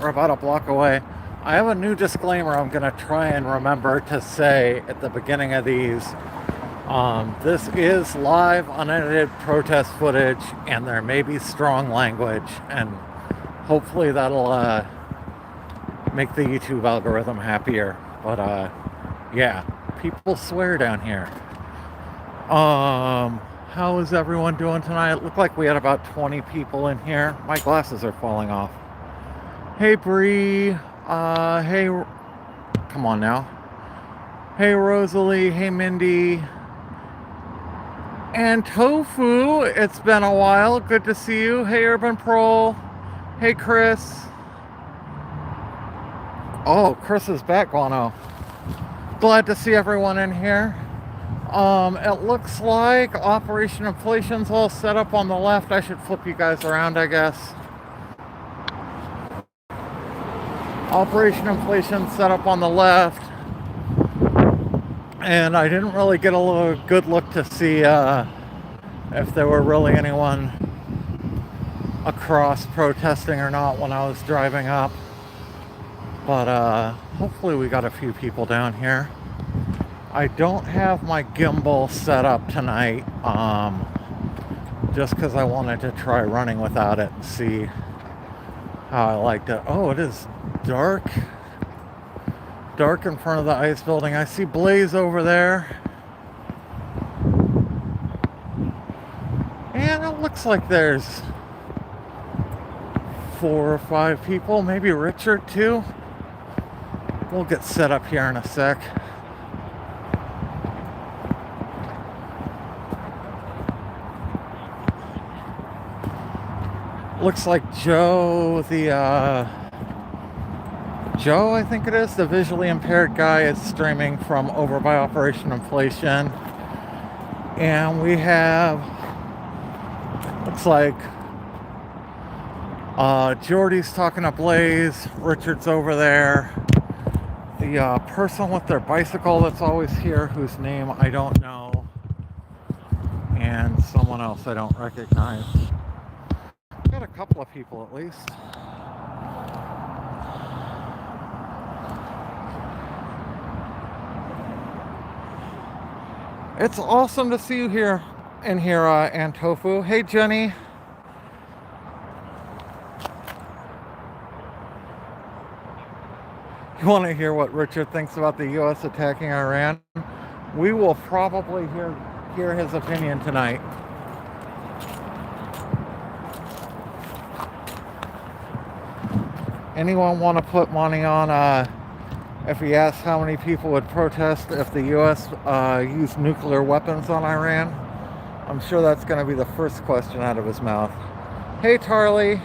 We're about a block away. I have a new disclaimer I'm going to try and remember to say at the beginning of these. This is live, unedited protest footage, and there may be strong language, and hopefully that'll make the YouTube algorithm happier. But yeah, people swear down here. How is everyone doing tonight? It looked like we had about 20 people in here. My glasses are falling off. Hey Bree, hey, come on now. Hey Rosalie, hey Mindy, and Tofu, it's been a while, good to see you. Hey Urban Prol, hey Chris. Oh, Chris is back, Guano. Glad to see everyone in here. It looks like Operation Inflation's all set up on the left. I should flip you guys around, I guess. Operation Inflation set up on the left. And I didn't really get a good look to see if there were really anyone across protesting or not when I was driving up. But hopefully we got a few people down here. I don't have my gimbal set up tonight, just because I wanted to try running without it and see how I liked it. Oh, it is dark. Dark in front of the ICE building. I see Blaze over there. And it looks like there's 4 or 5 people, maybe Richard too. We'll get set up here in a sec. Looks like Joe, Joe, I think it is, the visually impaired guy, is streaming from over by Operation Inflation. And we have, looks like, Jordy's talking to Blaze, Richard's over there. The person with their bicycle that's always here, whose name I don't know, and someone else I don't recognize. Got a couple of people at least. It's awesome to see you here in here, Antofu. Hey, Jenny. You want to hear what Richard thinks about the U.S. attacking Iran? We will probably hear his opinion tonight. Anyone want to put money on if he asks how many people would protest if the U.S. Used nuclear weapons on Iran? I'm sure that's going to be the first question out of his mouth. Hey, Tarly.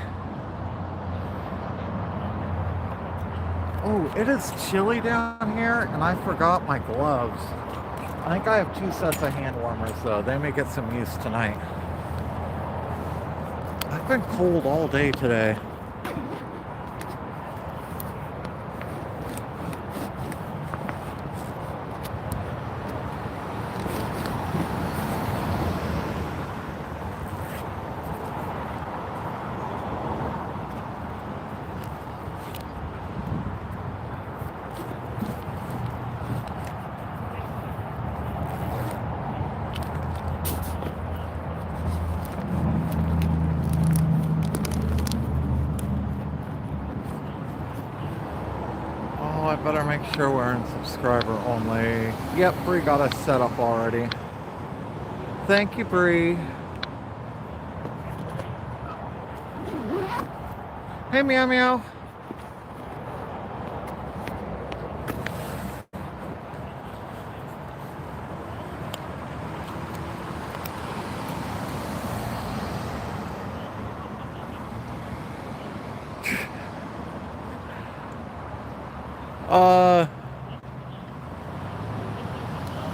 Oh, it is chilly down here, and I forgot my gloves. I think I have 2 sets of hand warmers, though. They may get some use tonight. I've been cold all day today. Better make sure we're in subscriber only. Yep, Bree got us set up already. Thank you, Bree. Hey, Meow Meow.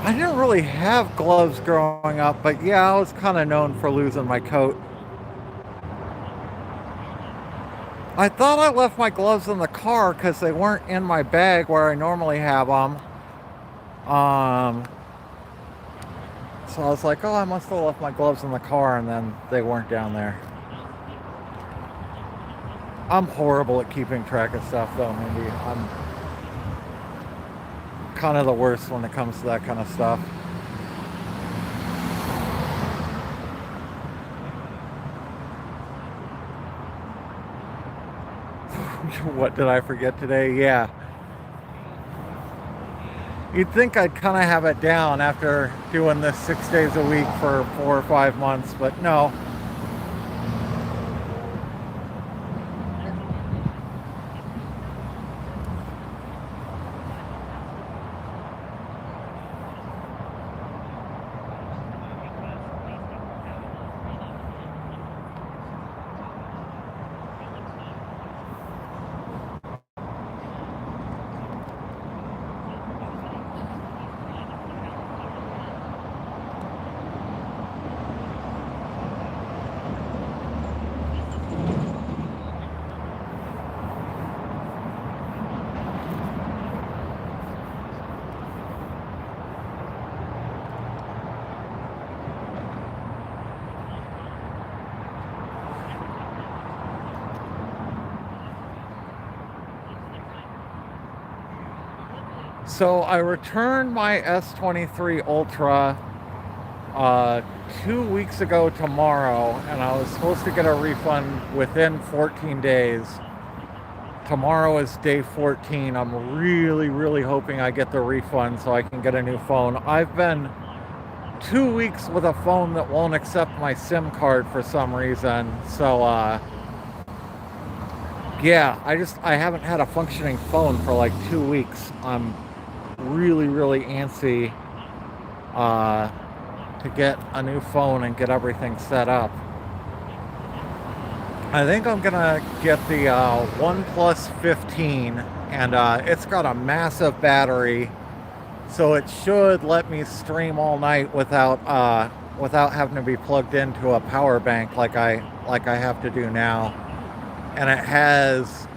I didn't really have gloves growing up, but yeah, I was kind of known for losing my coat. I thought I left my gloves in the car because they weren't in my bag where I normally have them. So I was like, oh, I must have left my gloves in the car, and then they weren't down there. I'm horrible at keeping track of stuff, though, Mindy. I'm kind of the worst when it comes to that kind of stuff. What did I forget today? Yeah. You'd think I'd kind of have it down after doing this 6 days a week for 4 or 5 months, but no. So I returned my S23 Ultra 2 weeks ago tomorrow, and I was supposed to get a refund within 14 days. Tomorrow is day 14. I'm really hoping I get the refund so I can get a new phone. I've been 2 weeks with a phone that won't accept my SIM card for some reason. So, yeah, I haven't had a functioning phone for like 2 weeks. I'm really antsy to get a new phone and get everything set up. I think I'm gonna get the OnePlus 15, and it's got a massive battery, so it should let me stream all night without having to be plugged into a power bank like I have to do now. And it has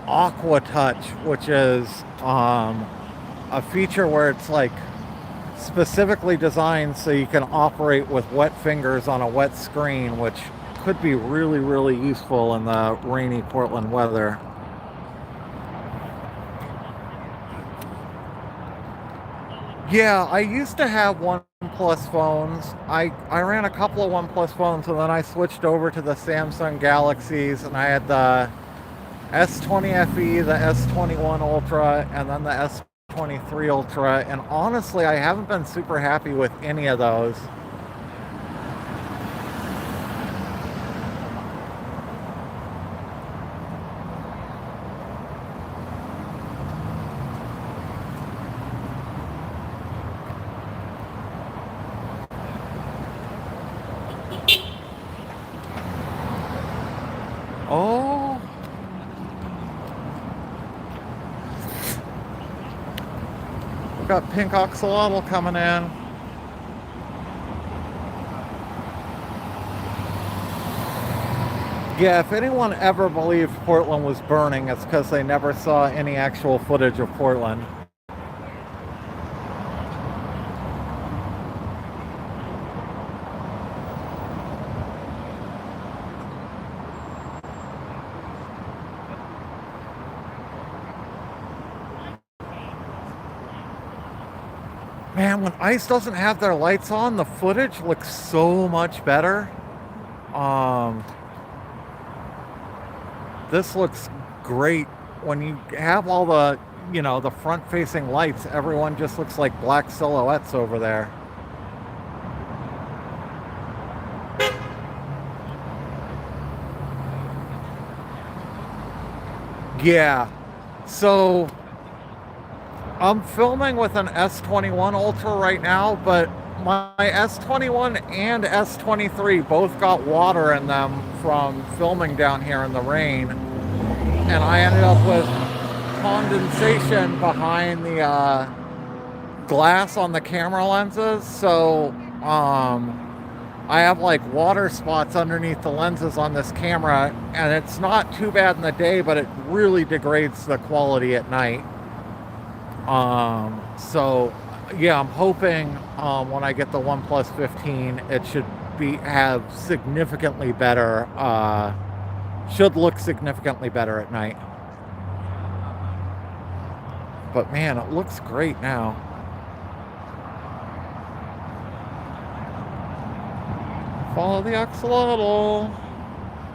Aqua Touch, which is a feature where it's like specifically designed so you can operate with wet fingers on a wet screen, which could be really useful in the rainy Portland weather. Yeah, I used to have OnePlus phones. I ran a couple of OnePlus phones, and then I switched over to the Samsung Galaxies, and I had the S20 FE, the S21 Ultra, and then the S23 Ultra, and honestly, I haven't been super happy with any of those. Oh, we've got pink axolotl coming in. Yeah, if anyone ever believed Portland was burning, it's because they never saw any actual footage of Portland. Man, when ICE doesn't have their lights on, the footage looks so much better. This looks great. When you have all the, the front-facing lights, everyone just looks like black silhouettes over there. Yeah. So I'm filming with an S21 Ultra right now, but my S21 and S23 both got water in them from filming down here in the rain, and I ended up with condensation behind the glass on the camera lenses. So I have like water spots underneath the lenses on this camera, and it's not too bad in the day, but it really degrades the quality at night. So yeah, I'm hoping when I get the OnePlus 15, it should have significantly better should look significantly better at night. But man, it looks great now. Follow the axolotl.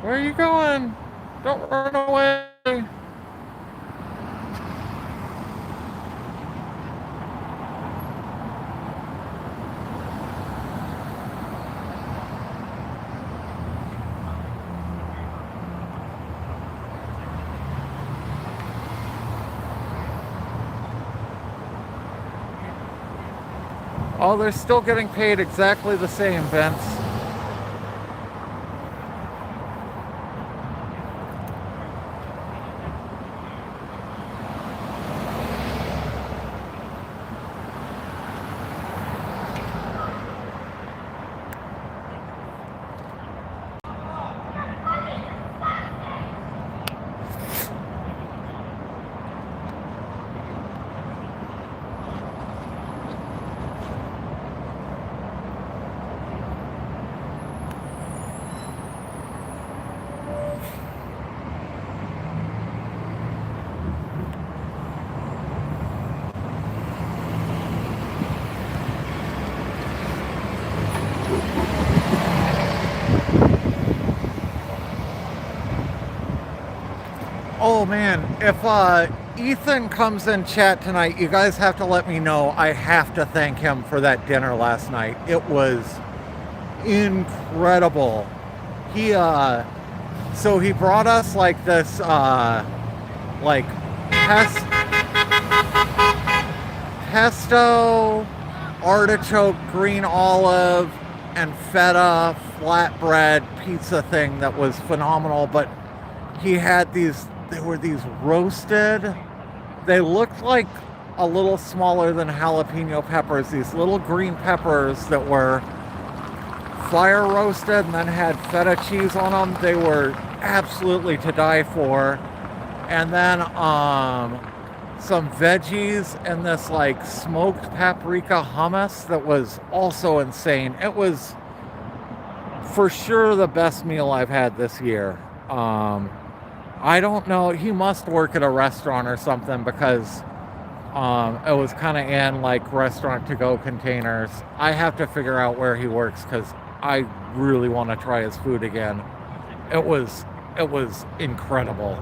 Where are you going? Don't run away. Oh, they're still getting paid exactly the same, Vince. Oh man, if Ethan comes in chat tonight, you guys have to let me know. I have to thank him for that dinner last night. It was incredible. He so he brought us like this like pesto, artichoke, green olive, and feta flatbread pizza thing that was phenomenal. But he had these, they were these roasted, they looked like a little smaller than jalapeno peppers, these little green peppers that were fire roasted and then had feta cheese on them. They were absolutely to die for. And then some veggies and this like smoked paprika hummus that was also insane. It was for sure the best meal I've had this year. I don't know, he must work at a restaurant or something, because it was kind of in like restaurant to go containers. I have to figure out where he works because I really want to try his food again. It was incredible.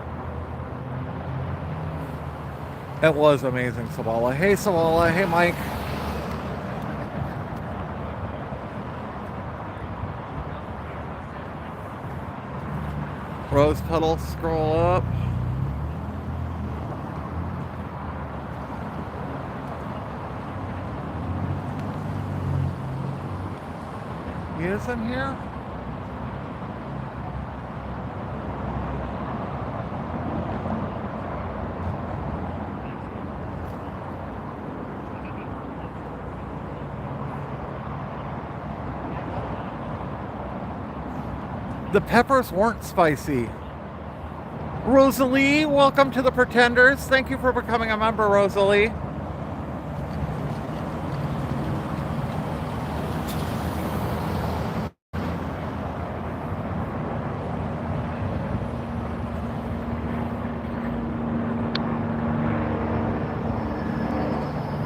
It was amazing, Sabala. Hey, Sabala. Hey, Mike. Rose petal, scroll up. He is in here? The peppers weren't spicy. Rosalie, welcome to the Pretenders. Thank you for becoming a member, Rosalie.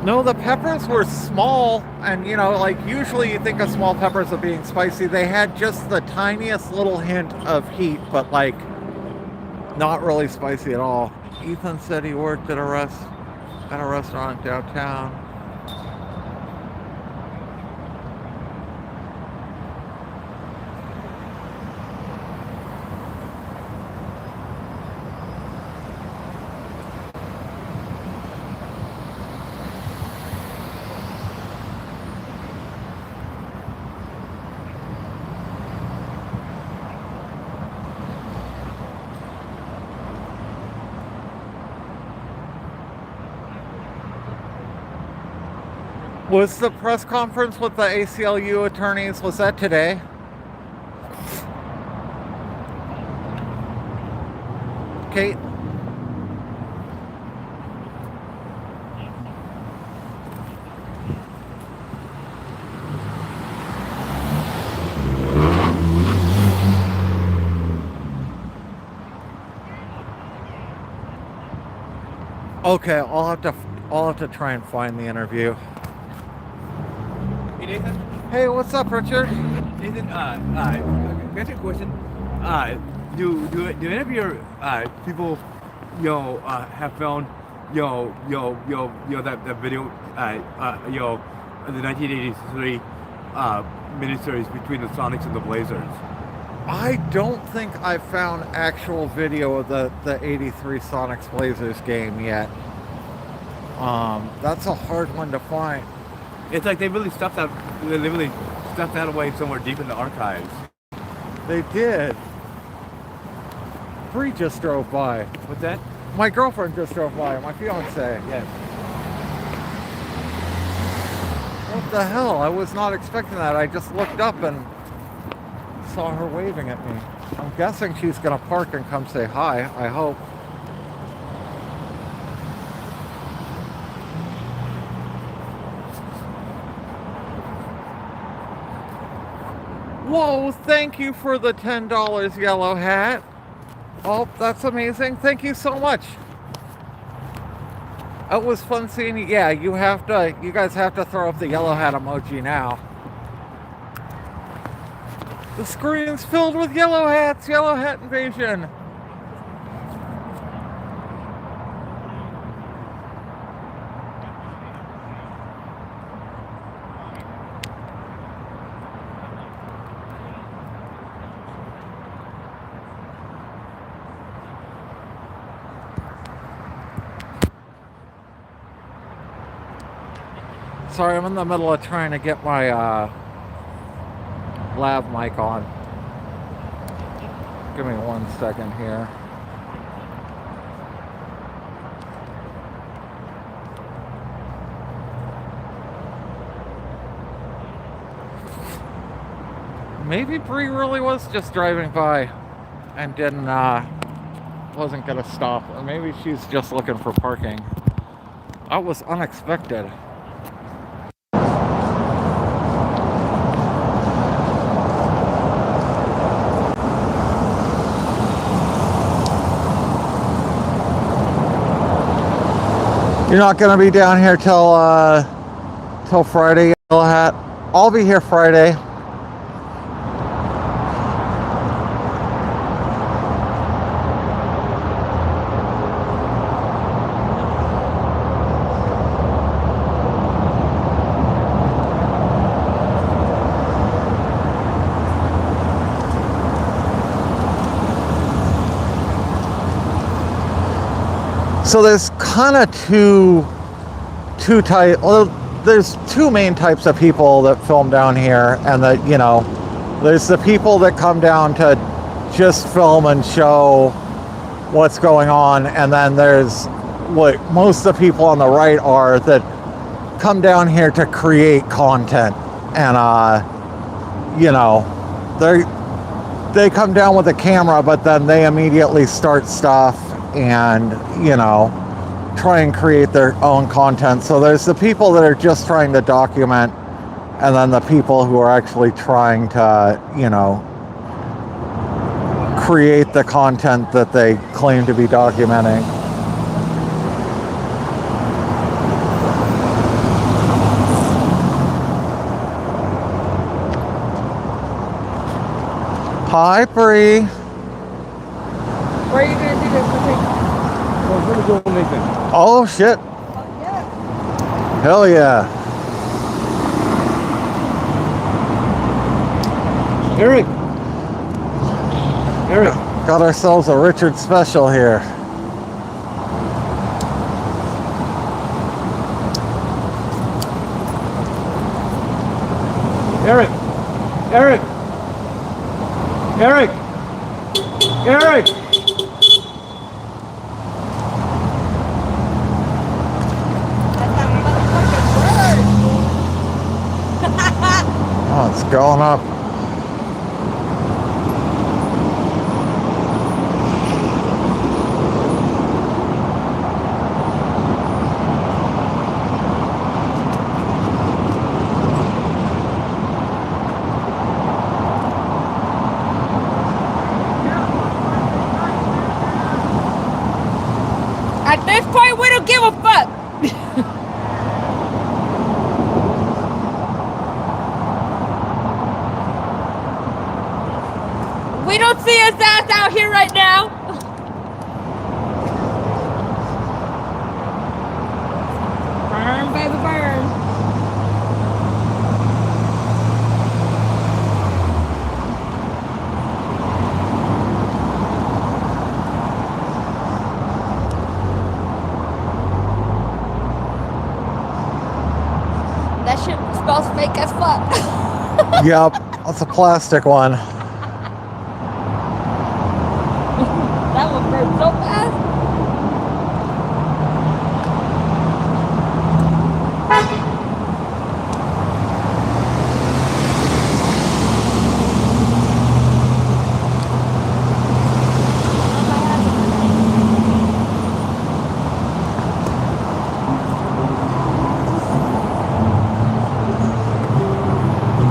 No, the peppers were small, and you know, like usually you think of small peppers as being spicy. They had just the tiniest little hint of heat, but like not really spicy at all. Ethan said he worked at a restaurant downtown. Was the press conference with the ACLU attorneys, was that today? Kate? Okay, I'll have to try and find the interview. Hey Nathan. Hey, what's up, Richard? Nathan, can I ask you a question? Do any of your people, have found, that video, the 1983 miniseries between the Sonics and the Blazers? I don't think I've found actual video of the 83 Sonics Blazers game yet. That's a hard one to find. It's like they really stuffed that away somewhere deep in the archives. They did. Bree just drove by. What's that? My girlfriend just drove by, my fiance. Yes. What the hell? I was not expecting that. I just looked up and saw her waving at me. I'm guessing she's gonna park and come say hi, I hope. Whoa, thank you for the $10, Yellow Hat. Oh, that's amazing. Thank you so much. It was fun seeing you. Yeah, you guys have to throw up the yellow hat emoji now. The screen's filled with yellow hats, yellow hat invasion. Sorry, I'm in the middle of trying to get my lav mic on. Give me 1 second here. Maybe Bree really was just driving by and wasn't gonna stop. Or maybe she's just looking for parking. That was unexpected. You're not gonna be down here till Friday, Yellow Hat? I'll be here Friday. So there's kind of two types. Well, there's two main types of people that film down here, and there's the people that come down to just film and show what's going on, and then there's what most of the people on the right are that come down here to create content, and they come down with a camera, but then they immediately start stuff and try and create their own content. So there's the people that are just trying to document, and then the people who are actually trying to create the content that they claim to be documenting. Hi, Bree. Where are you going to do this? Oh, shit. Oh, yeah. Hell yeah. Eric. Got ourselves a Richard special here. Eric. Oh, it's going up. At this point, we don't give a fuck. We don't see his ass out here right now. Burn, baby, burn. That shit smells fake as fuck. Yep, that's a plastic one. That one burned so fast.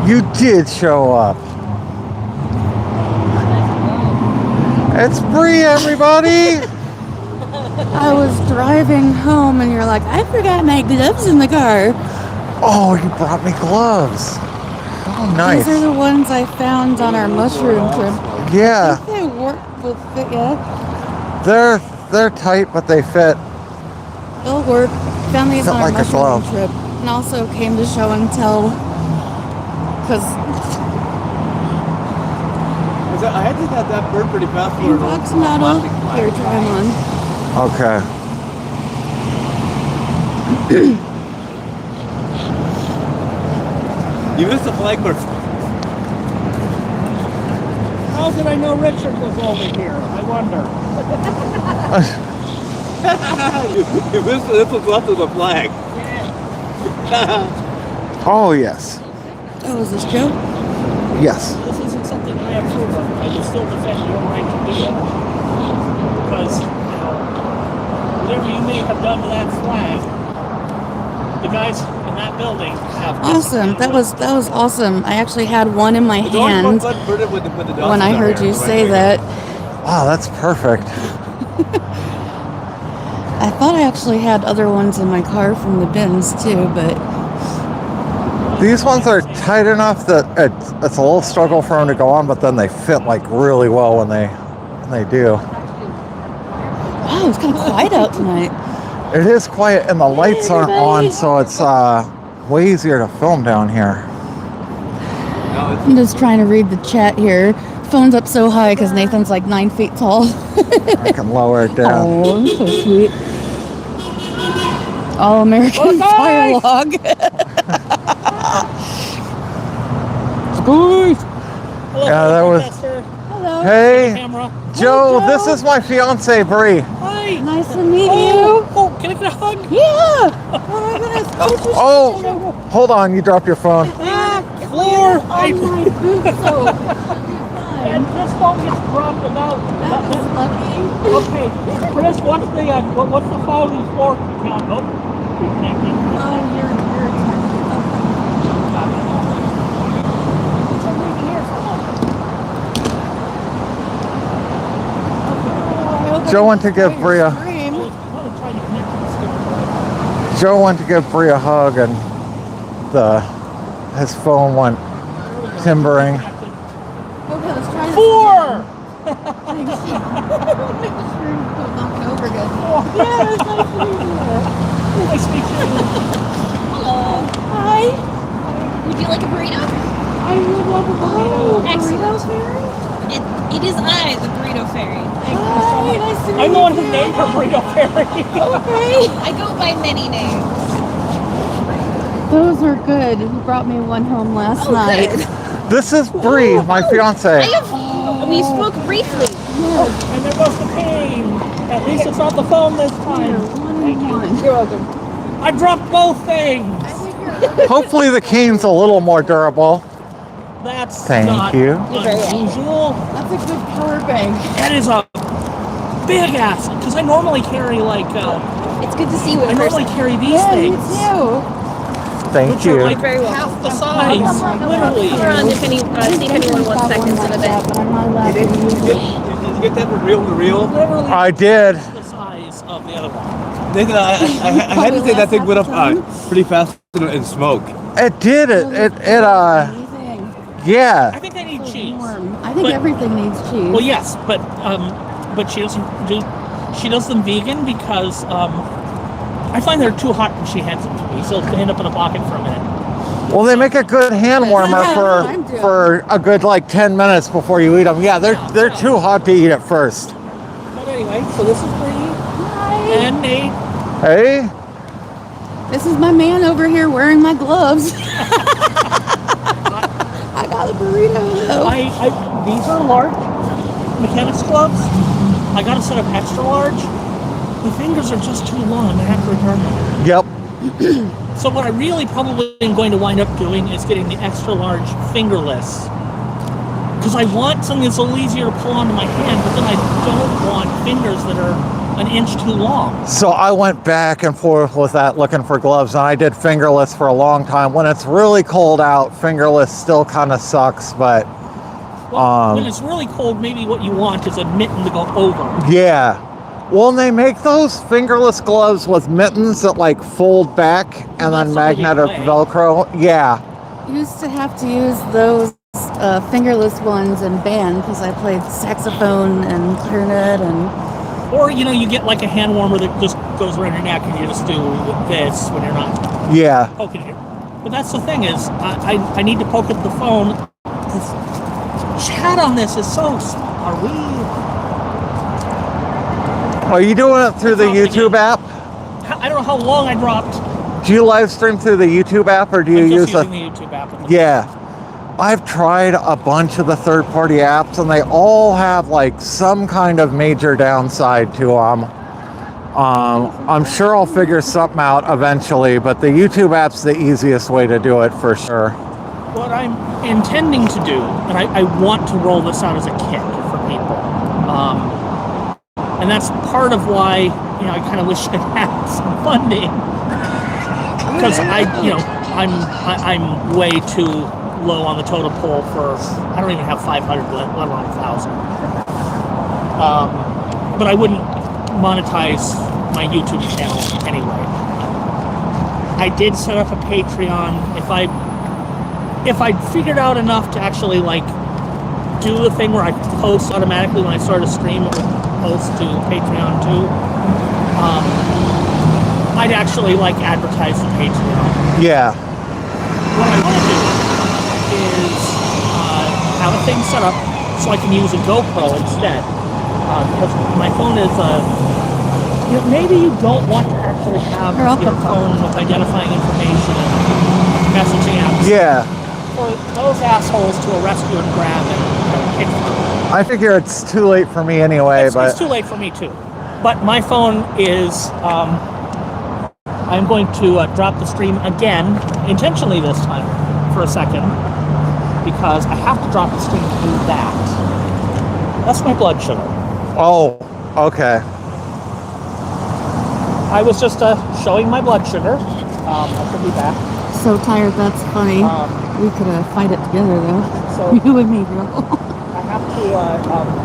You did show up. It's Bree, everybody. I was driving home and you're like, I forgot my gloves in the car. Oh, you brought me gloves. Oh, nice. These are the ones I found on our mushroom trip. Yeah, I think they work with fit, yeah. they're tight, but they fit. They'll work. Found these Fit on our like a mushroom glove. trip. And also came to show and tell. Because I had to have that bird pretty fast for box metal. Here, try one. Okay. You missed the flag bird. How did I know Richard was over here? I wonder. You missed this was left of the flag. Oh, yes. Oh, is this Joe? Yes. This isn't something I approve of. I can still defend your right to do it. Because, whatever you may have done to that flag, the guys in that building have... Awesome. That was awesome. I actually had one in my hand when I heard you say that. Wow, that's perfect. I thought I actually had other ones in my car from the bins too, but These ones are tight enough that it's a little struggle for them to go on, but then they fit like really well when they do. wow, it's kind of quiet out tonight. It is quiet and the lights aren't on, so it's way easier to film down here. I'm just trying to read the chat here. Phone's up so high because Nathan's like 9 feet tall. I can lower it down. Oh, so sweet. All American fire log. Hello, Yeah, that was- protester. Hello. Hey, Camera. Joe, Joe. this is my fiance, Bree. Hi. Nice to meet Oh, you. oh, can I get a hug? Yeah. Oh my goodness. Oh, hold on, you dropped your phone. Floor. Oh my boots so. And this phone gets dropped about. That was lucky. Okay, Chris, what's the phone floor count? Oh, reconnecting. Oh, you're Joe went to give Bree a hug, and his phone went timbering. Okay, let's try this. 4. Over good. Yeah, it's nice to meet you. Nice to meet you. Hello. Hi. Would you like a burrito? I would love a burrito. Excellent. It is I, the burrito fairy. Hi, nice to meet I'm the one who you. named her Burrito Fairy. Okay. I go by many names. Those are good. You brought me one home last night. Good. This is Bree, my fiance. We spoke briefly. And there goes the pain. At least it's on the phone this time. You're welcome. I dropped both things. Hopefully the cane's a little more durable. That's Thank not you. unusual. That's a good power bank. That is a big ass. Because I normally carry like It's good to see you I in normally person. carry these Yeah, me things. too. Thank Which are you. like Very well. half the size, literally. We're on if any, see if anyone wants seconds in a bit. But I'm not allowed to use it. Did you get that from reel to reel? Literally I did. the size of of the other one. Nathan, I had to say that thing went up pretty fast in smoke. It did. Amazing. Yeah. I think they need So cheese. warm. I think But- everything needs cheese. Well, yes, but she doesn't do. She does them vegan because I find they're too hot when she hands them to me, so they end up in a pocket for a minute. Well, they make a good hand warmer for a good like 10 minutes before you eat them. Yeah, they're too hot to eat at first. But anyway, so this is Bree Hi. and Nate. Hey. This is my man over here wearing my gloves. I got a burrito. These are large mechanics gloves. I got a set of extra large. The fingers are just too long. I have to return them. Yep. So what I really probably am going to wind up doing is getting the extra large fingerless. Because I want something that's a little easier to pull onto my hand, but then I don't want fingers that are an inch too long. So I went back and forth with that looking for gloves, and I did fingerless for a long time. When it's really cold out, fingerless still kind of sucks, but Well, when it's really cold, maybe what you want is a mitten to go over. yeah. Well, and they make those fingerless gloves with mittens that like fold back and then That's magnet or something you Velcro. Yeah. Used to have to use those fingerless ones in band because I played saxophone and clarinet and. Or, you get like a hand warmer that just goes around your neck and you just do this when you're not Yeah. poking it. But that's the thing is, I need to poke at the phone. This chat on this is so small. Are we? Are you doing it through the YouTube app? I don't know how long I dropped. Do you live stream through the YouTube app or do you I'm use just using the YouTube app. Yeah. I've tried a bunch of the third-party apps and they all have like some kind of major downside to them. I'm sure I'll figure something out eventually, but the YouTube app's the easiest way to do it for sure. What I'm intending to do, and I want to roll this out as a kit for people, and that's part of why I kind of wish it had some funding, because I'm way too low on the totem pole for. I don't even have 500, let alone 1,000. But I wouldn't monetize my YouTube channel anyway. I did set up a Patreon. If I figured out enough to actually do the thing where I post automatically when I start a stream, it would post to Patreon too. I'd actually advertise the Patreon. Yeah. What I want to do is have a thing set up so I can use a GoPro instead. Because my phone is maybe you don't want to actually have your phone with identifying information and messaging apps. Yeah. For those assholes to arrest you and grab and kick you. I figure it's too late for me anyway, but It's too late for me too. But my phone is, I'm going to drop the stream again, intentionally this time, for a second, because I have to drop the stream to do that. That's my blood sugar. oh, okay. I was just showing my blood sugar. I should be back. So tired, that's funny. We could fight it together though. So You and me, girl. I have to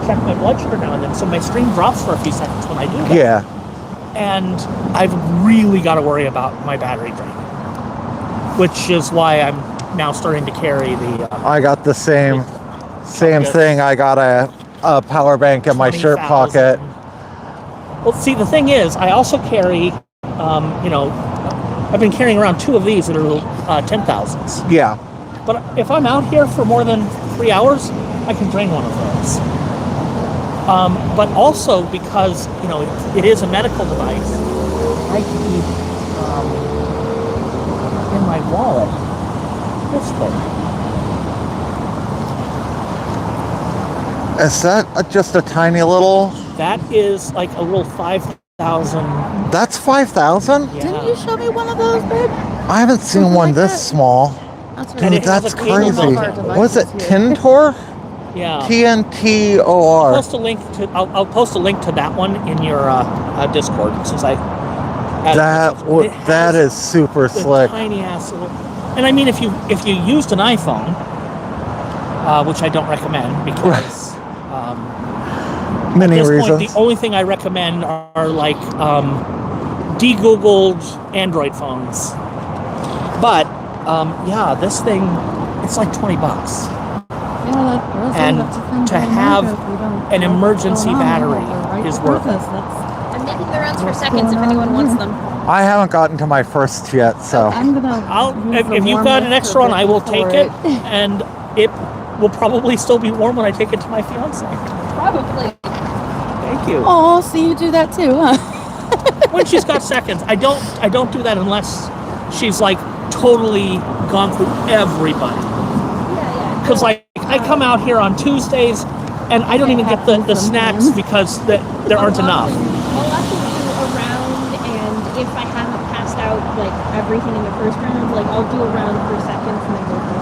check my blood sugar now and then, so my stream drops for a few seconds when I do that. Yeah. And I've really got to worry about my battery drain, which is why I'm now starting to carry the. I got the same Target. thing. I got a power bank in my shirt 20,000. pocket. Well, see, the thing is, I also carry, I've been carrying around 2 of these that are 10,000s. Yeah. But if I'm out here for more than 3 hours, I can drain one of those. But also because, it is a medical device, I keep in my wallet this thing. Is that just a tiny little? That is like a little 5,000. That's 5,000? Yeah. Didn't you show me one of those, babe? I haven't seen Something one like this that. small. That's And right. it Dude, has that's a cable crazy. built in. Was it Devices here. Tintor? Yeah. TNTOR. I'll post a link to that one in your Discord since I. That is super slick. Tiny ass little. And I mean, if you used an iPhone, which I don't recommend because Many At this reasons. point, the only thing I recommend are like de-Googled Android phones. But yeah, this thing, it's like $20. And to have an emergency battery is worth it. I'm making the rounds for seconds if anyone wants them. I haven't gotten to my first yet, so. I'm gonna. If you've got an extra one, I will take it, and it will probably still be warm when I take it to my fiance. Probably. Thank you. Oh, so you do that too, huh? When she's got seconds, I don't do that unless she's like totally gone through everybody. Yeah. Because like I come out here on Tuesdays, and I don't even get the snacks because there aren't enough. I'll have to do a round, and if I haven't passed out like everything in the first round, like I'll do a round for seconds and then go from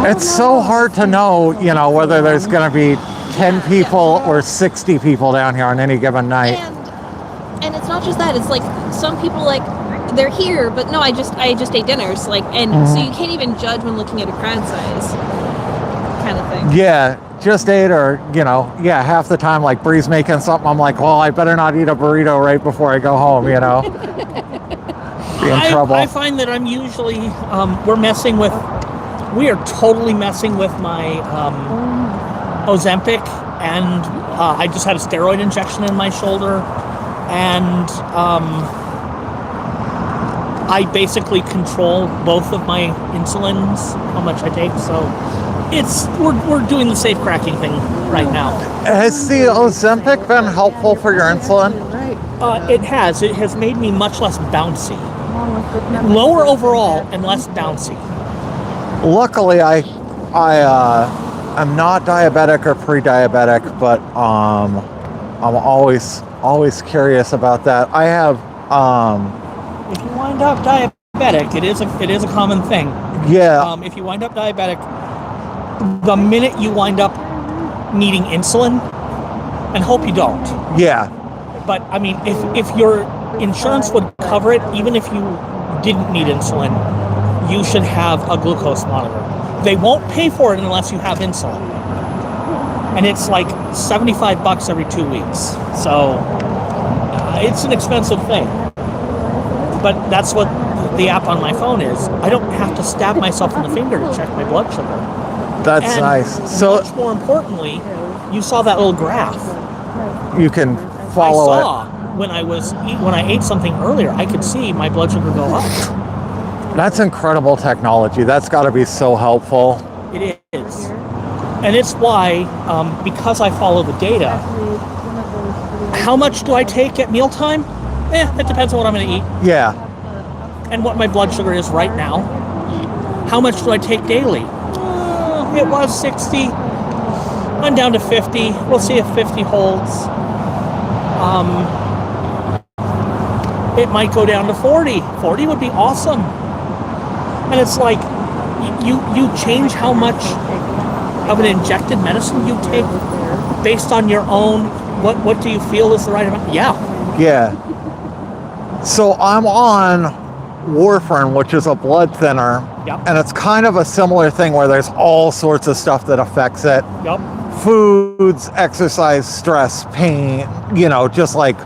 there. It's so hard to know, whether there's going to be 10 people or 60 people down here on any given night. And it's not just that. It's like some people like they're here, but no, I just ate dinner. So like, and so you can't even judge when looking at a crowd size, kind of thing. Yeah, just ate, or half the time like Bree's making something, I'm like, well, I better not eat a burrito right before I go home. Be in trouble. I find that I'm usually we are totally messing with my Ozempic, and I just had a steroid injection in my shoulder, and I basically control both of my insulins, how much I take. So we're doing the safe cracking thing right now. Has the Ozempic been helpful for your insulin? It has. It has made me much less bouncy, lower overall and less bouncy. Luckily, I am not diabetic or pre-diabetic, but I'm always curious about that. I have If you wind up diabetic, it is a common thing. Yeah. If you wind up diabetic, the minute you wind up needing insulin, and hope you don't. Yeah. But I mean, if your insurance would cover it, even if you didn't need insulin, you should have a glucose monitor. They won't pay for it unless you have insulin. And it's like $75 every 2 weeks. So it's an expensive thing. But that's what the app on my phone is. I don't have to stab myself in the finger to check my blood sugar. That's and nice. So much more importantly, you saw that little graph. you can follow I saw when I ate something earlier, I could see my blood sugar go up. it. That's incredible technology. That's got to be so helpful. It is. And it's why, because I follow the data, how much do I take at mealtime? It depends on what I'm going to eat Yeah. and what my blood sugar is right now. How much do I take daily? It was 60. I'm down to 50. We'll see if 50 holds. It might go down to 40. 40 would be awesome. And it's like, you change how much of an injected medicine you take based on your own, what do you feel is the right amount? Yeah. So I'm on warfarin, which is a blood thinner. Yep. And it's kind of a similar thing where there's all sorts of stuff that affects it. Yep. Foods, exercise, stress, pain, just like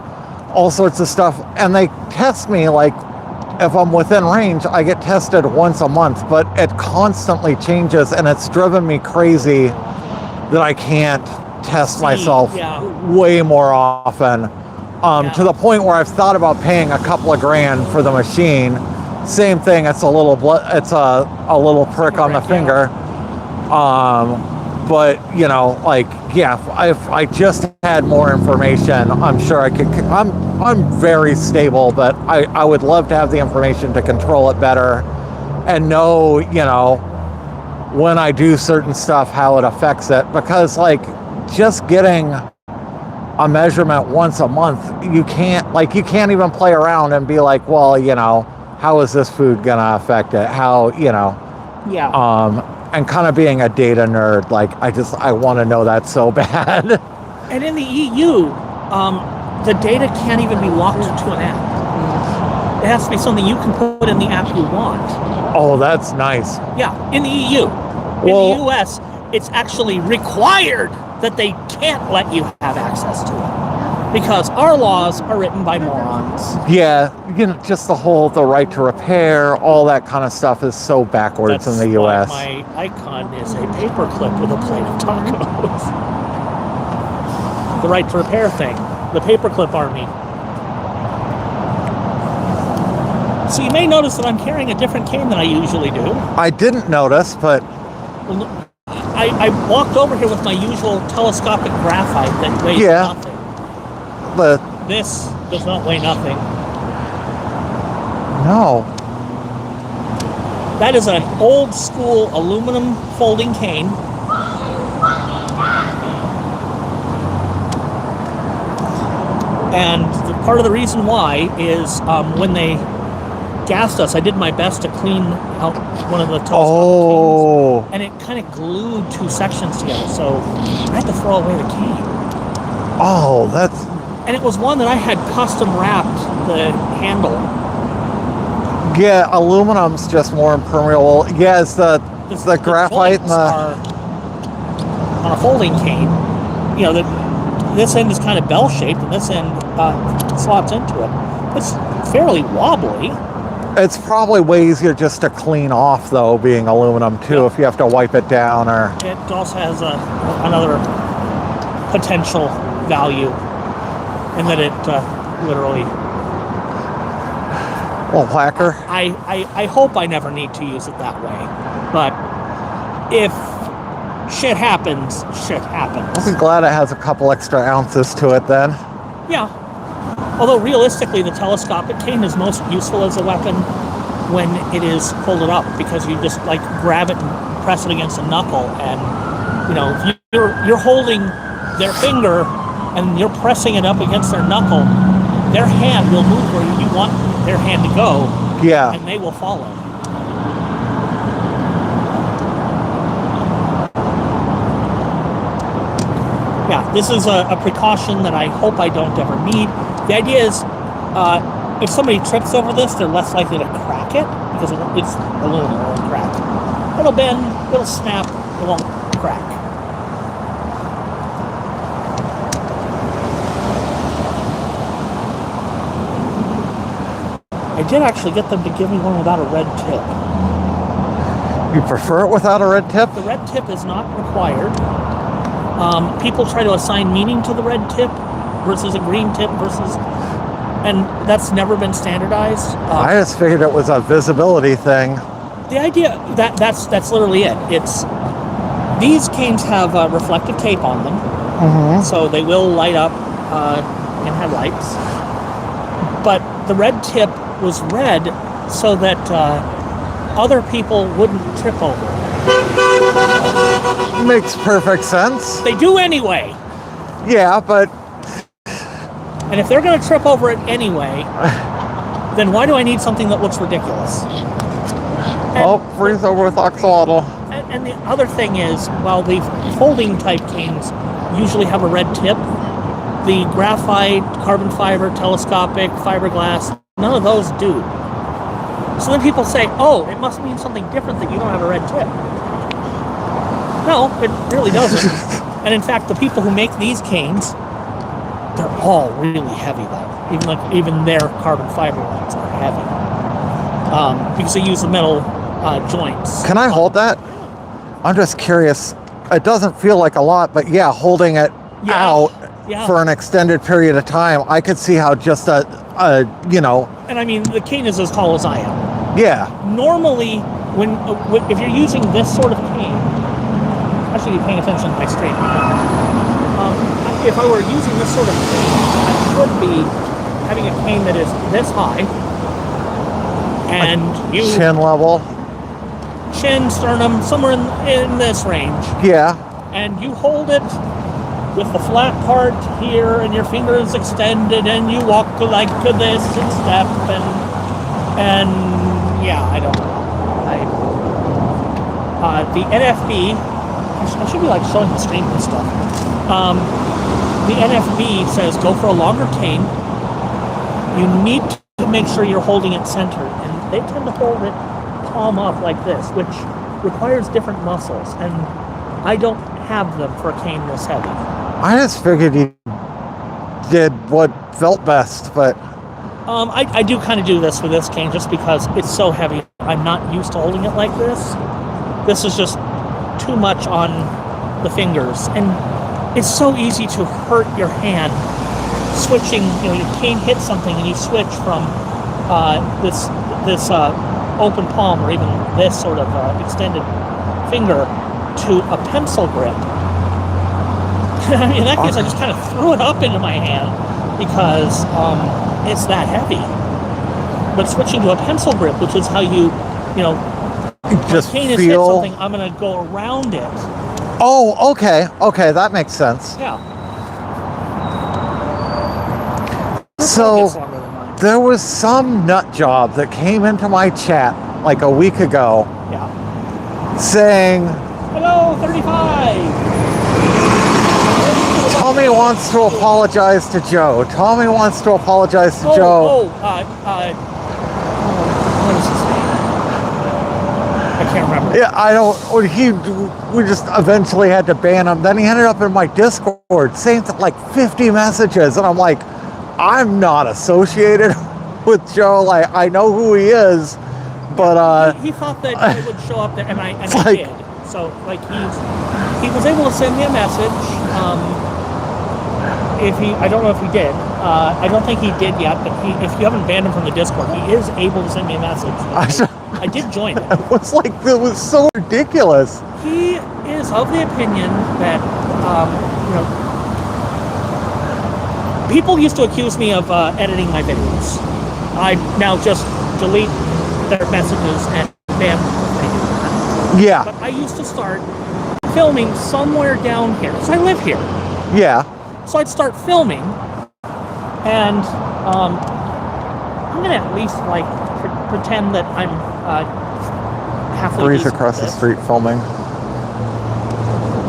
all sorts of stuff. And they test me like, if I'm within range, I get tested once a month, but it constantly changes, and it's driven me crazy that I can't test myself way more often. To the point where I've thought about paying a couple of grand for the machine. Same thing, it's a little it's a little prick on the finger. But if I just had more information, I'm sure I could. I'm very stable, but I would love to have the information to control it better and know, when I do certain stuff, how it affects it. Because just getting a measurement once a month, you can't even play around and be like, well, how is this food gonna affect it? How, and kind of being a data nerd, I want to know that so bad. And in the EU, the data can't even be locked to an app. It has to be something you can put in the app you want. Oh, that's nice. Yeah, in the EU. In the US, it's actually required that they can't let you have access to it. Because our laws are written by morons. Yeah, just the right to repair, all that kind of stuff is so backwards in the U.S. My icon is a paperclip with a plate of tacos. The right to repair thing. The paperclip army. So you may notice that I'm carrying a different cane than I usually do. I didn't notice, but... I walked over here with my usual telescopic graphite that weighs nothing. But this does not weigh nothing. No. That is an old school aluminum folding cane. And part of the reason why is when they gassed us, I did my best to clean out one of the telescopic canes, and it kind of glued two sections together, so I had to throw away the cane. Oh, that's... And it was one that I had custom wrapped the handle. Yeah, aluminum's just more impermeable. Yeah, it's the graphite and on a folding cane. You know, this end is kind of bell-shaped, and this end slots into it. It's fairly wobbly. It's probably way easier just to clean off, though, being aluminum, too, if you have to wipe it down. Or it also has another potential value in that it literally... Well, whacker. I hope I never need to use it that way. But if shit happens, shit happens. I'm glad it has a couple extra ounces to it, then. Yeah. Although realistically, the telescopic cane is most useful as a weapon when it is folded up, because you just like grab it and press it against a knuckle, and if you're holding their finger and you're pressing it up against their knuckle, their hand will move where you want their hand to go. Yeah. And they will follow. Yeah, this is a precaution that I hope I don't ever need. The idea is, if somebody trips over this, they're less likely to crack it, because it's aluminum, it won't crack. It'll bend, it'll snap, it won't crack. I did actually get them to give me one without a red tip. You prefer it without a red tip? The red tip is not required. People try to assign meaning to the red tip versus a green tip and that's never been standardized. I just figured it was a visibility thing. The idea that's literally it. These canes have reflective tape on them, so they will light up in headlights. But the red tip was red so that other people wouldn't trip over it. Makes perfect sense. They do anyway. Yeah, but... And if they're going to trip over it anyway, then why do I need something that looks ridiculous? Freeze over with axolotl. And the other thing is, while the folding type canes usually have a red tip, the graphite, carbon fiber, telescopic, fiberglass, none of those do. So then people say, oh, it must mean something different that you don't have a red tip. No, it really doesn't. And in fact, the people who make these canes, they're all really heavy though. Even their carbon fiber ones are heavy. Because they use the metal joints. Can I hold that? I'm just curious. It doesn't feel like a lot, but yeah, holding it out for an extended period of time, I could see how just And I mean, the cane is as tall as I am. Yeah. Normally, if you're using this sort of cane, I should be paying attention to my stream. If I were using this sort of cane, I would be having a cane that is this high, and chin level, sternum, somewhere in this range. Yeah. And you hold it with the flat part here, and your finger is extended, and you walk like this and step, and yeah, I don't know. The NFB, I should be like showing the stream and stuff. The NFB says go for a longer cane. You need to make sure you're holding it centered, and they tend to hold it palm up like this, which requires different muscles, and I don't have them for a cane this heavy. I just figured you did what felt best, but I do kind of do this with this cane just because it's so heavy. I'm not used to holding it like this. This is just too much on the fingers, and it's so easy to hurt your hand switching. Your cane hits something and you switch from this open palm or even this sort of extended finger to a pencil grip. In that case, I just kind of threw it up into my hand because it's that heavy. But switching to a pencil grip, which is how you just cane is hit something, I'm going to go around it. Oh, okay, that makes sense. Yeah. So there was some nut job that came into my chat like a week ago. Yeah. Saying, "Hello, 35. Tommy wants to apologize to Joe. Tommy wants to apologize to Joe." What is his name? I can't remember. Yeah, I don't. We just eventually had to ban him. Then he ended up in my Discord saying like 50 messages, and I'm like, I'm not associated with Joe. Like, I know who he is, but he thought that I would show up there, and I did. So like he was able to send me a message. I don't know if he did. I don't think he did yet. But if you haven't banned him from the Discord, he is able to send me a message. I did join it. It was so ridiculous. He is of the opinion that people used to accuse me of editing my videos. I now just delete their messages and ban them. Yeah. But I used to start filming somewhere down here. So I live here. Yeah. So I'd start filming, and I'm gonna at least pretend that I'm halfway Breeze decent across at the this, street filming.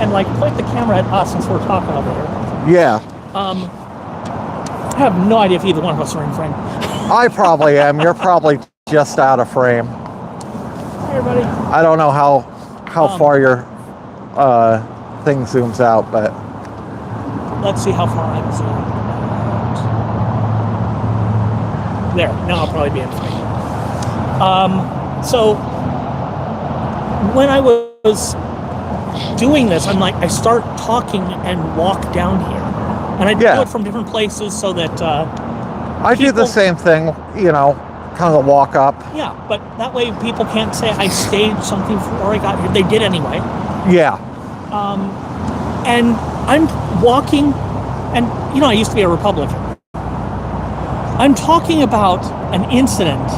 and point the camera at us since we're talking over here. Yeah. I have no idea if either one of us are in frame. I probably am. You're probably just out of frame. Hi, everybody. I don't know how far your thing zooms out, but Let's see how far I'm zoomed out. There. Now I'll probably be in frame. So when I was doing this, I start talking and walk down here. And I do it from different places so that I do the same thing, kind of walk up. Yeah, but that way people can't say I staged something before I got here. They did anyway. Yeah. And I'm walking, and I used to be a Republican. I'm talking about an incident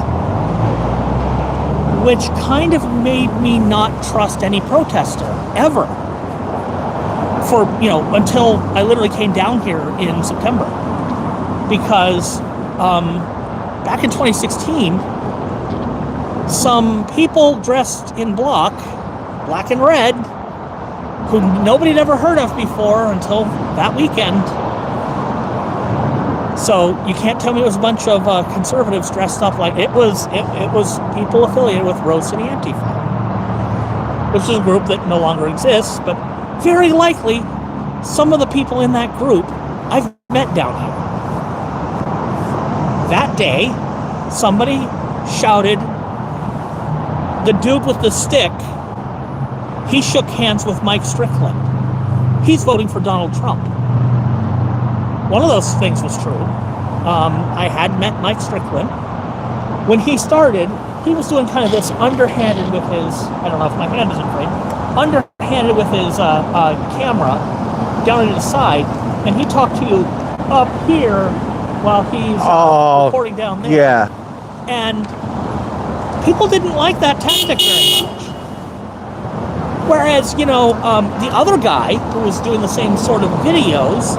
which kind of made me not trust any protester ever. Until I literally came down here in September. Because back in 2016, some people dressed in black and red, who nobody had ever heard of before until that weekend. So you can't tell me it was a bunch of conservatives dressed up like it was people affiliated with Rose City Antifa, which is a group that no longer exists, but very likely some of the people in that group I've met down here. That day, somebody shouted, "The dude with the stick, he shook hands with Mike Strickland. He's voting for Donald Trump." One of those things was true. I had met Mike Strickland. When he started, he was doing kind of this underhanded with his, I don't know if my hand is in frame, underhanded with his camera down at his side, and he talked to you up here while he's recording down there. Yeah. And people didn't like that tactic very much. Whereas, the other guy who was doing the same sort of videos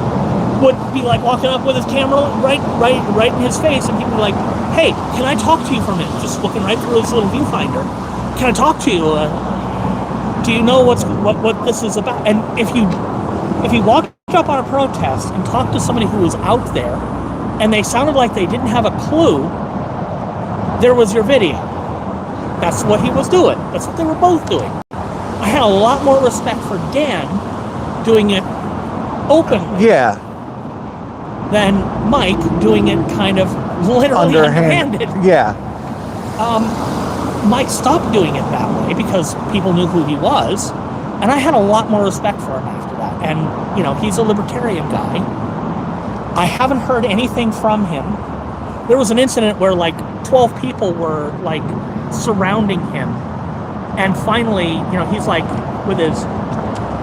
would be walking up with his camera right in his face, and he'd be like, "Hey, can I talk to you for a minute?" Just looking right through his little viewfinder. "Can I talk to you? Do you know what this is about?" And if you walked up on a protest and talked to somebody who was out there, and they sounded like they didn't have a clue, there was your video. That's what he was doing. That's what they were both doing. I had a lot more respect for Dan doing it openly Yeah. than Mike doing it kind of literally underhanded. Yeah. Mike stopped doing it that way because people knew who he was, and I had a lot more respect for him after that. And, you know, he's a libertarian guy. I haven't heard anything from him. There was an incident where, like, 12 people were, like, surrounding him, and finally, you know, he's like, with his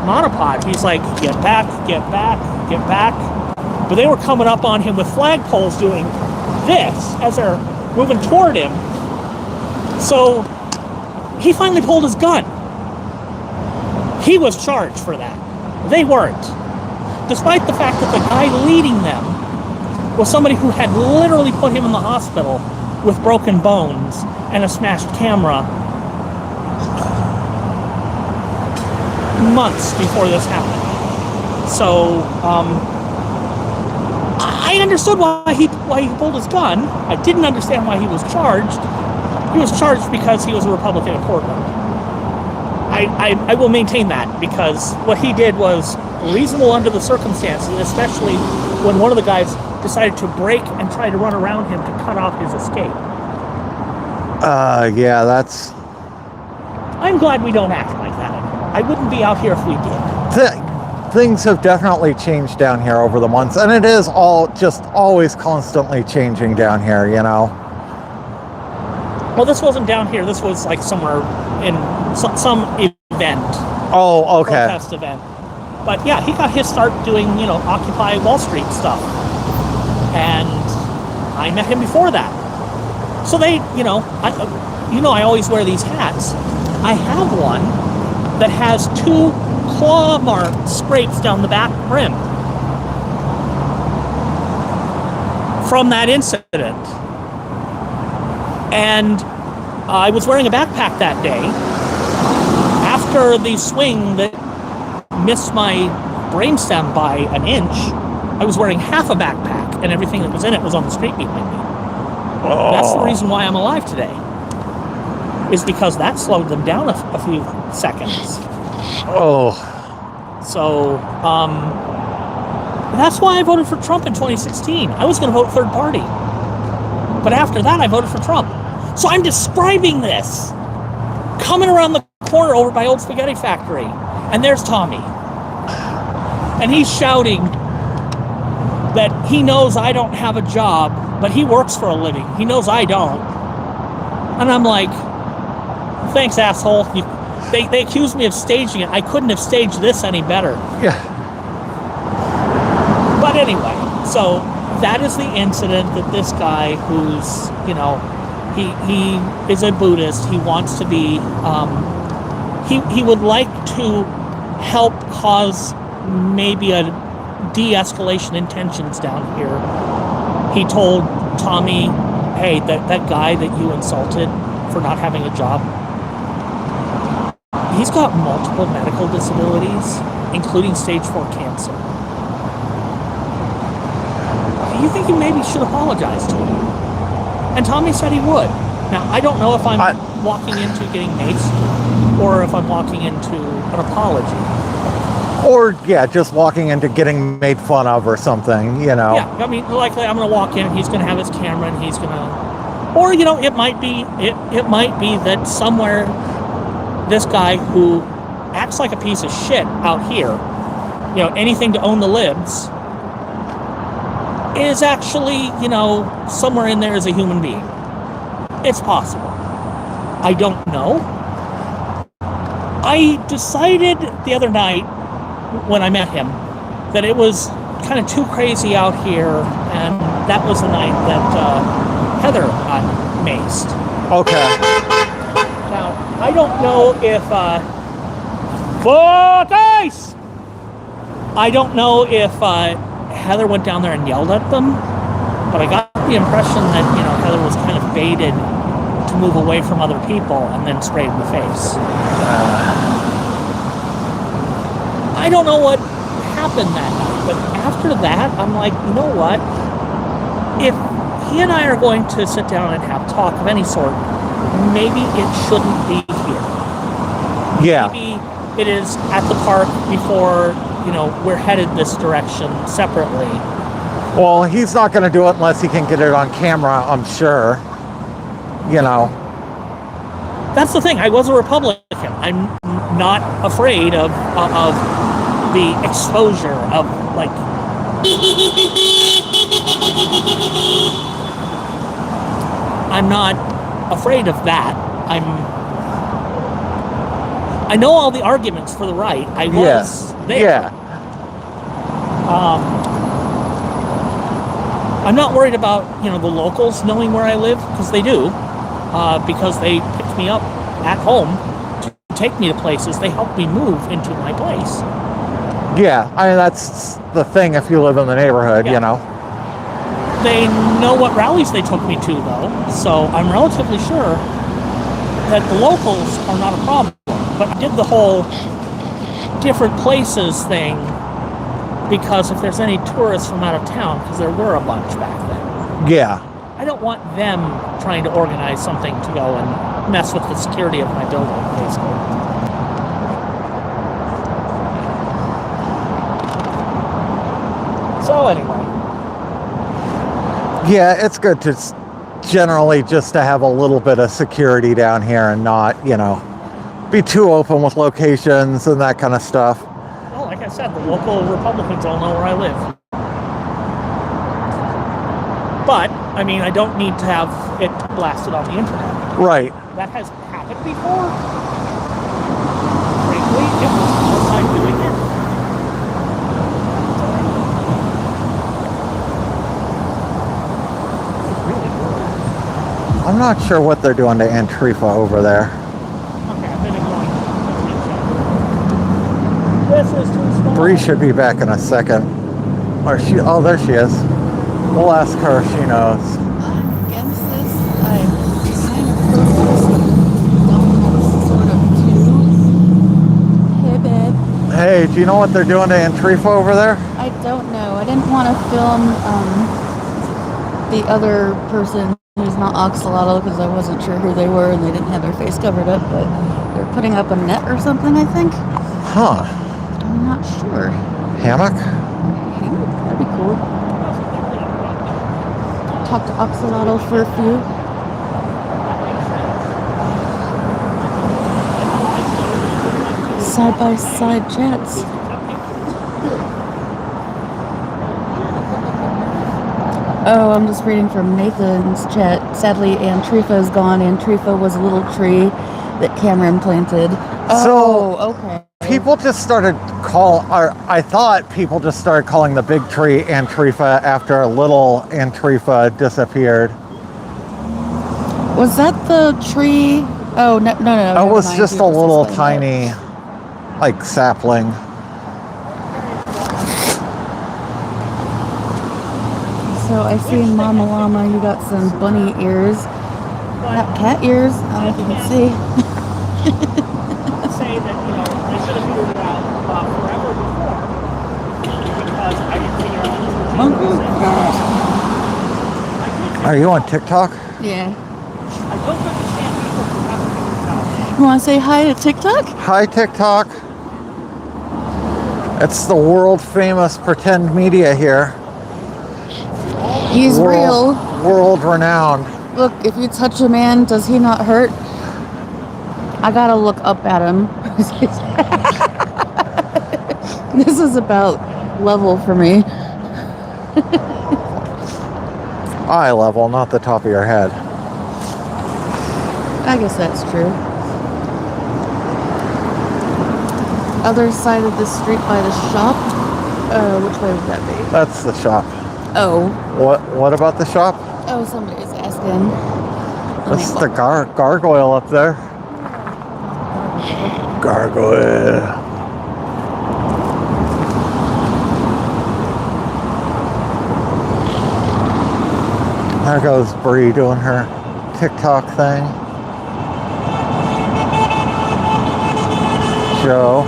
monopod, he's like, get back, get back, get back. But they were coming up on him with flagpoles doing this as they're moving toward him. So he finally pulled his gun. He was charged for that. They weren't. Despite the fact that the guy leading them was somebody who had literally put him in the hospital with broken bones and a smashed camera months before this happened. So, I understood why he pulled his gun. I didn't understand why he was charged. He was charged because he was a Republican in Portland. I will maintain that, because what he did was reasonable under the circumstances, especially when one of the guys decided to break and try to run around him to cut off his escape. Yeah, that's... I'm glad we don't act like that anymore. I wouldn't be out here if we did. Things have definitely changed down here over the months, and it is all just always constantly changing down here, you know? Well, this wasn't down here. This was like somewhere in some event. Oh, okay. Protest event. But yeah, he got his start doing, you know, Occupy Wall Street stuff. And I met him before that. So they, you know, I always wear these hats. I have one that has 2 claw mark scrapes down the back rim from that incident. And I was wearing a backpack that day after the swing that missed my brainstem by an inch. I was wearing half a backpack, and everything that was in it was on the street behind me. Oh. That's the reason why I'm alive today, is because that slowed them down a few seconds. Oh. So, that's why I voted for Trump in 2016. I was going to vote third party. But after that, I voted for Trump. So I'm describing this. Coming around the corner over by Old Spaghetti Factory. And there's Tommy. And he's shouting that he knows I don't have a job, but he works for a living. He knows I don't. And I'm like, thanks, asshole. They accused me of staging it. I couldn't have staged this any better. Yeah. But anyway, so that is the incident that this guy who's, you know, he is a Buddhist. He wants to be, he would like to help cause maybe a de-escalation in tensions down here. He told Tommy, hey, that guy that you insulted for not having a job, he's got multiple medical disabilities, including stage 4 cancer. You think you maybe should apologize to him? And Tommy said he would. Now, I don't know if I'm walking into getting maced or if I'm walking into an apology. Or, yeah, just walking into getting made fun of or something, you know? Yeah, I mean, likely I'm going to walk in, he's going to have his camera, and he's going to... Or, you know, it might be that somewhere this guy who acts like a piece of shit out here, you know, anything to own the libs, is actually, you know, somewhere in there as a human being. It's possible. I don't know. I decided the other night when I met him that it was kind of too crazy out here, and that was the night that Heather got maced. Okay. Now, I don't know if fuck ice! I don't know if Heather went down there and yelled at them, but I got the impression that, you know, Heather was kind of baited to move away from other people and then sprayed in the face. I don't know what happened that night, but after that, I'm like, you know what? If he and I are going to sit down and have talk of any sort, maybe it shouldn't be here. Yeah. Maybe it is at the park before we're headed this direction separately. Well, he's not going to do it unless he can get it on camera, I'm sure. That's the thing. I was a Republican. I'm not afraid of the exposure of, like, I'm not afraid of that. I know all the arguments for the right. I was there. Yeah. I'm not worried about, the locals knowing where I live, because they do. Because they picked me up at home to take me to places. They helped me move into my place. Yeah, I mean, that's the thing if you live in the neighborhood, Yeah. They know what rallies they took me to, though, so I'm relatively sure that the locals are not a problem. But I did the whole different places thing because if there's any tourists from out of town, because there were a bunch back then. Yeah. I don't want them trying to organize something to go and mess with the security of my building, basically. So anyway. Yeah, it's good to generally just to have a little bit of security down here and not, be too open with locations and that kind of stuff. Well, like I said, the local Republicans all know where I live. But, I mean, I don't need to have it blasted on the internet. Right. That has happened before. Frankly, it was the first time doing it. Really good. I'm not sure what they're doing to Antifa over there. Okay, I've been ignoring it. This is too small. Bree should be back in a second. Oh, there she is. We'll ask her if she knows. Against this, I'm kind of protesting sort of too. Hey, babe. Hey, do you know what they're doing to Antifa over there? I don't know. I didn't want to film the other person who's not Oxalotl because I wasn't sure who they were and they didn't have their face covered up, but they're putting up a net or something, I think. Huh. I'm not sure. Hammock? That'd be cool. Talk to Oxalotl for a few. Side-by-side chats. Oh, I'm just reading from Nathan's chat. Sadly, Antifa is gone. Antifa was a little tree that Cameron planted. Oh, okay. People just started I thought people just started calling the big tree Antifa after a little Antifa disappeared. Was that the tree? Oh, no. It never was mind. just You a just little explained tiny, like, sapling. that. So I see in Mama Llama you got some bunny ears. Not cat ears. I don't know if you can see. Say that, I should have figured it out forever before. Because I didn't figure out Are you on TikTok? Yeah. I don't understand people who haven't figured it out. You want to say hi to TikTok? Hi, TikTok. It's the world famous PretendMedia here. He's real. World renowned. Look, if you touch a man, does he not hurt? I gotta look up at him. This is about level for me. Eye level, not the top of your head. I guess that's true. Other side of the street by the shop? Which way would that be? That's the shop. Oh. What about the shop? Oh, somebody's asking. That's the gargoyle up there. Gargoyle. There goes Bree doing her TikTok thing. Joe.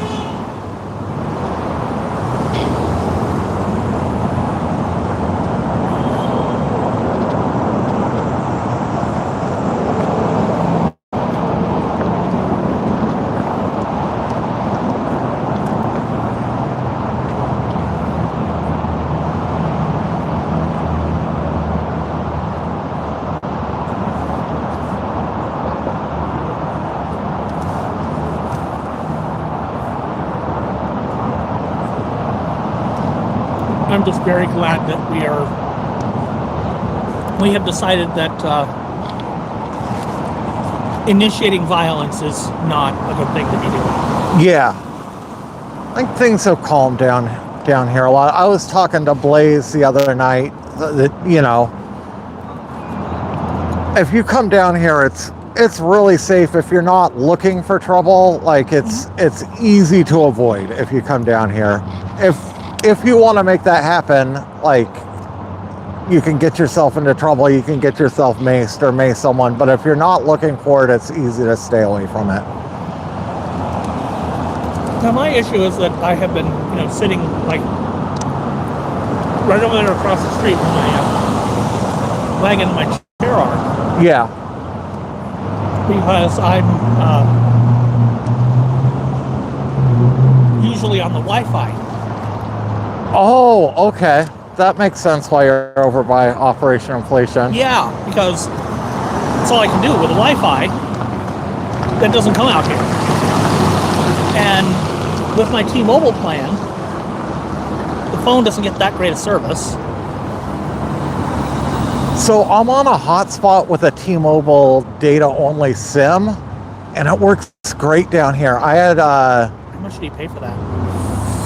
just very glad that we have decided that initiating violence is not a good thing to be doing. Yeah. I think things have calmed down here a lot. I was talking to Blaze the other night that, you know, if you come down here, it's really safe if you're not looking for trouble. Like it's easy to avoid if you come down here. If you want to make that happen, like you can get yourself into trouble, you can get yourself maced or mace someone, but if you're not looking for it, it's easy to stay away from it. Now my issue is that I have been, sitting like right over there across the street from my wagon, my chair are. Yeah. Because I'm usually on the Wi-Fi. Oh, okay. That makes sense why you're over by Operation Inflation. Yeah, because that's all I can do with the Wi-Fi that doesn't come out here. And with my T-Mobile plan, the phone doesn't get that great a service. So I'm on a hotspot with a T-Mobile data-only SIM, and it works great down here. I had How much do you pay for that?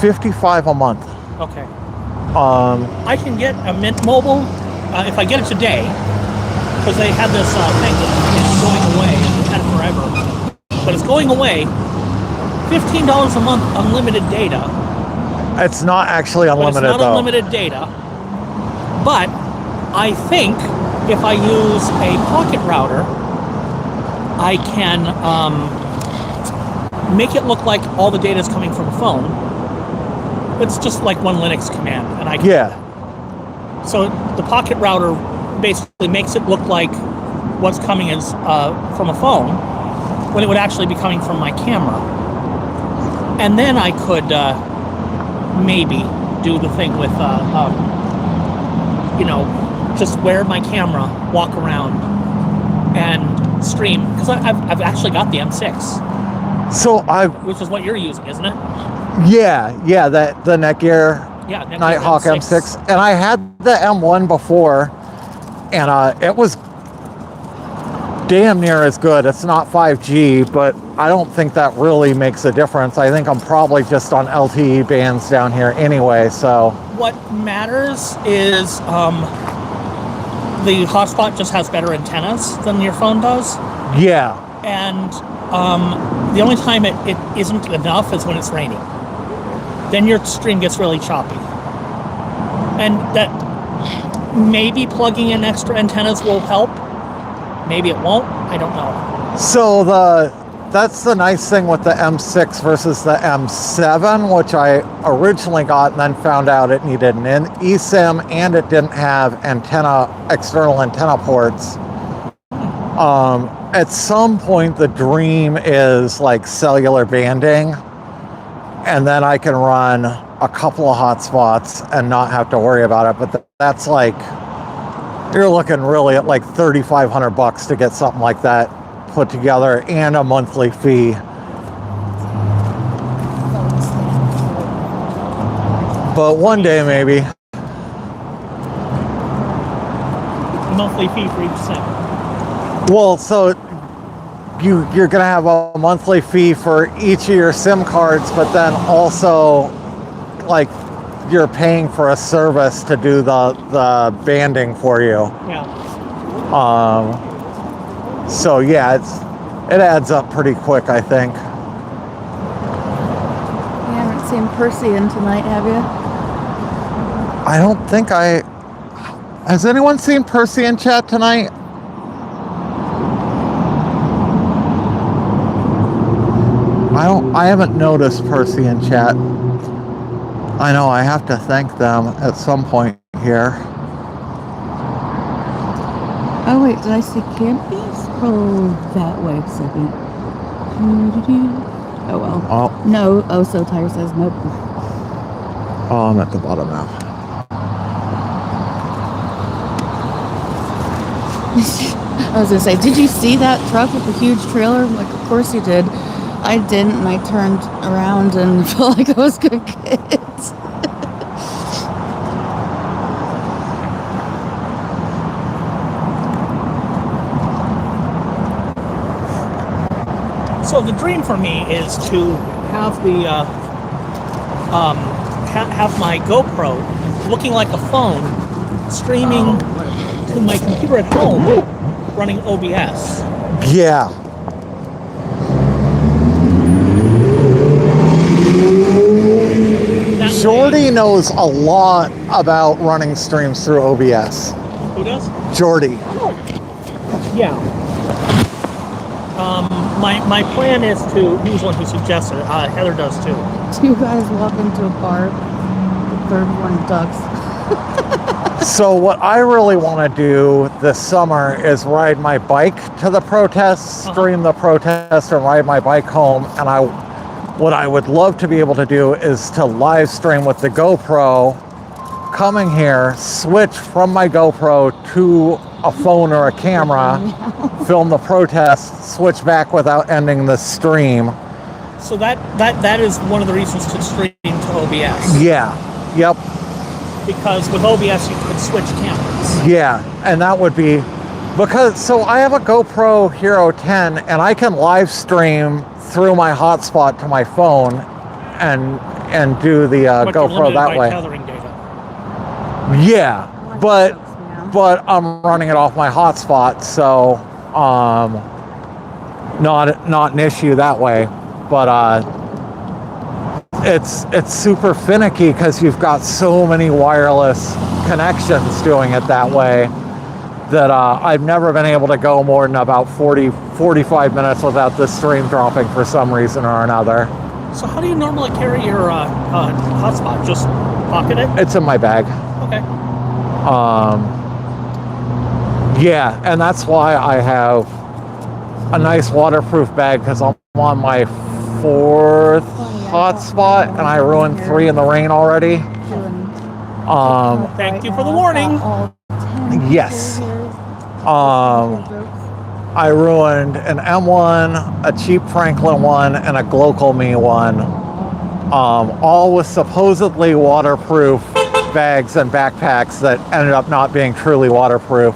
$55 a month. Okay. I can get a Mint Mobile if I get it today, because they had this thing that is going away. It's had it forever, but it's going away. $15 a month, unlimited data. It's not actually unlimited, but it's not though. unlimited data. But I think if I use a pocket router, I can make it look like all the data is coming from a phone. It's just like one Linux command, and I can. Yeah. So the pocket router basically makes it look like what's coming is from a phone, when it would actually be coming from my camera. And then I could maybe do the thing with, just wear my camera, walk around, and stream. Because I've actually got the M6. So which is what you're using, isn't it? Yeah, the Netgear Nighthawk M6. And I had the M1 before, and it was damn near as good. It's not 5G, but I don't think that really makes a difference. I think I'm probably just on LTE bands down here anyway, so. What matters is the hotspot just has better antennas than your phone does. Yeah. And the only time it isn't enough is when it's raining. Then your stream gets really choppy. And that maybe plugging in extra antennas will help. Maybe it won't. I don't know. So that's the nice thing with the M6 versus the M7, which I originally got and then found out it needed an eSIM and it didn't have external antenna ports. At some point, the dream is like cellular banding, and then I can run a couple of hotspots and not have to worry about it. But that's like, you're looking really at like $3,500 to get something like that put together and a monthly fee. But one day maybe. Monthly fee for each SIM. Well, so you're gonna have a monthly fee for each of your SIM cards, but then also like you're paying for a service to do the banding for you. Yeah. So yeah, it adds up pretty quick, I think. You haven't seen Percy in tonight, have you? I don't think has anyone seen Percy in chat tonight? I haven't noticed Percy in chat. I know I have to thank them at some point here. Oh wait, did I see Campy's? Oh, that way a second. Oh well. Oh, No, so Tyre says nope. I'm at the bottom now. I was gonna say, did you see that truck with the huge trailer? Like, of course you did. I didn't, and I turned around and felt like I was gonna get it. So the dream for me is to have the have my GoPro looking like a phone, streaming to my computer at home, running OBS. Yeah. That Jordy knows a lot about running streams through OBS. Who does? Jordy. Yeah. My plan is to. He was the one who suggested it. Heather does too. Two guys walk into a bar. The third one ducks. So what I really want to do this summer is ride my bike to the protests, stream the protest, and ride my bike home. And what I would love to be able to do is to live stream with the GoPro, coming here, switch from my GoPro to a phone or a camera, film the protest, switch back without ending the stream. So that is one of the reasons to stream to OBS. Yeah. Yep. Because with OBS you could switch cameras. Yeah, and that would be so I have a GoPro Hero 10 and I can live stream through my hotspot to my phone and do the But you're GoPro limited that by way. tethering data. Yeah, but I'm running it off my hotspot, so not an issue that way. But it's super finicky because you've got so many wireless connections doing it that way that I've never been able to go more than about 45 minutes without the stream dropping for some reason or another. So how do you normally carry your hotspot? Just pocket it? It's in my bag. Okay. Yeah, and that's why I have a nice waterproof bag, because I'm on my 4th hotspot and I ruined 3 in the rain already. Thank you for the warning. Yes. I ruined an M1, a cheap Franklin one, and a Glocal Me one. All with supposedly waterproof bags and backpacks that ended up not being truly waterproof.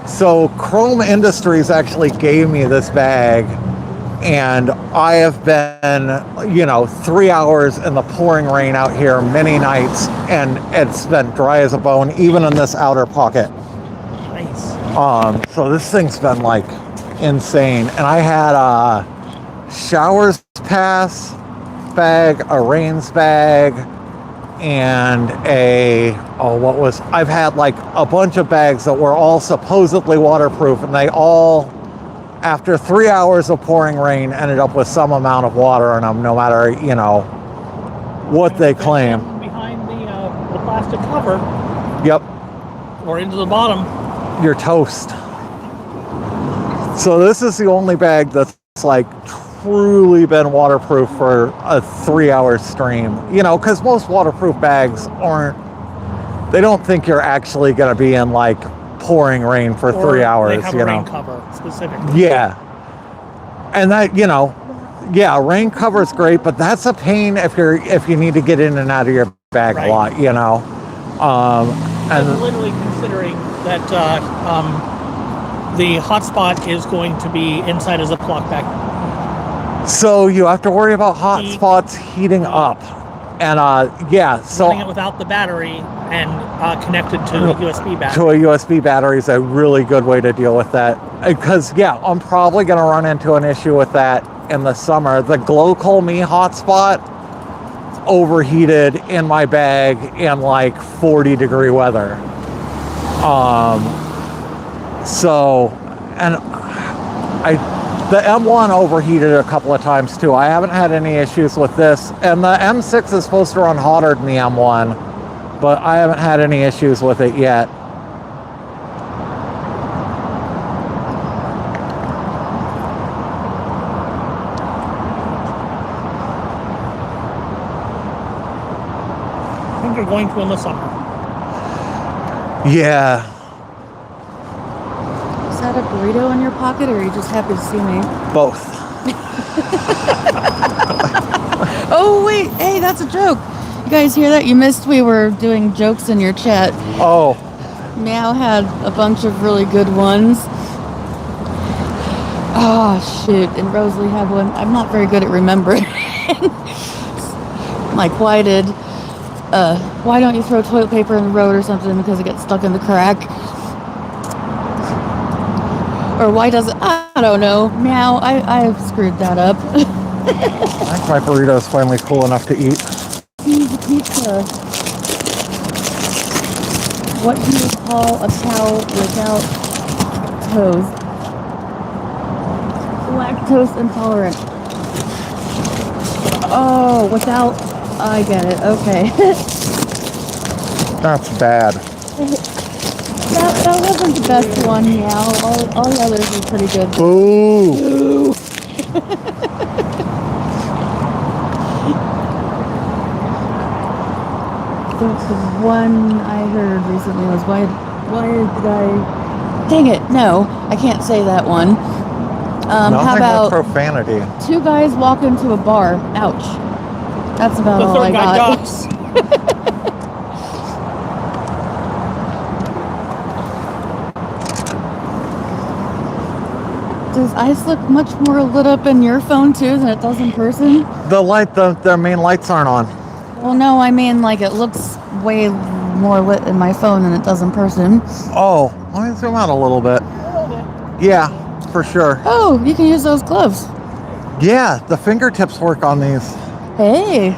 So Chrome Industries actually gave me this bag, and I have been, 3 hours in the pouring rain out here many nights, and it's been dry as a bone, even in this outer pocket. Nice. So this thing's been like insane. And I had a showers pass bag, a rains bag, and I've had like a bunch of bags that were all supposedly waterproof, and they all, after 3 hours of pouring rain, ended up with some amount of water in them, no matter, what they claim. Behind the plastic cover. Yep. Or into the bottom. You're toast. So this is the only bag that's like truly been waterproof for a 3-hour stream. Because most waterproof bags they don't think you're actually going to be in like pouring rain for 3 hours. They have a rain cover specifically. Yeah. And that, rain cover's great, but that's a pain if you need to get in and out of your bag a lot, I'm literally considering that the hotspot is going to be inside a Ziploc bag. So you have to worry about hotspots heating up. And so running it without the battery and connected to a USB battery. To a USB battery is a really good way to deal with that. Because I'm probably going to run into an issue with that in the summer. The Glocal Me hotspot overheated in my bag in like 40-degree weather. The M1 overheated a couple of times too. I haven't had any issues with this, and the M6 is supposed to run hotter than the M1, but I haven't had any issues with it yet. I think you're going to in the summer. Yeah. Is that a burrito in your pocket, or are you just happy to see me? Both. Oh, wait. Hey, that's a joke. You guys hear that? You missed we were doing jokes in your chat. Oh. Meow had a bunch of really good ones. Oh shoot! And Rosalie had one. I'm not very good at remembering. Like, why don't you throw toilet paper in the road or something because it gets stuck in the crack? Or why does it? I don't know. Meow. I've screwed that up. I think my burrito's finally cool enough to eat. He's a pizza. What do you call a cow without toes? Lactose intolerant. Oh, without... I get it. Okay. That's bad. That wasn't the best one, meow. All the others were pretty good. Boo! The one I heard recently was why did the guy... Dang it, no, I can't say that one. Nothing How about with profanity. 2 guys walk into a bar? Ouch. That's about The all I third guy got. ducks. Does ice look much more lit up in your phone too than it does in person? The main lights aren't on. Well, no, I mean like it looks way more lit in my phone than it does in person. Oh, let me zoom out a little bit. Yeah, for sure. Oh, you can use those gloves. Yeah, the fingertips work on these. Hey.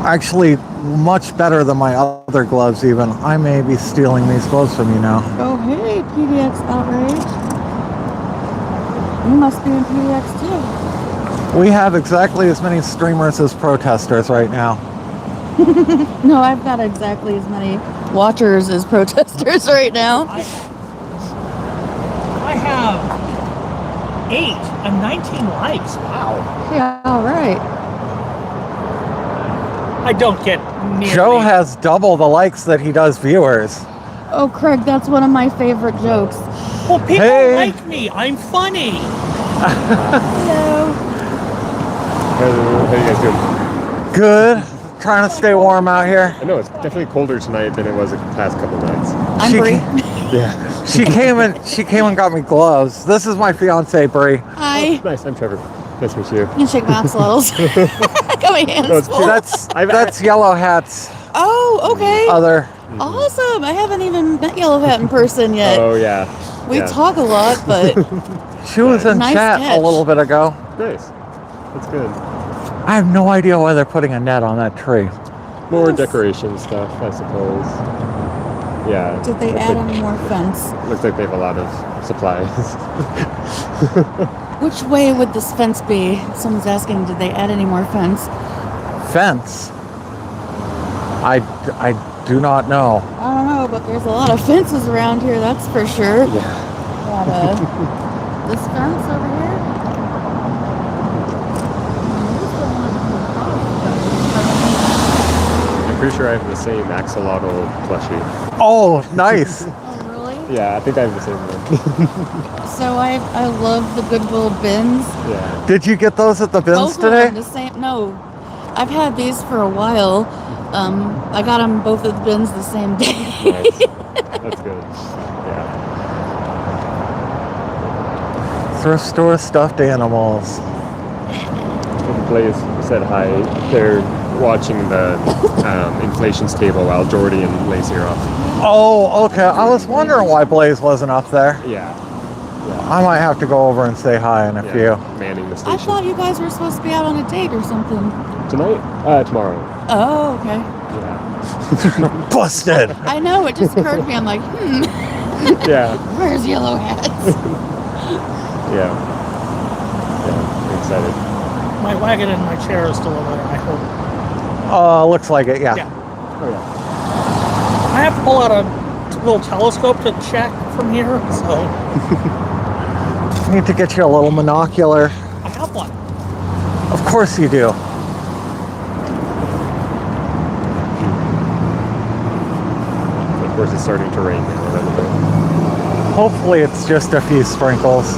Actually, much better than my other gloves even. I may be stealing these gloves from you now. Oh, hey, PDX Outrage. You must be in PDX too. We have exactly as many streamers as protesters right now. No, I've got exactly as many watchers as protesters right now. I have 8 and 19 likes. Wow. Yeah, all right. I don't get nearly. Joe has double the likes that he does viewers. Oh, Craig, that's one of my favorite jokes. Well, people Hey. like me. I'm funny. Hello. How you guys doing? Good. Trying to stay warm out here. I know it's definitely colder tonight than it was the past couple nights. I'm She Bree. Yeah. She came and got me gloves. This is my fiance, Bree. Hi. Nice. I'm Trevor. Nice to meet you. You can shake my axolotls. Got my hands No, it's full. That's Yellow Hat's Oh, okay. other. Awesome. I haven't even met Yellow Hat in person yet. Oh yeah. We Yeah. talk a lot, but She was in Nice chat catch. a little bit ago. Nice. That's good. I have no idea why they're putting a net on that tree. More Yes. decoration stuff, I suppose. Yeah. did they add any more fence? Looks like they have a lot of supplies. Which way would this fence be? Someone's asking, did they add any more fence? Fence. I do not know. I don't know, but there's a lot of fences around here, that's for sure. Yeah. Got this fence over here. I'm pretty sure I have the same axolotl plushie. Oh, nice. Oh, really? Yeah, I think I have the same one. So I love the Goodwill bins. Yeah. Did you get those at the bins Both today? of them the same. No, I've had these for a while. I got them both at the bins the same day. Nice. That's good. Yeah. Thrift store stuffed animals. And Blaze said hi. They're watching the inflations table while Jordy and Lacey are off. Oh, okay. I was wondering why Blaze wasn't up there. Yeah. I might have to go over and say hi in a few. Manning the I station. thought you guys were supposed to be out on a date or something. Tonight? Tomorrow. Oh, okay. Yeah. Busted. I know, it just occurred to me. I'm like, Yeah. where's Yellow Hats? Yeah. Yeah. I'm excited. My wagon and my chair is still over there. I hope. Looks like it, yeah. Yeah. Oh yeah. I have to pull out a little telescope to check from here, so Need to get you a little monocular. I have one. Of course you do. Of course, it's starting to rain now. Hopefully it's just a few sprinkles.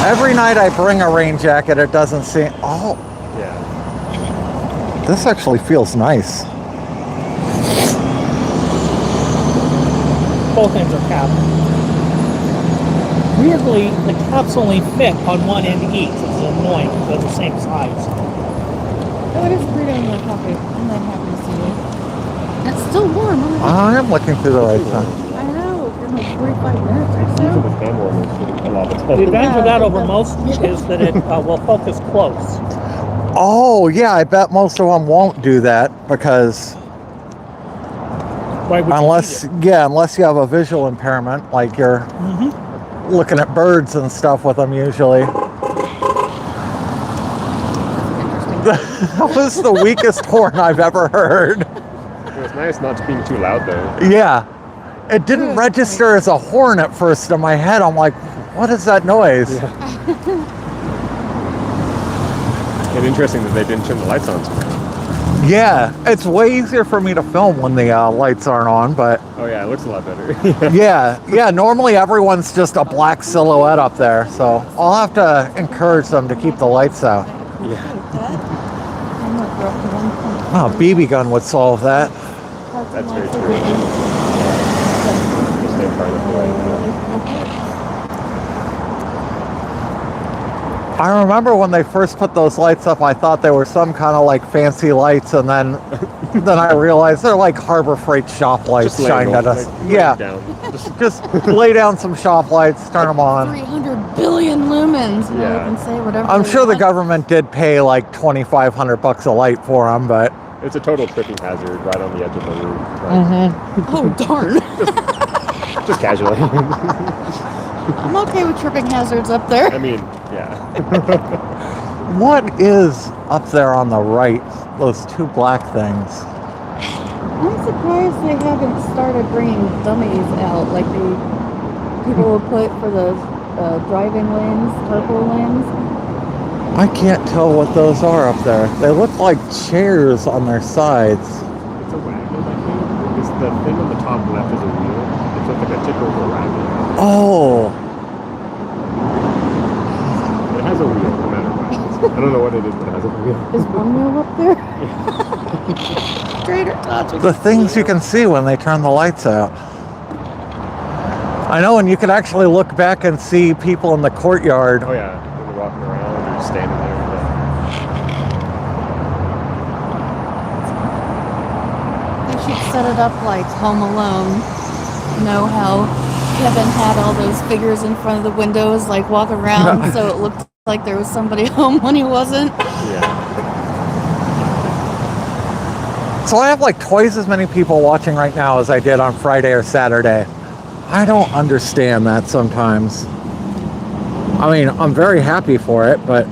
Every night I bring a rain jacket, it doesn't seem... Oh, Yeah. this actually feels nice. Both ends are capped. weirdly, the caps only fit on one end each, which is annoying because they're the same size. Oh, it is pretty on the coffee. I'm not happy to see it. It's still warm. Oh my God. I am looking through the lights now. I know. In like 45 minutes or These are so. the fan warmers a lot of the The time. advantage of that but over that's- most is that it will focus close. Oh, yeah, I bet most of them won't do that because Why would you unless need it? unless you have a visual impairment, like you're looking at birds and stuff with them usually. That was the weakest horn I've ever heard. It was nice not being too loud though. Yeah. It didn't register as a horn at first in my head. I'm like, what is that noise? And interesting that they didn't turn the lights on tonight. Yeah, it's way easier for me to film when the lights aren't on, but Oh yeah, it looks a lot better. yeah, normally everyone's just a black silhouette up there, so I'll have to encourage them to keep the lights out. Yeah. I'm not up to 1.5. Oh, a BB gun would solve that. That's very true. Just stay far enough away. I remember when they first put those lights up, I thought they were some kind of like fancy lights, and then I realized they're like Harbor Freight shop lights Just lay shined them at us. like, Yeah, down. just lay down some shop lights, turn them on. 300 billion lumens. You know, Yeah. they can say whatever. I'm they sure the want. government did pay like $2,500 a light for them, but It's a total tripping hazard right on the edge of the roof. Like, Oh darn! just casually. I'm okay with tripping hazards up there. I mean, yeah. what is up there on the right? Those two black things. I'm surprised they haven't started bringing dummies out like the people will put for the driving lanes, carpool lanes. I can't tell what those are up there. They look like chairs on their sides. It's a wagon, I think. It's the thing on the top left is a wheel. It's like a typical wagon. Oh, It has a wheel, no matter what. I don't know what it is, but it has a wheel. Is one wheel up there? Straight or touch? the things you can see when they turn the lights out. I know, and you can actually look back and see people in the courtyard. Oh yeah, when they're walking around or standing there. They should set it up like Home Alone. You know how Kevin had all those figures in front of the windows, like walk around, so it looked like there was somebody home when he wasn't. Yeah. So I have like twice as many people watching right now as I did on Friday or Saturday. I don't understand that sometimes. I mean, I'm very happy for it, but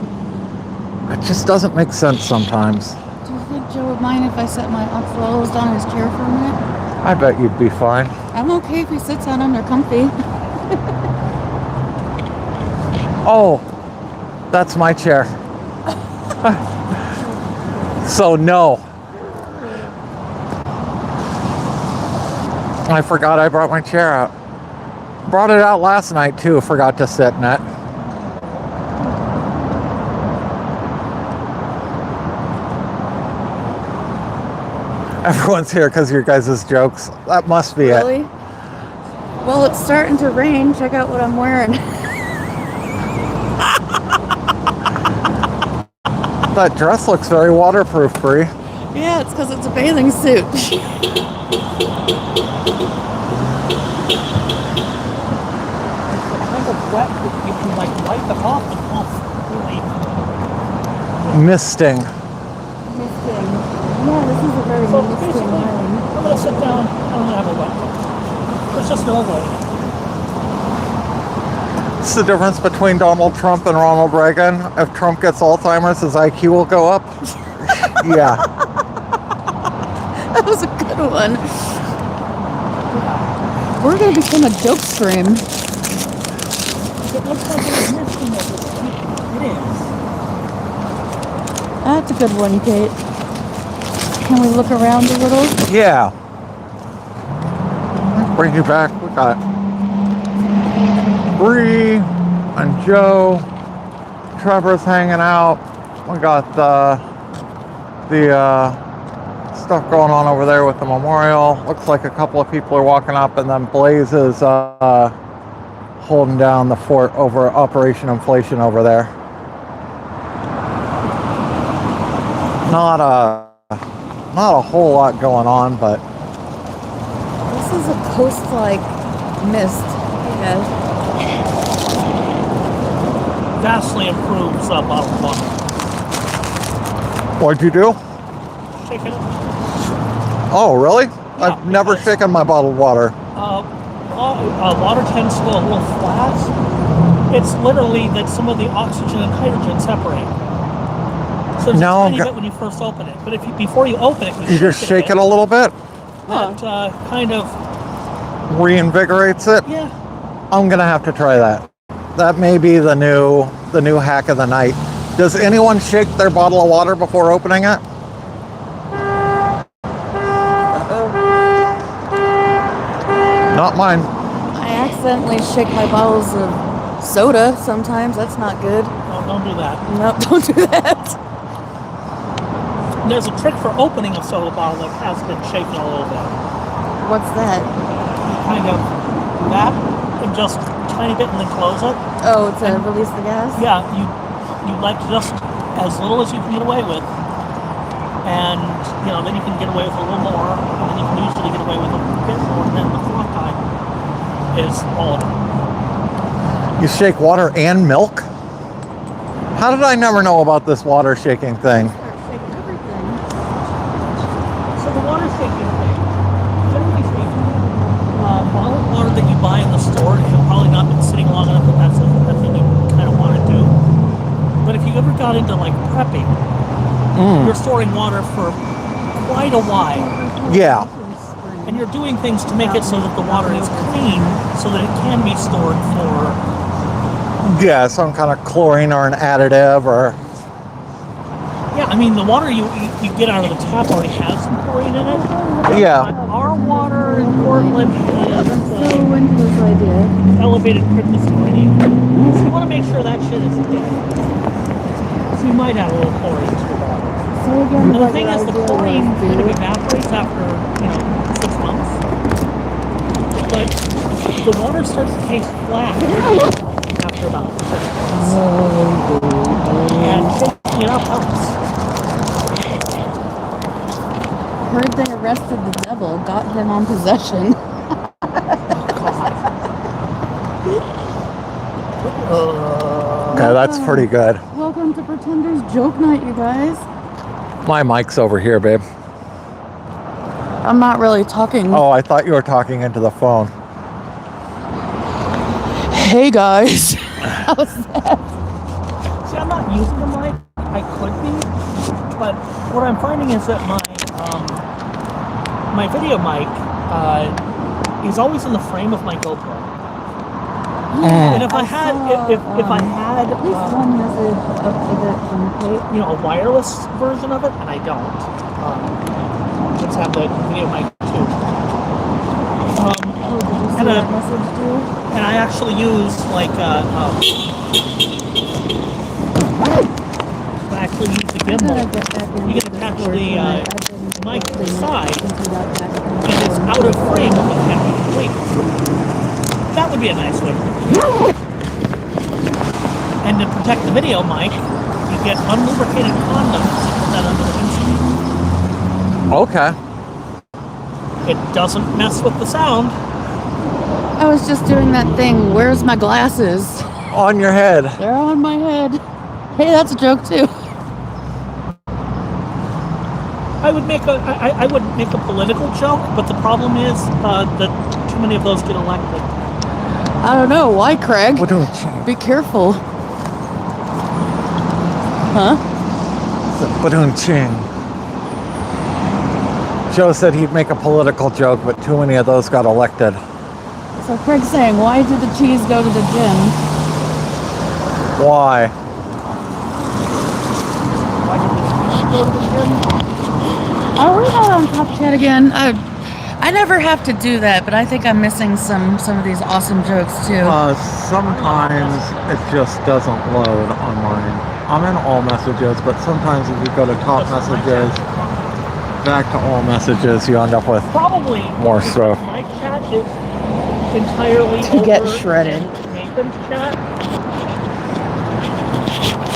it just doesn't make sense sometimes. Do you think Joe would mind if I set my oxalolos down in his chair for a minute? I bet you'd be fine. I'm okay if he sits down under comfy. Oh, that's my chair. So no. I forgot I brought my chair out. Brought it out last night too, forgot to sit in it. Everyone's here because of your guys' jokes. That must be Really? it. Well, it's starting to rain. Check out what I'm wearing. That dress looks very waterproof, Bree. Yeah, it's because it's a bathing suit. Kind of wet, but you can like wipe it off and off. Really. Misting. Misting. Yeah, this is a very So misting basically, island. I'm gonna sit down. I'm gonna have a wet one. It's just over. What's the difference between Donald Trump and Ronald Reagan? If Trump gets Alzheimer's, his IQ will go up? Yeah. That was a good one. We're gonna become a joke stream. It looks like it's misting over there. It is. That's a good one, Kate. Can we look around a little? Yeah. Bring you back. We got Bree and Joe. Trevor's hanging out. We got the stuff going on over there with the memorial. Looks like a couple of people are walking up, and then Blaze is holding down the fort over Operation Inflation over there. Not a whole lot going on, but This is a coast-like mist. Yeah. Vastly improves bottled water. what'd you do? Shake it. Oh, really? Yeah, I've never because- shaken my bottled water. Water tends to go a little flat. It's literally that some of the oxygen and hydrogen separate. So there's No, a tiny bit when you first open it, but if you, before you open it, You just shake it a little bit, That kind of reinvigorates it. yeah. I'm gonna have to try that. That may be the new hack of the night. Does anyone shake their bottle of water before opening it? Not mine. I accidentally shake my bottles of soda sometimes. That's not good. No, don't do that. No, don't do that. There's a trick for opening a soda bottle that has been shaken a little bit. What's that? Kind of that, and just a tiny bit, and then close it. Oh, to release the gas? Yeah, you like just as little as you can get away with, and then you can get away with a little more, and then you can usually get away with a bit more, and then the fourth time is all of it. You shake water and milk? How did I never know about this water shaking thing? Start shaking everything. So the water shaking thing, generally speaking, bottled water that you buy in the store, you've probably not been sitting long enough that that's a thing you kind of want to do. But if you ever got into like prepping, you're storing water for quite a while. Yeah. And you're doing things to make it so that the water is clean so that it can be stored for... Yeah, some kind of chlorine or an additive or... Yeah, I mean, the water you get out of the tap already has some chlorine in it. Yeah. But our water in Portland has So into this idea. elevated cryptosporine. So you want to make sure that shit is dead. So you might have a little chlorine to your water. So again, And the what thing your is, the idea chlorine was kind of to- evaporates after, 6 months. But the water starts to taste flat after about 6 months. And shaking it up helps. Heard they arrested the devil, got him on possession. Okay, that's pretty good. Welcome to Pretenders Joke Night, you guys. My mic's over here, babe. I'm not really talking. Oh, I thought you were talking into the phone. Hey guys. How's that? See, I'm not using the mic. I could be, but what I'm finding is that my video mic is always in the frame of my GoPro. And if I had, if I had, At least one message of it from Kate. a wireless version of it, and I don't. Just have the video mic too. Oh, did you see And that message too? And I actually use like I actually use the I gotta gimbal. get back into You can this attach work the tonight. I've been mic to the posting side, since we got back from and it's school. out of frame of the camera. Wait, that would be a nice way. And to protect the video mic, you get unlubricated condoms and put that under the windscreen. Okay. It doesn't mess with the sound. I was just doing that thing. Where's my glasses? On your head. They're on my head. Hey, that's a joke too. I would make a political joke, but the problem is that too many of those get elected. I don't know. Why, Craig? What do we Be careful. Huh? Ba-dum-ching. Joe said he'd make a political joke, but too many of those got elected. So Craig's saying, why did the cheese go to the gym? Why? Why did the go to the gym? Are we not on Top Chat again? I never have to do that, but I think I'm missing some of these awesome jokes too. Sometimes it just doesn't load on mine. I'm in all messages, but sometimes if you go to top messages, back to all messages, you end up with Probably more stuff. my chat is entirely To get over shredded. Nathan's shot.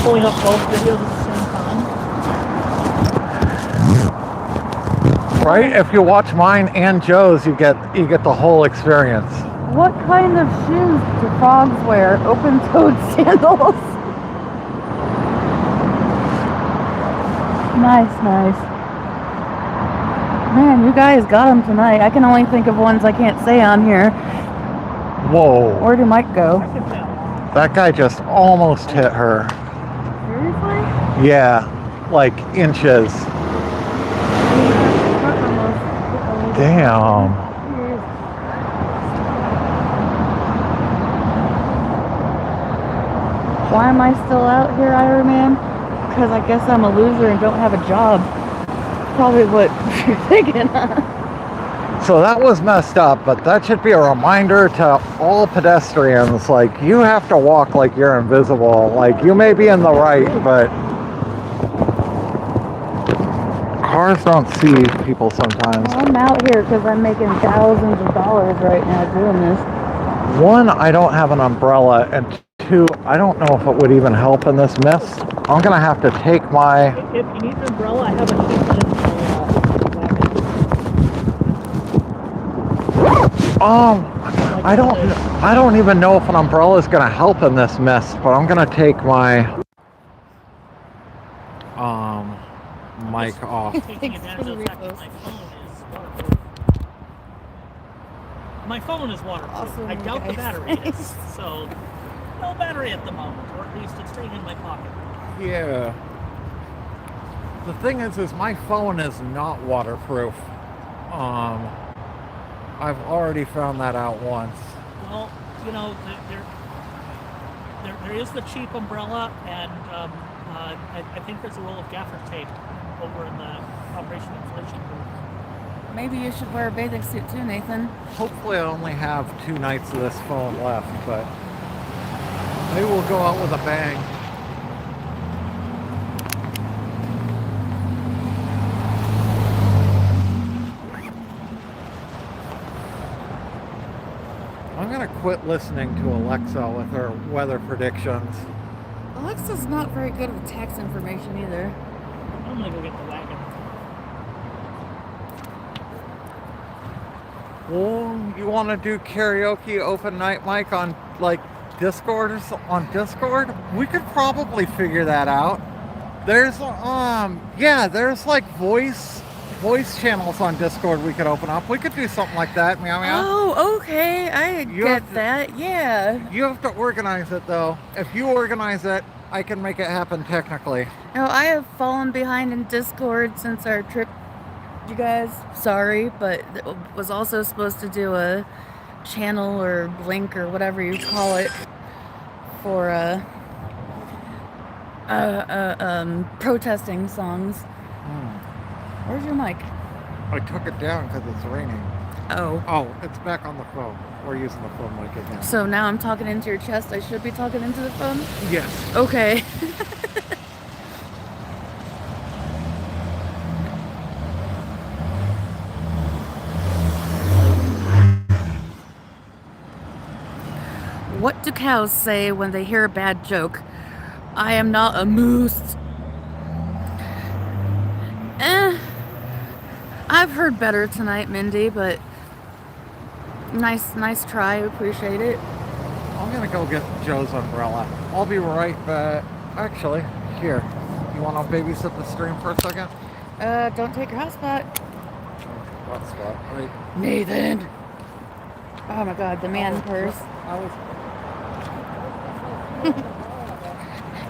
Pulling up both videos at the same time. Right? If you watch mine and Joe's, you get the whole experience. What kind of shoes do frogs wear? Open-toed sandals. Nice. Man, you guys got them tonight. I can only think of ones I can't say on here. Whoa. Where did Mike go? That guy just almost hit her. Seriously? Yeah, like inches. Damn. Why am I still out here, Iron Man? Because I guess I'm a loser and don't have a job. Probably what you're thinking, huh? So that was messed up, but that should be a reminder to all pedestrians, like, you have to walk like you're invisible. Like, you may be in the right, but cars don't see people sometimes. Well, I'm out here because I'm making thousands of dollars right now doing this. One, I don't have an umbrella, and two, I don't know if it would even help in this mist. I'm gonna have to take my... If you need an umbrella, I have a sheet in I don't even know if an umbrella is gonna help in this mist, but I'm gonna take my mic off. taking advantage of the fact that my phone is waterproof. Awesome, I doubt the guys. battery is. So no battery at the moment, or at least it's staying in my pocket. Yeah. The thing is my phone is not waterproof. I've already found that out once. Well, you know, there is the cheap umbrella, and I think there's a roll of gaffer tape over in the Operation Inflation booth. Maybe you should wear a bathing suit too, Nathan. Hopefully I only have 2 nights of this phone left, but maybe we'll go out with a bang. I'm gonna quit listening to Alexa with her weather predictions. Alexa's not very good with tax information either. I'm gonna go get the wagon. Well, you want to do karaoke open night mic on like Discord or on Discord? We could probably figure that out. There's there's like voice channels on Discord we could open up. We could do something like that. Meow meow. Oh, okay. I get that. Yeah. You have to organize it though. If you organize it, I can make it happen technically. No, I have fallen behind in Discord since our trip. You guys, sorry, but was also supposed to do a channel or link or whatever you call it for protesting songs. Where's your mic? I took it down because it's raining. Oh. Oh, it's back on the phone. We're using the phone mic again. So now I'm talking into your chest. I should be talking into the phone? Yes. Okay. What do cows say when they hear a bad joke? I am not a moose. I've heard better tonight, Mindy, but nice try. Appreciate it. I'm gonna go get Joe's umbrella. I'll be right back. Actually, here. You want to babysit the stream for a second? Don't take your hotspot. Hotspot, right? Nathan. Oh my God, the man purse.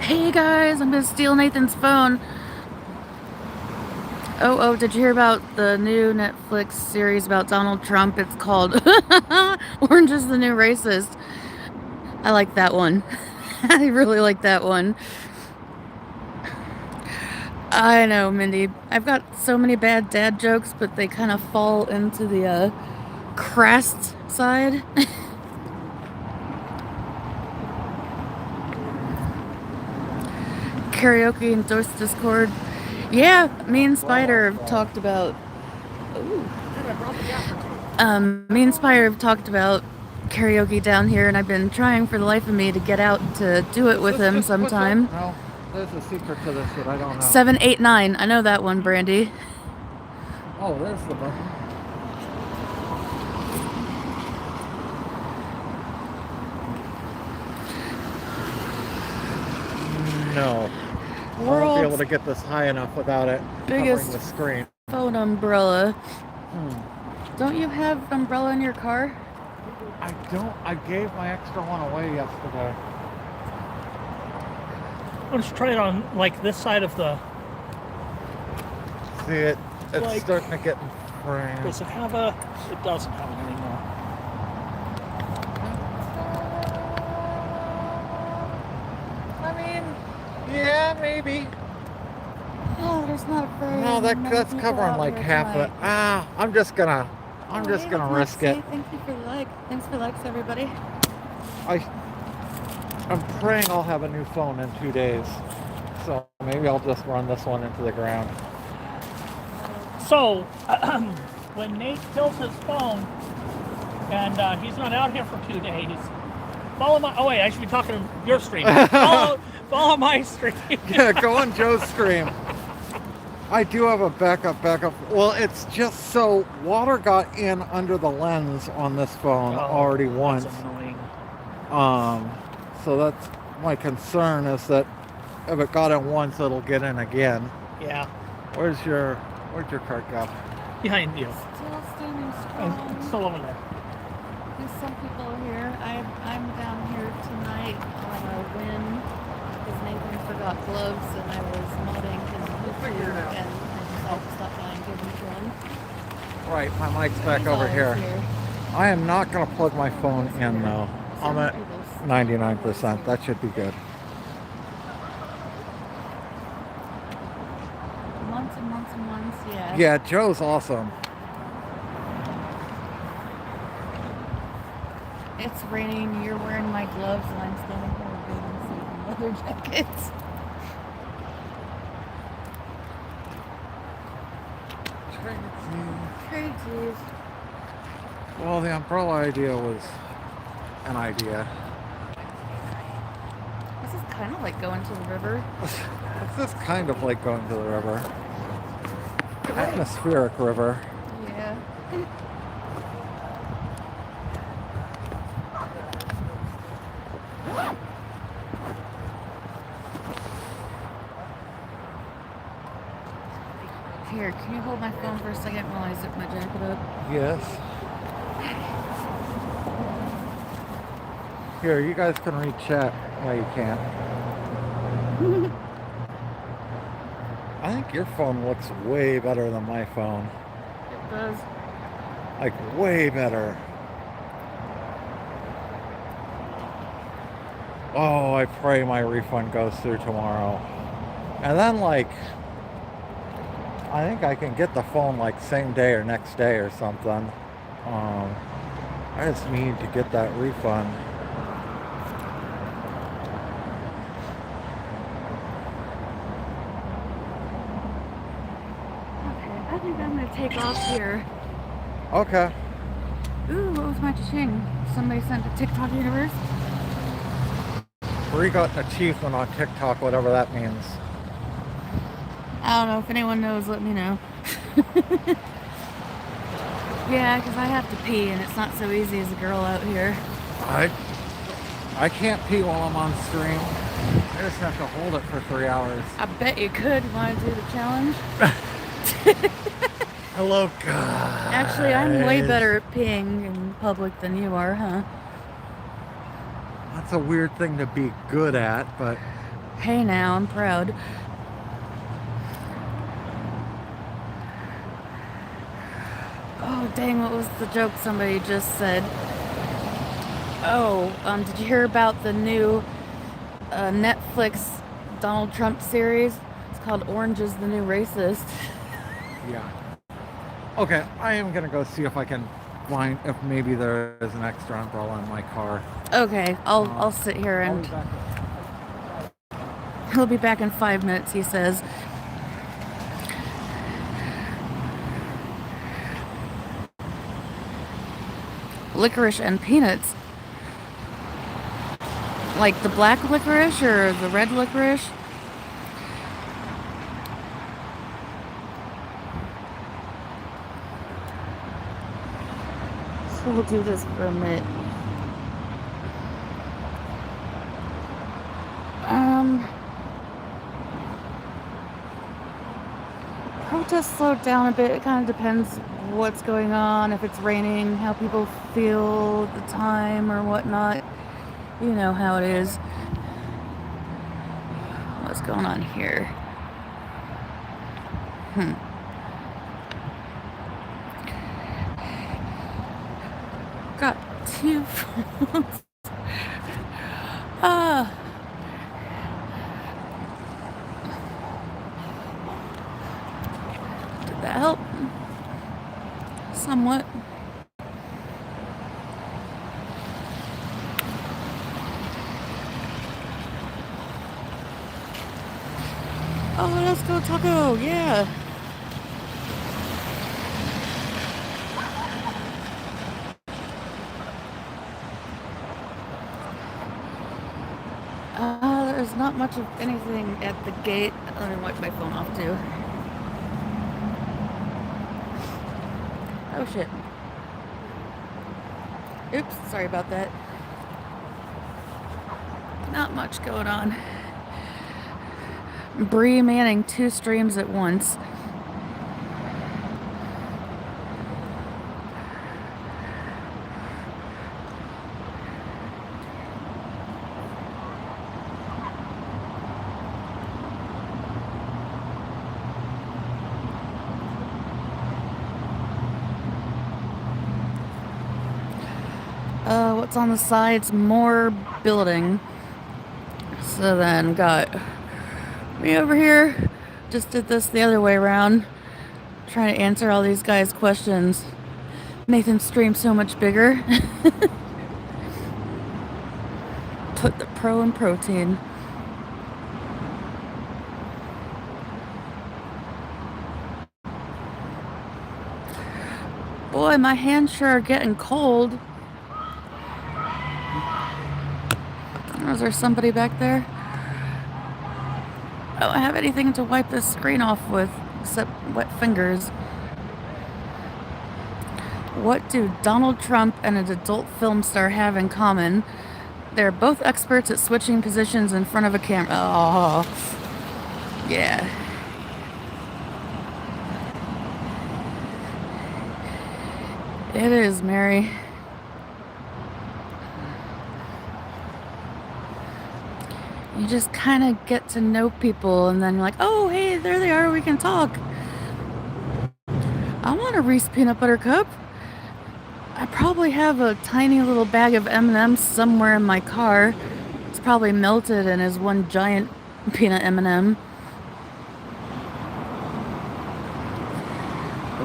Hey guys, I'm gonna steal Nathan's phone. Oh, did you hear about the new Netflix series about Donald Trump? It's called Orange is the New Racist. I like that one. I really like that one. I know, Mindy. I've got so many bad dad jokes, but they kind of fall into the crass side. Karaoke endorsed Discord. Yeah, me and Spider have talked about. Me and Spider have talked about karaoke down here, and I've been trying for the life of me to get out to do it with him sometime. No, there's a secret to this that I don't know. 789. I know that one, Brandy. Oh, there's the button. No. I won't be able World's to get this high enough without it covering biggest the screen. phone umbrella. Don't you have an umbrella in your car? I don't. I gave my extra one away yesterday. Let's try it on like this side of the. See it? It's Like- starting to get in frame. Does it have a? It doesn't have it anymore. I mean, yeah, maybe. Oh, there's not very No, many that's people covering out like here half of it. tonight. I'm just gonna Oh, hey, that's risk nice. it. Thank you for the like. Thanks for the likes, everybody. I'm praying I'll have a new phone in 2 days. So maybe I'll just run this one into the ground. So, when Nate kills his phone, and he's not out here for 2 days, follow my. Oh wait, I should be talking to your stream. Follow my stream. Yeah, go on Joe's stream. I do have a backup. Well, it's just so water got in under the lens on this phone already once. That's annoying. So that's my concern is that if it got in once, it'll get in again. Yeah, Where's your cart go? behind you. Still standing It's strong. still over there. There's some people here. I'm down here tonight on a whim because Nathan forgot gloves and I was modding his computer and I decided to stop by and give him one. Right, my mic's back He's over always here. I am not going to plug my phone in though. I'm at 99%. That should be good. Months and months and months, yeah. Yeah, Joe's awesome. It's raining, you're wearing my gloves, and I'm standing here in bathing suit and leather jackets. Crazy. Well, the umbrella idea was an idea. This is kind of like going to the river. It's just kind of like going to the river. Atmospheric river. Yeah. Here, can you hold my phone for a second while I zip my jacket up? Yes. Here, you guys can read chat. No, you can't. I think your phone looks way better than my phone. It does. Like, way better. Oh, I pray my refund goes through tomorrow. And then, like, I think I can get the phone, like, same day or next day or something. I just need to get that refund. Okay, I think I'm gonna take off here. Okay. Ooh, what was my cha-ching? Somebody sent a TikTok universe? We got an achievement on TikTok, whatever that means. I don't know. If anyone knows, let me know. Yeah, because I have to pee, and it's not so easy as a girl out here. I can't pee while I'm on stream. I just have to hold it for 3 hours. I bet you could. Want to do the challenge? Hello, God. Actually, I'm way better at peeing in public than you are, huh? That's a weird thing to be good at, but Hey now, I'm proud. Oh, dang, what was the joke somebody just said? Oh, did you hear about the new Netflix Donald Trump series? It's called Orange is the New Racist. yeah. Okay, I am gonna go see if I can find if maybe there is an extra umbrella in my car. Okay, I'll sit here I'll and be back. he'll be back in 5 minutes, he says. Licorice and peanuts. Like the black licorice or the red licorice? So we'll do this for a minute. Protests slowed down a bit. It kind of depends what's going on, if it's raining, how people feel at the time or whatnot. You know how it is. What's going on here? Got 2 phones. Did that help? Somewhat. Oh, let's go taco, yeah. There's not much of anything at the gate. Let me wipe my phone off too. Oh shit. Oops, sorry about that. Not much going on. Bree manning 2 streams at once. What's on the sides? More building. So then got me over here. Just did this the other way around. Trying to answer all these guys' questions. Nathan's stream so much bigger. Put the pro in protein. Boy, my hands sure are getting cold. Is there somebody back there? I don't have anything to wipe this screen off with except wet fingers. What do Donald Trump and an adult film star have in common? They're both experts at switching positions in front of a camera. Oh, yeah. It is, Mary. You just kind of get to know people and then you're like, oh, hey, there they are, we can talk. I want a Reese peanut butter cup. I probably have a tiny little bag of M&Ms somewhere in my car. It's probably melted and is one giant peanut M&M.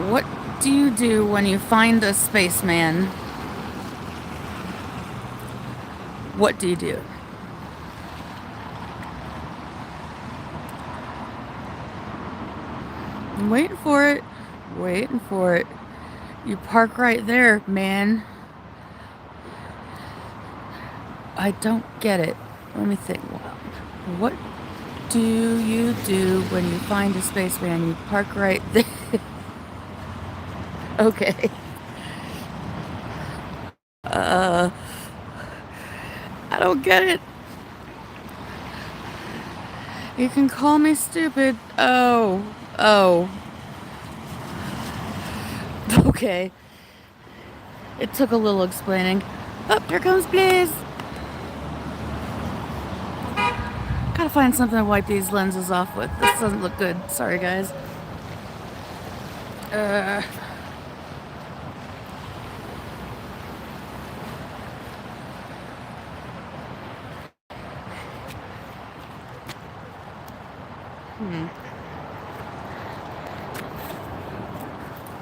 What do you do when you find a spaceman? What do you do? I'm waiting for it. Waiting for it. You park right there, man. I don't get it. Let me think. What do you do when you find a spaceman? You park right there. Okay. I don't get it. You can call me stupid. Oh. Okay. It took a little explaining. Oh, here comes Blaze. Gotta find something to wipe these lenses off with. This doesn't look good. Sorry, guys.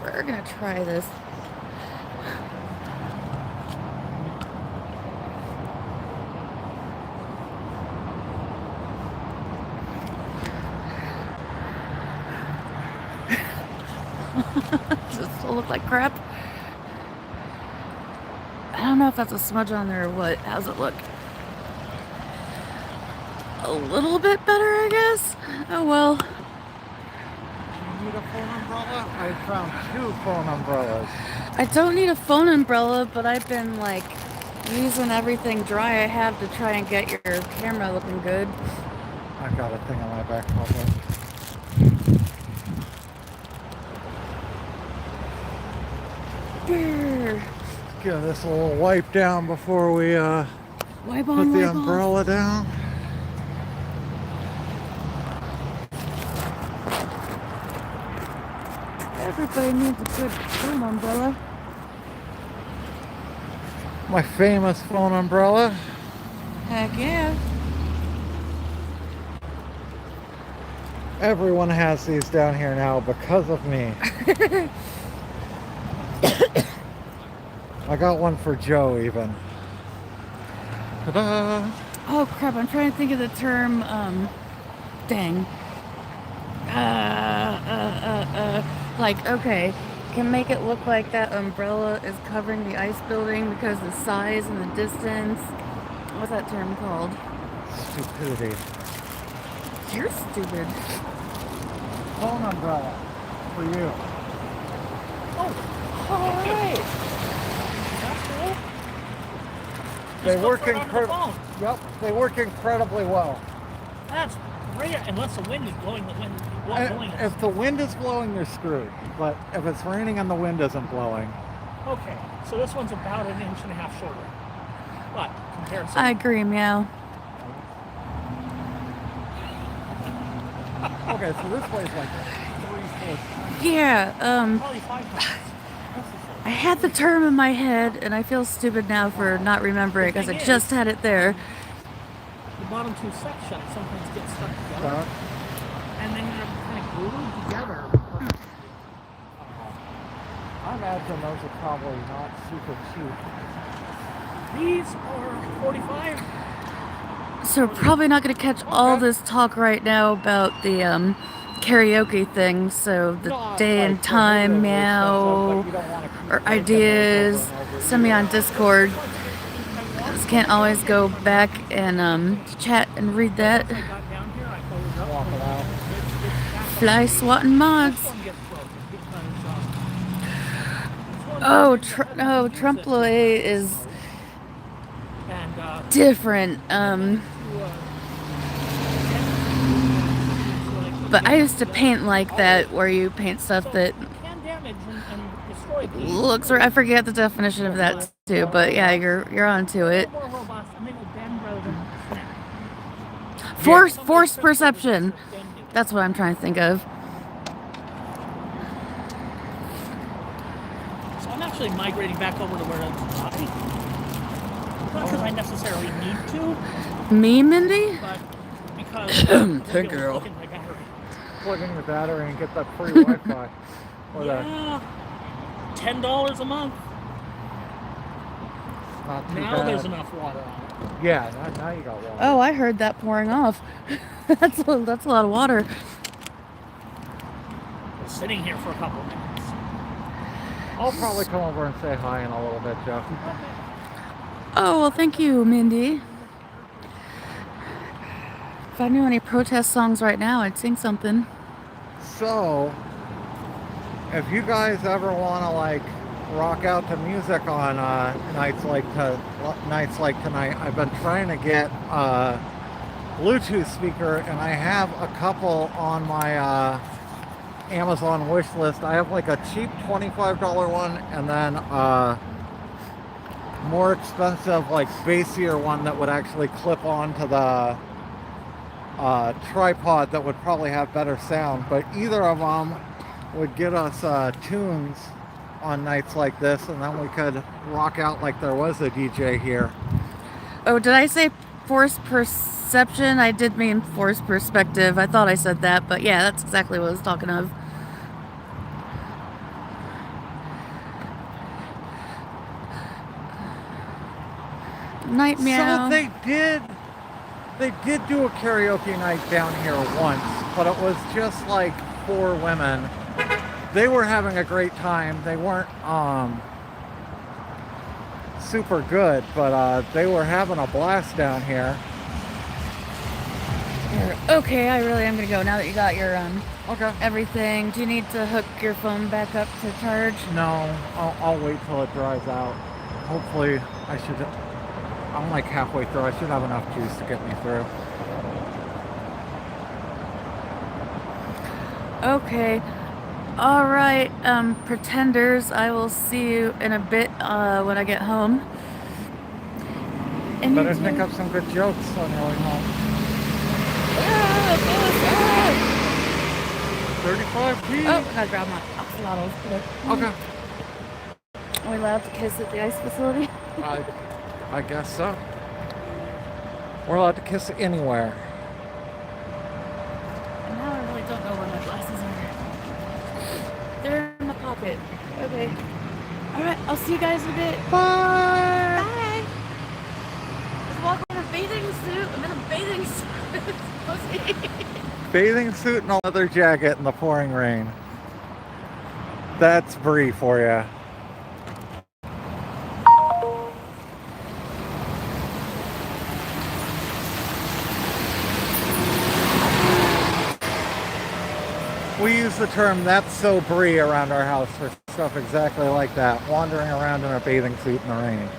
We're gonna try this. Does it still look like crap? I don't know if that's a smudge on there or what. How's it look? a little bit better, I guess. Oh well. Do you need a phone umbrella? I found 2 phone umbrellas. I don't need a phone umbrella, but I've been like using everything dry I have to try and get your camera looking good. I've got a thing on my back pocket. Brr. Give this a little wipe down before we Wipe put on, the wipe off. umbrella down. Everybody needs a good phone umbrella. My famous phone umbrella. Heck yeah. Everyone has these down here now because of me. I got one for Joe even. Ta-da! Oh crap, I'm trying to think of the term, dang. Like, okay, can make it look like that umbrella is covering the ice building because the size and the distance. What's that term called? Stupidity. You're stupid. Phone umbrella for you. Alright. That's cool. They Just work go for it on the incredibly. phone. Yep, they work incredibly well. That's great, unless the wind is blowing the wind. Blowing it. If the wind is blowing, you're screwed. But if it's raining and the wind isn't blowing, Okay, so this one's about 1.5 inches shorter. But comparison. I agree, meow. okay, so this weighs like 3/4. Yeah, Probably 5 pounds. I had the term in my head and I feel stupid now for not remembering it because I just had it there. The bottom 2 sections sometimes get stuck together, and then they're kind of glued together. I imagine those are probably not super cheap. These are 45. So we're probably not going to catch all this talk right now about the karaoke thing. So the Not day like and time, prohibitively expensive, meow, but you don't want to keep or making those ideas. over and over Send me on either. Discord. Just can't always go back and chat and read that. I got down here, I closed up. Swap it out. Fly swatting mods. This one gets broken because Oh, Trompe-l'oeil is and different. But I used to paint like that, where you paint stuff that can damage and destroy things. looks. I forget the definition of that too. But yeah, you're onto it. More robust, and they will bend rather than snap. Force perception. That's what I'm trying to think of. So I'm actually migrating back over to where it's dry. Not because I necessarily need to, Me, Mindy? but because Hey, girl. Looking like I heard. Plug in your battery and get that free Wi-Fi. Or that Yeah, $10 a month. not too Now bad. there's enough water on it. Yeah, now you got water. Oh, I heard that pouring off. that's a lot of water. We're sitting here for a couple of minutes. I'll probably come over and say hi in a little bit, Jeff. Oh, well, thank you, Mindy. If I knew any protest songs right now, I'd sing something. So, if you guys ever want to like rock out to music on nights like tonight, I've been trying to get a Bluetooth speaker, and I have a couple on my Amazon wish list. I have like a cheap $25 one, and then more expensive, like bassier one that would actually clip onto the tripod that would probably have better sound. But either of them would get us tunes on nights like this, and then we could rock out like there was a DJ here. Oh, did I say force perception? I did mean force perspective. I thought I said that, but yeah, that's exactly what I was talking of. Night meow. So they did do a karaoke night down here once, but it was just like 4 women. They were having a great time. They weren't super good, but they were having a blast down here. Okay, I really am gonna go now that you got your Okay. everything. Do you need to hook your phone back up to charge? No, I'll wait till it dries out. Hopefully, I'm like halfway through. I should have enough juice to get me through. Okay. All right, pretenders. I will see you in a bit when I get home. And Better you think too. up some good jokes on your way home. Ah, 35p. oh, I gotta grab my oxalotls. Okay. Are we allowed to kiss at the ice facility? I guess so. We're allowed to kiss anywhere. And now I really don't know where my glasses are. They're in my pocket. Okay. All right, I'll see you guys in a bit. Bye. Bye. Just walking in a bathing suit. I'm in a bathing suit. Bathing suit and a leather jacket in the pouring rain. That's Brie for you. We use the term "that's so Brie" around our house for stuff exactly like that, wandering around in a bathing suit in the rain.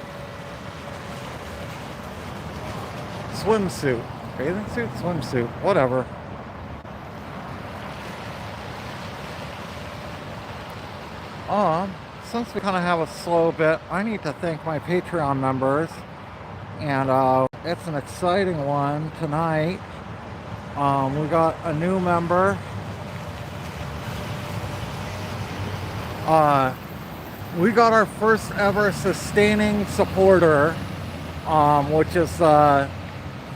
Swimsuit. Bathing suit? Swimsuit. Whatever. Since we kind of have a slow bit, I need to thank my Patreon members. And it's an exciting one tonight. We got a new member. We got our first ever sustaining supporter, which is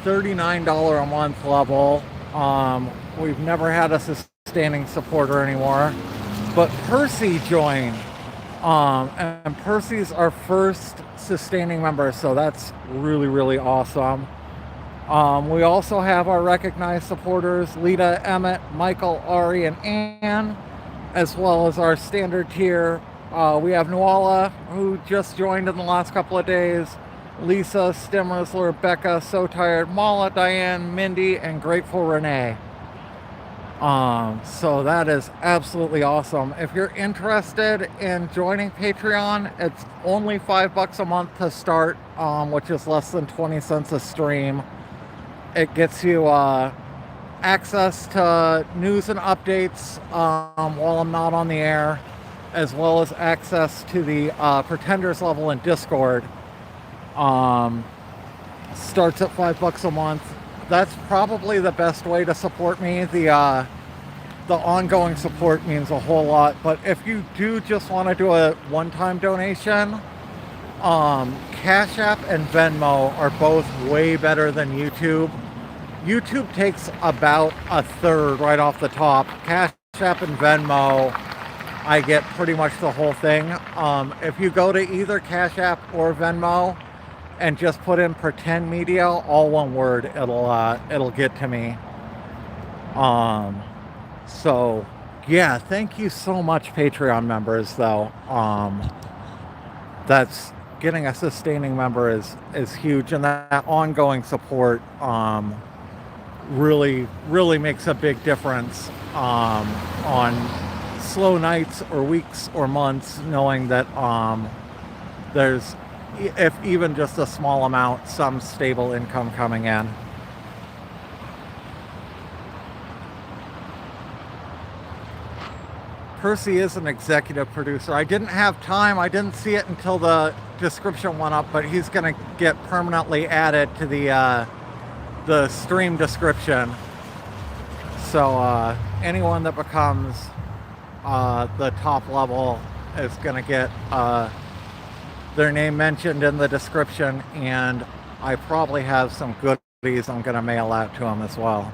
$39 a month level. We've never had a sustaining supporter anymore, but Percy joined, and Percy's our first sustaining member, so that's really awesome. We also have our recognized supporters: Lita, Emmett, Michael, Ari, and Ann, as well as our standard tier. We have Nuala, who just joined in the last couple of days, Lisa, Stimmersler, Becca, So Tired, Mala, Diane, Mindy, and Grateful Renee. So that is absolutely awesome. If you're interested in joining Patreon, it's only $5 a month to start, which is less than 20 cents a stream. It gets you access to news and updates while I'm not on the air, as well as access to the Pretenders level in Discord. Starts at $5 a month. That's probably the best way to support me. The ongoing support means a whole lot, but if you do just want to do a one-time donation, Cash App and Venmo are both way better than YouTube. YouTube takes about a third right off the top. Cash App and Venmo, I get pretty much the whole thing. If you go to either Cash App or Venmo and just put in PretendMedia, all one word, it'll get to me. So yeah, thank you so much, Patreon members, though. That's getting a sustaining member is huge, and that ongoing support really makes a big difference on slow nights or weeks or months, knowing that there's, if even just a small amount, some stable income coming in. Percy is an executive producer. I didn't have time, I didn't see it until the description went up, but he's gonna get permanently added to the stream description. So anyone that becomes the top level is gonna get their name mentioned in the description, and I probably have some goodies I'm gonna mail out to them as well.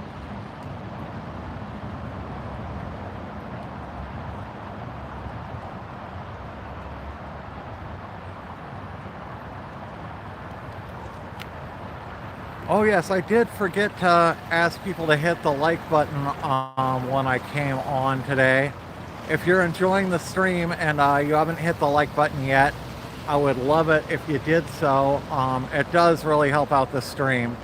Oh yes, I did forget to ask people to hit the like button when I came on today. If you're enjoying the stream and you haven't hit the like button yet, I would love it if you did so. It does really help out the stream.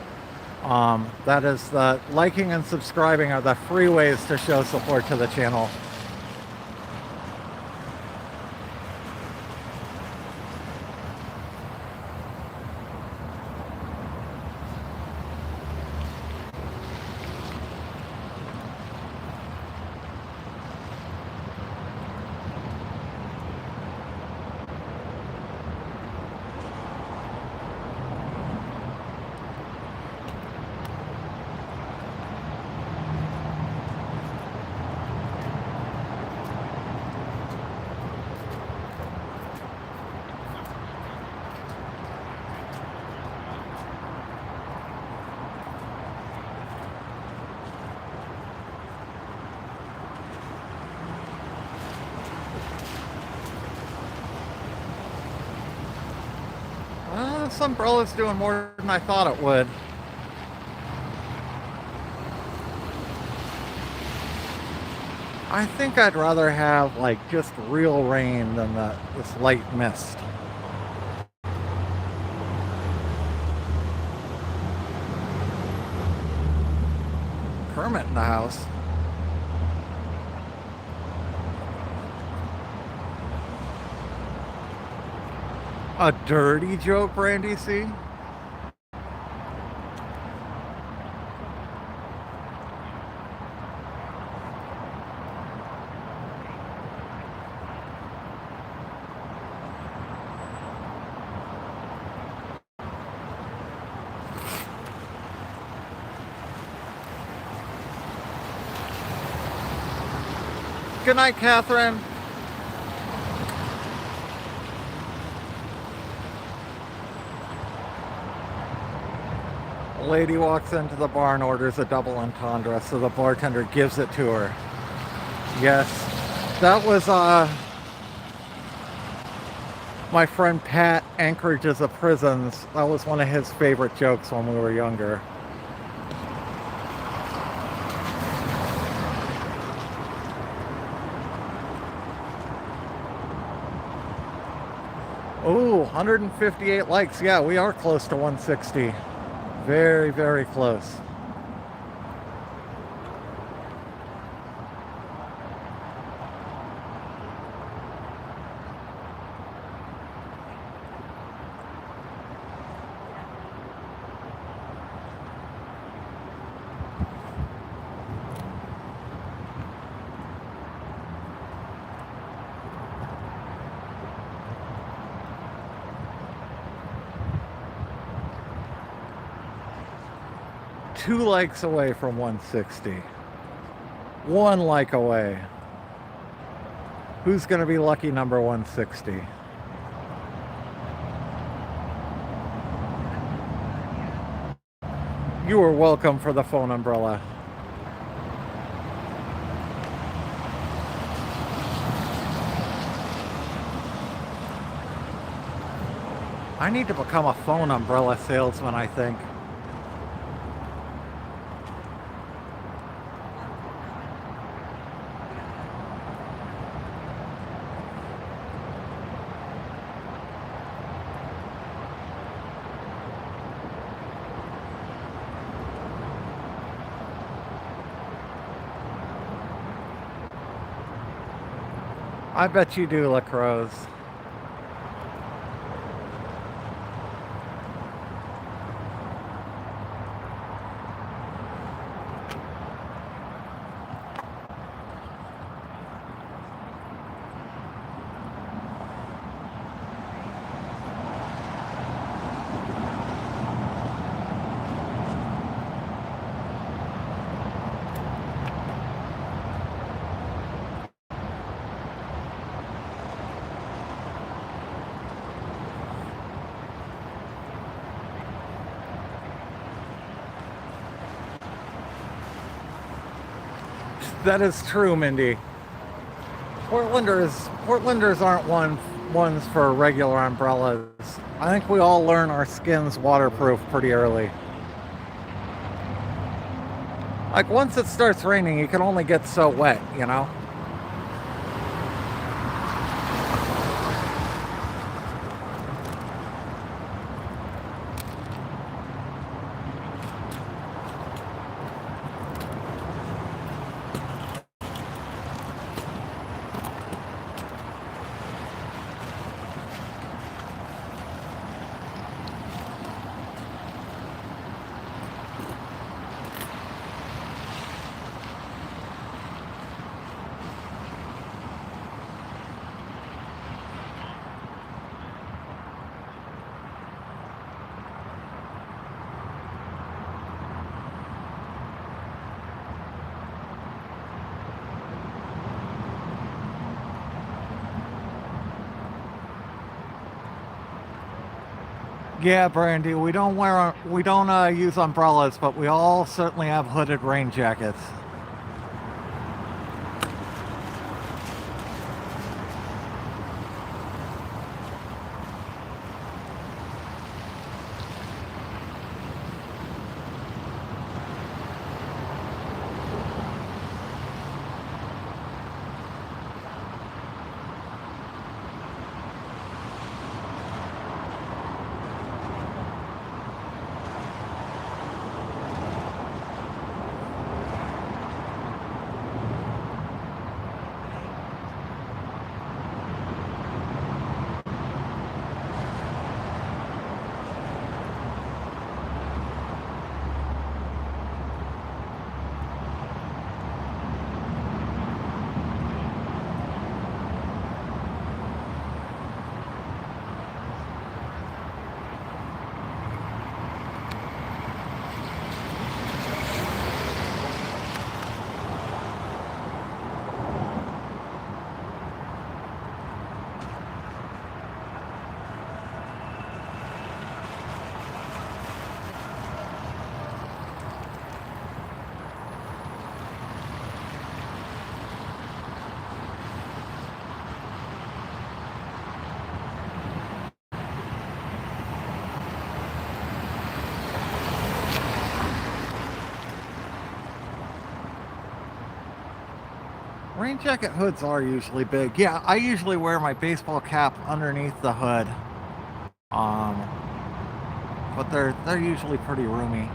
That is the liking and subscribing are the free ways to show support to the channel. This umbrella's doing more than I thought it would. I think I'd rather have like just real rain than this light mist. Kermit in the house. A dirty joke, Randy C? Good night, Catherine. A lady walks into the bar and orders a double entendre, so the bartender gives it to her. Yes, that was my friend Pat, Anchorages of Prisons. That was one of his favorite jokes when we were younger. Ooh, 158 likes. Yeah, we are close to 160. Very, very close. Two likes away from 160. One like away. Who's going to be lucky number 160? You are welcome for the phone umbrella. I need to become a phone umbrella salesman, I think. I bet you do, LaCrose. That is true, Mindy. Portlanders aren't ones for regular umbrellas. I think we all learn our skin's waterproof pretty early. Like once it starts raining, you can only get so wet, you know? Yeah, Brandy, we don't use umbrellas, but we all certainly have hooded rain jackets. Rain jacket hoods are usually big. Yeah, I usually wear my baseball cap underneath the hood. But they're usually pretty roomy.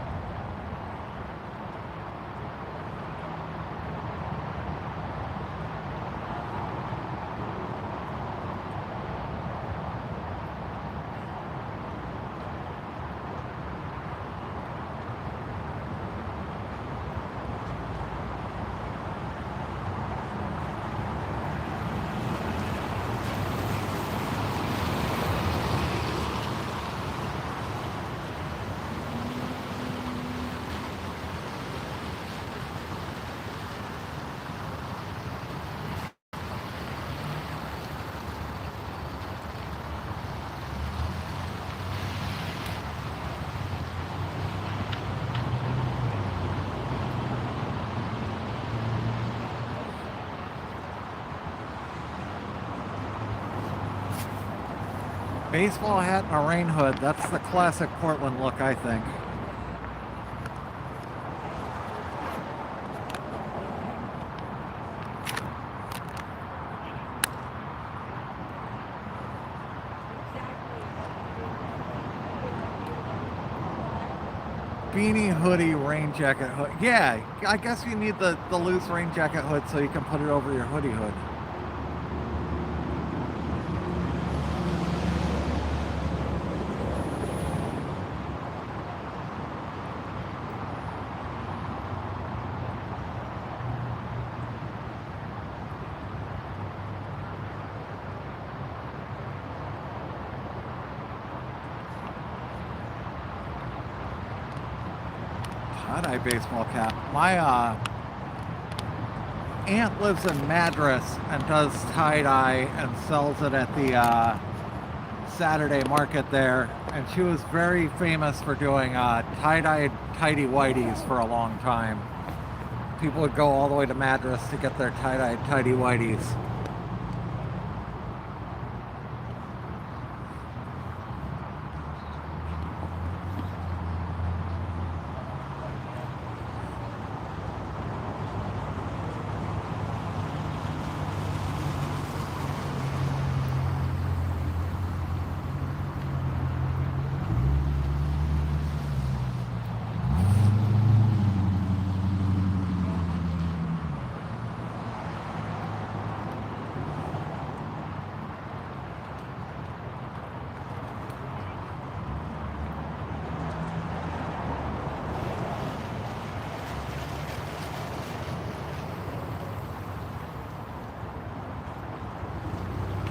Baseball hat and a rain hood. That's the classic Portland look, I think. Beanie, hoodie, rain jacket hood. Yeah, I guess you need the loose rain jacket hood so you can put it over your hoodie hood. Tie-dye baseball cap. My aunt lives in Madras and does tie-dye and sells it at the Saturday market there. And she was very famous for doing tie-dyed tighty-whities for a long time. People would go all the way to Madras to get their tie-dyed tighty-whities.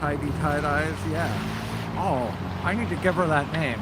Tidy tie-dyes, yeah. Oh, I need to give her that name.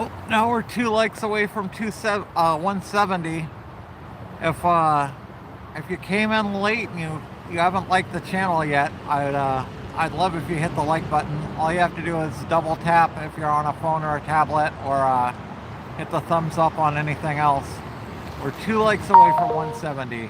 Oh, now we're 2 likes away from 170. If you came in late and you haven't liked the channel yet, I'd love if you hit the like button. All you have to do is double tap if you're on a phone or a tablet, or hit the thumbs up on anything else. We're 2 likes away from 170.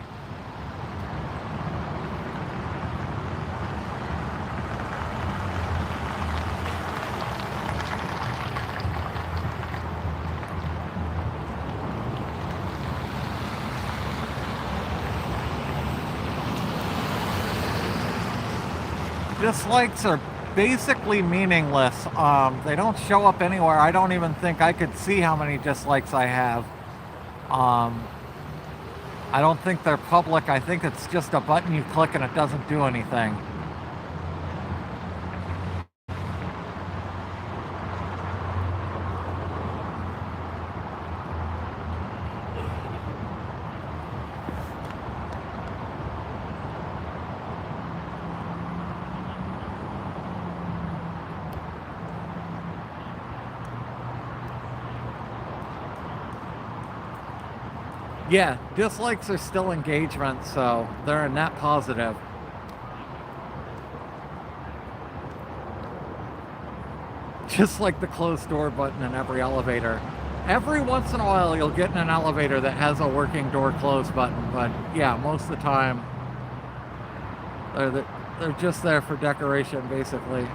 Dislikes are basically meaningless. They don't show up anywhere. I don't even think I could see how many dislikes I have. I don't think they're public. I think it's just a button you click and it doesn't do anything. Yeah, dislikes are still engagement, so they're a net positive. Just like the closed door button in every elevator. Every once in a while you'll get in an elevator that has a working door close button, but yeah, most of the time they're just there for decoration, basically.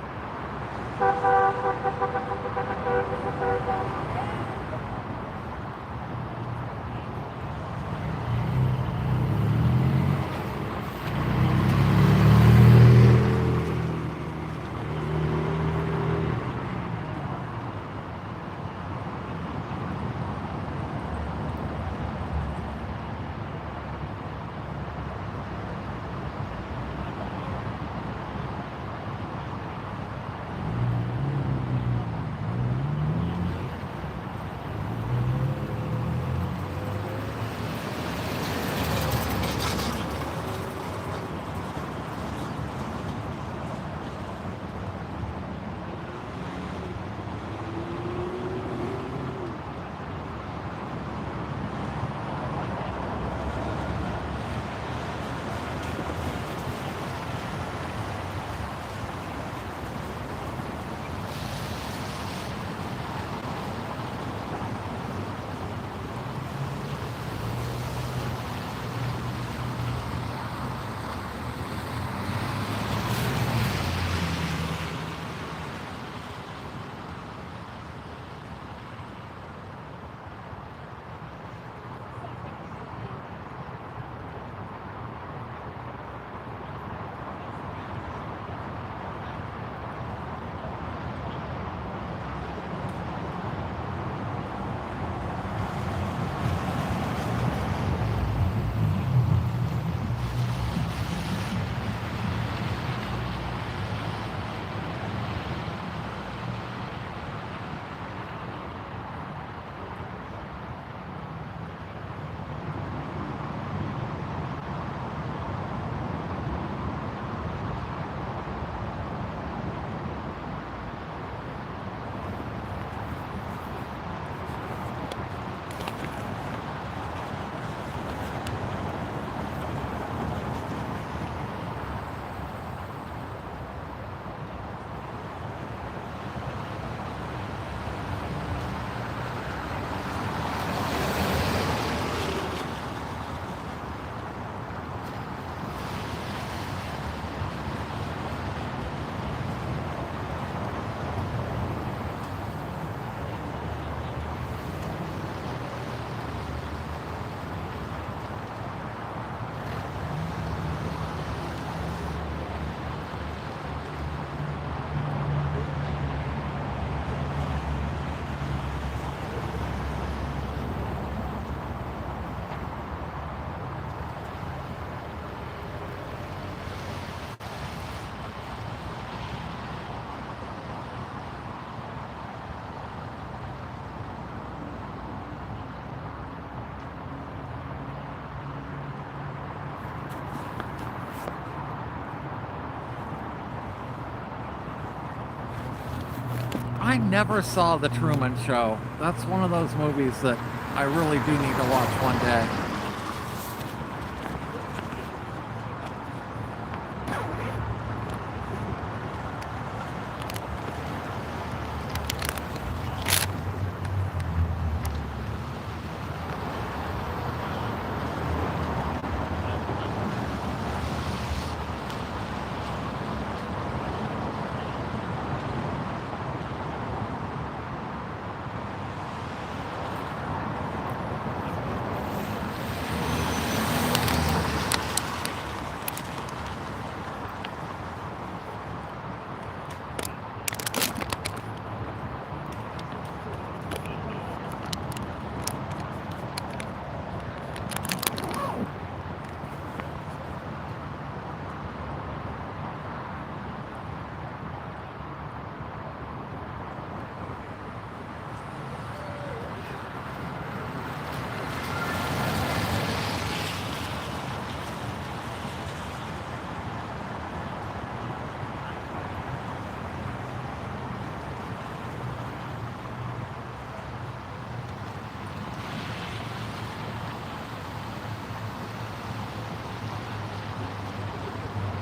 I never saw The Truman Show. That's one of those movies that I really do need to watch one day.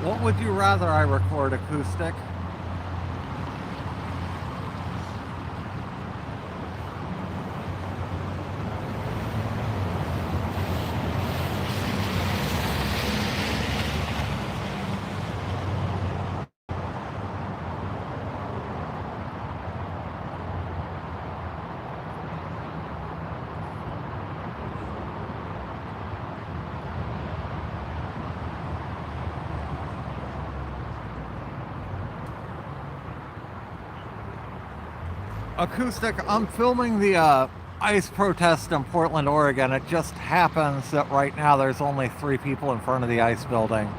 What would you rather I record, acoustic? Acoustic, I'm filming the ICE protest in Portland, Oregon. It just happens that right now there's only 3 people in front of the ICE building.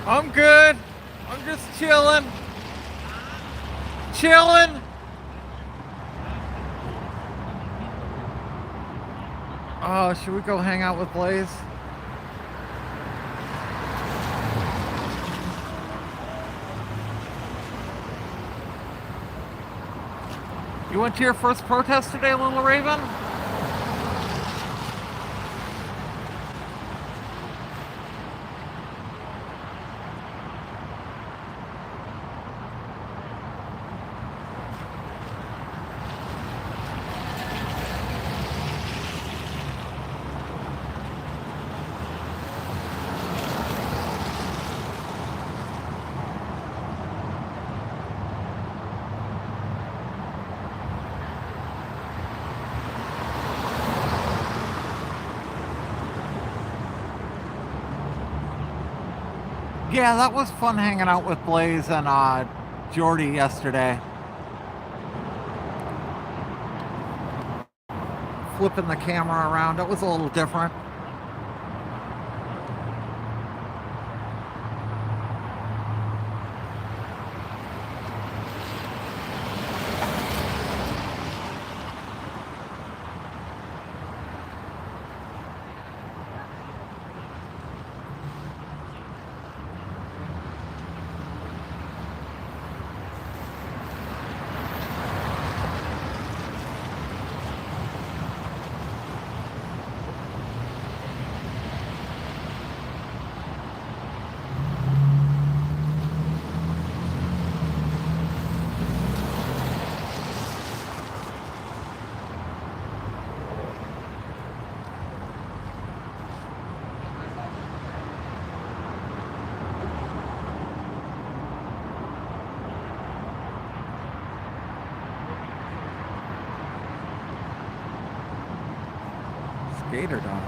I'm good. I'm just chilling. Chilling. Oh, should we go hang out with Blaze? You went to your first protest today, Little Raven? Yeah, that was fun hanging out with Blaze and Jordy yesterday. Flipping the camera around, it was a little different. Gator dog.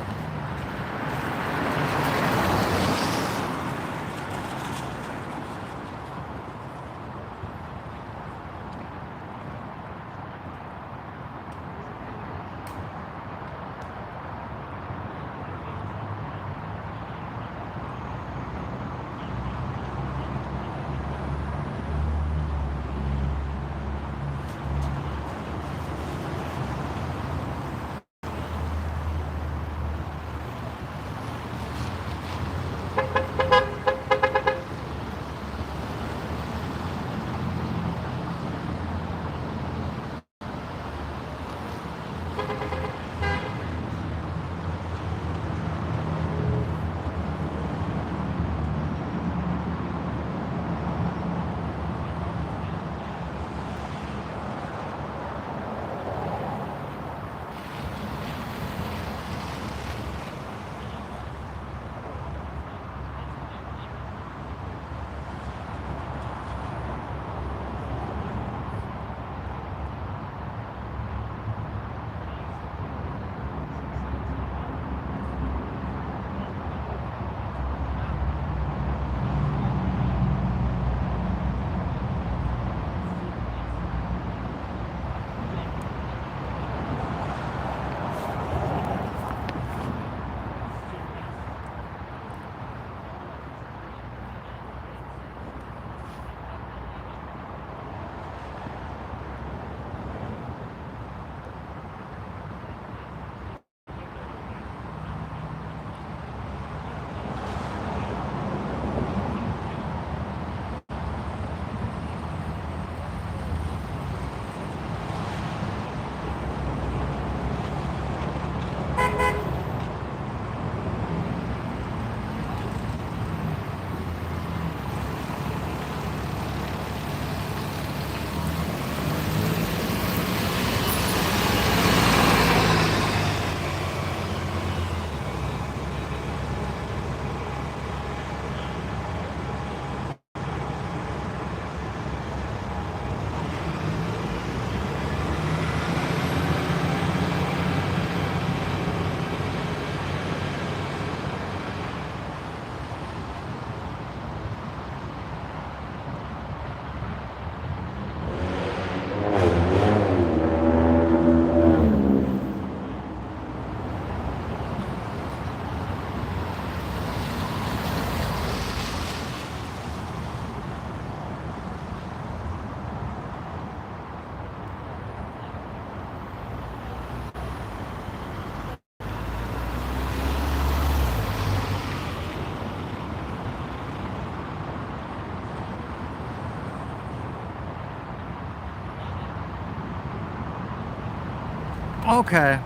Okay.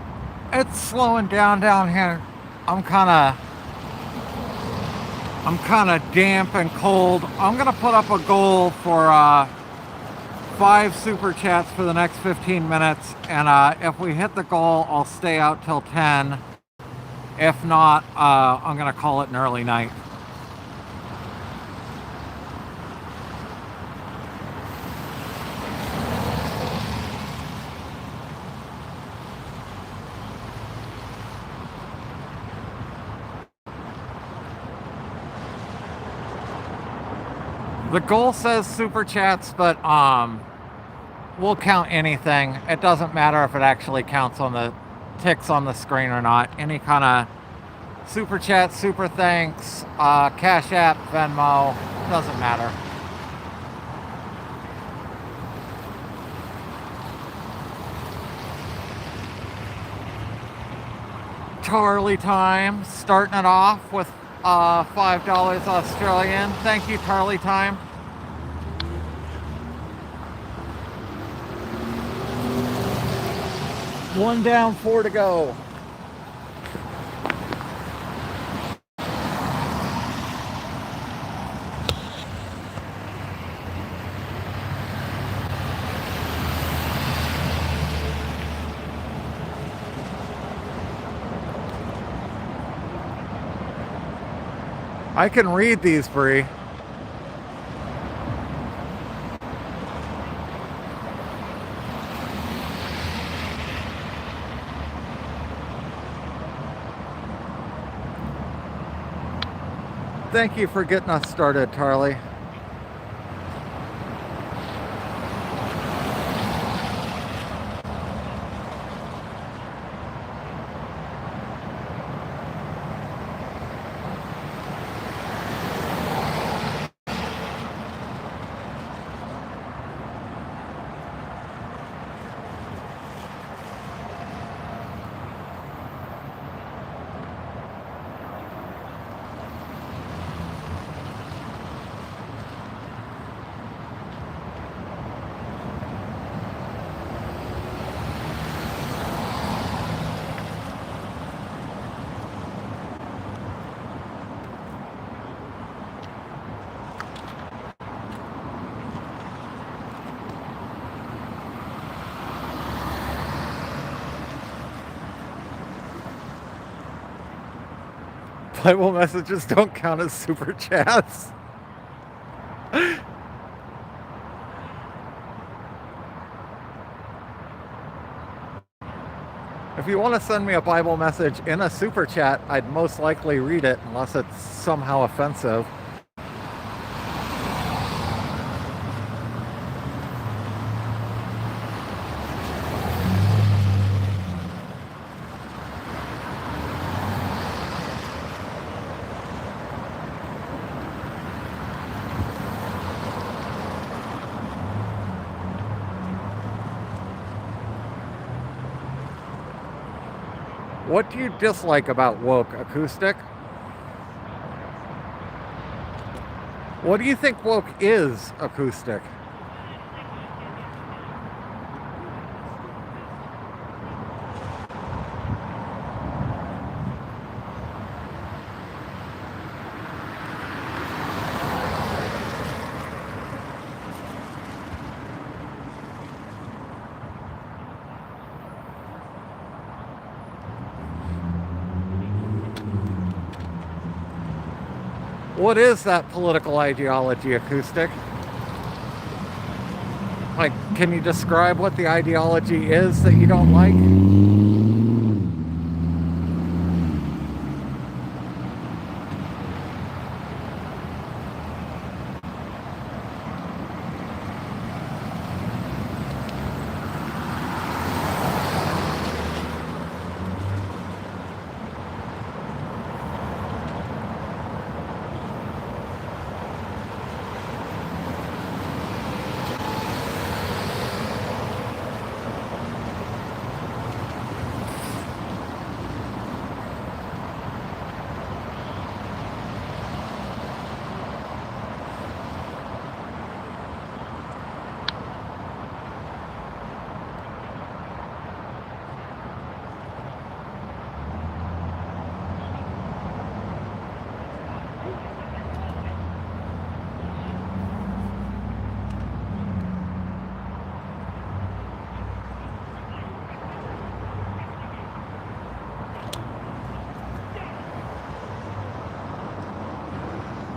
It's slowing down here. I'm kind of damp and cold. I'm gonna put up a goal for 5 super chats for the next 15 minutes, and if we hit the goal, I'll stay out till 10. If not, I'm gonna call it an early night. The goal says super chats, but we'll count anything. It doesn't matter if it actually counts on the ticks on the screen or not. Any kind of super chat, super thanks, Cash App, Venmo, doesn't matter. Tarly time, starting it off with $5 Australian. Thank you, Tarly time. One down, 4 to go. I can read these, Bree. Thank you for getting us started, Tarly. Bible messages don't count as super chats. If you want to send me a Bible message in a super chat, I'd most likely read it unless it's somehow offensive. What do you dislike about woke, Acoustic? What do you think woke is, Acoustic? What is that political ideology, Acoustic? Like, can you describe what the ideology is that you don't like?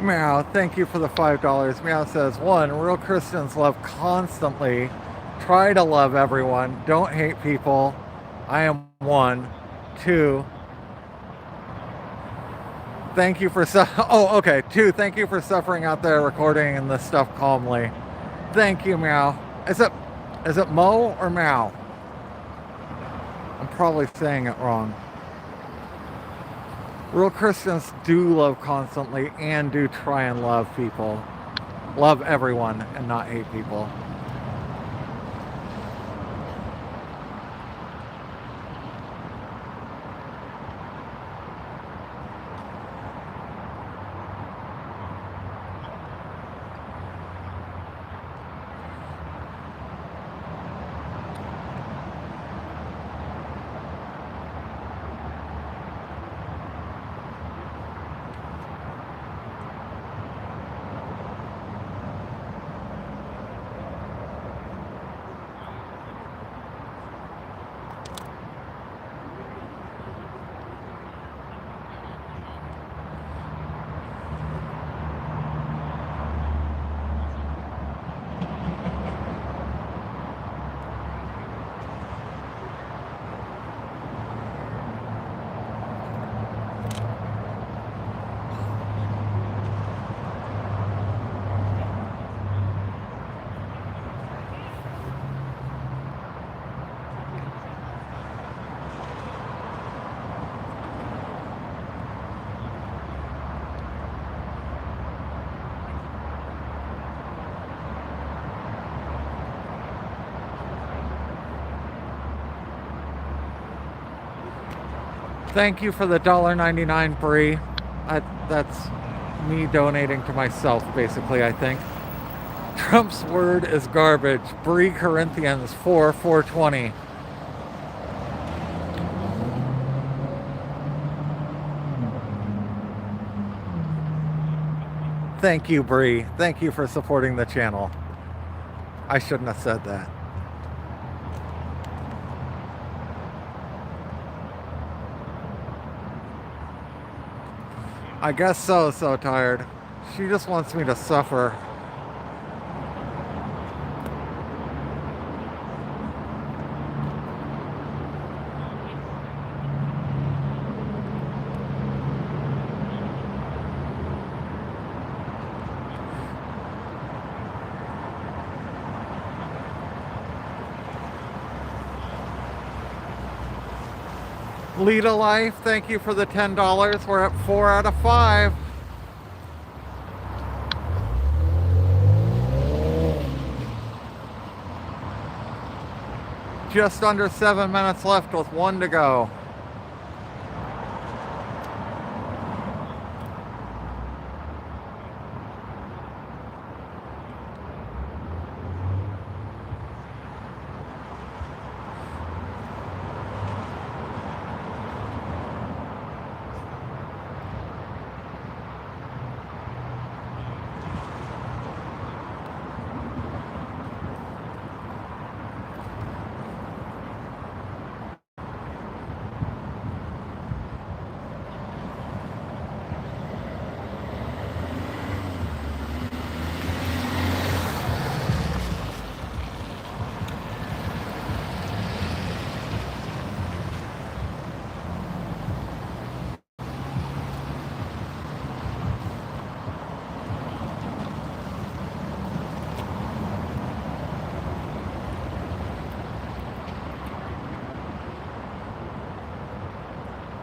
Meow, thank you for the $5. Meow says, 1, real Christians love constantly. Try to love everyone. Don't hate people. I am 1. 2, thank you for oh, okay. 2, thank you for suffering out there recording and this stuff calmly. Thank you, Meow. Is it Mo or Meow? I'm probably saying it wrong. Real Christians do love constantly and do try and love people. Love everyone and not hate people. Thank you for the $1.99, Bree. That's me donating to myself, basically, I think. Trump's word is garbage. Bree Corinthians 4:420. Thank you, Bree. Thank you for supporting the channel. I shouldn't have said that. I guess so tired. She just wants me to suffer. Lead a life, thank you for the $10. We're at 4 out of 5. Just under 7 minutes left with 1 to go.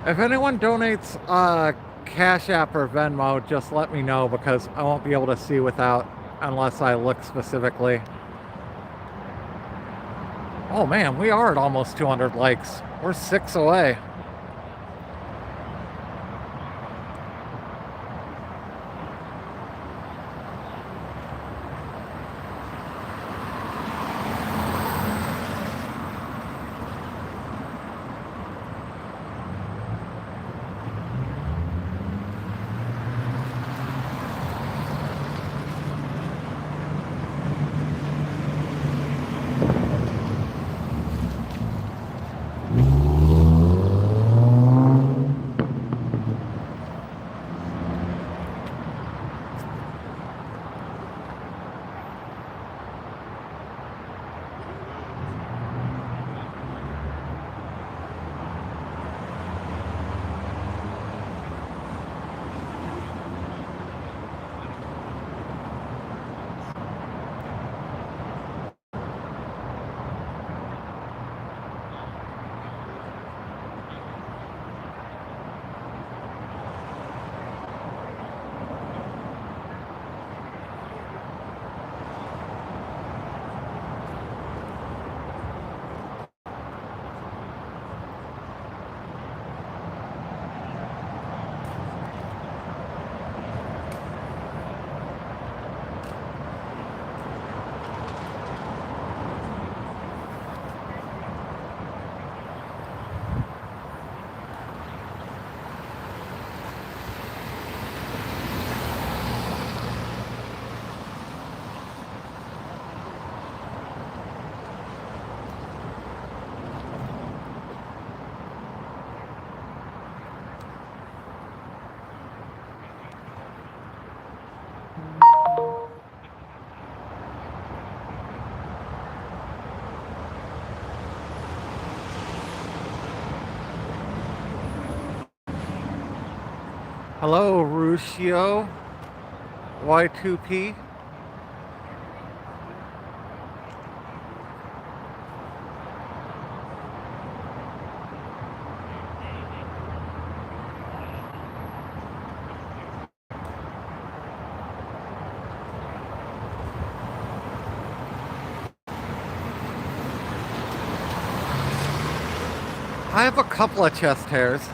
If anyone donates Cash App or Venmo, just let me know because I won't be able to see without unless I look specifically. Oh man, we are at almost 200 likes. We're 6 away. Hello, Ruscio Y2P. I have a couple of chest hairs.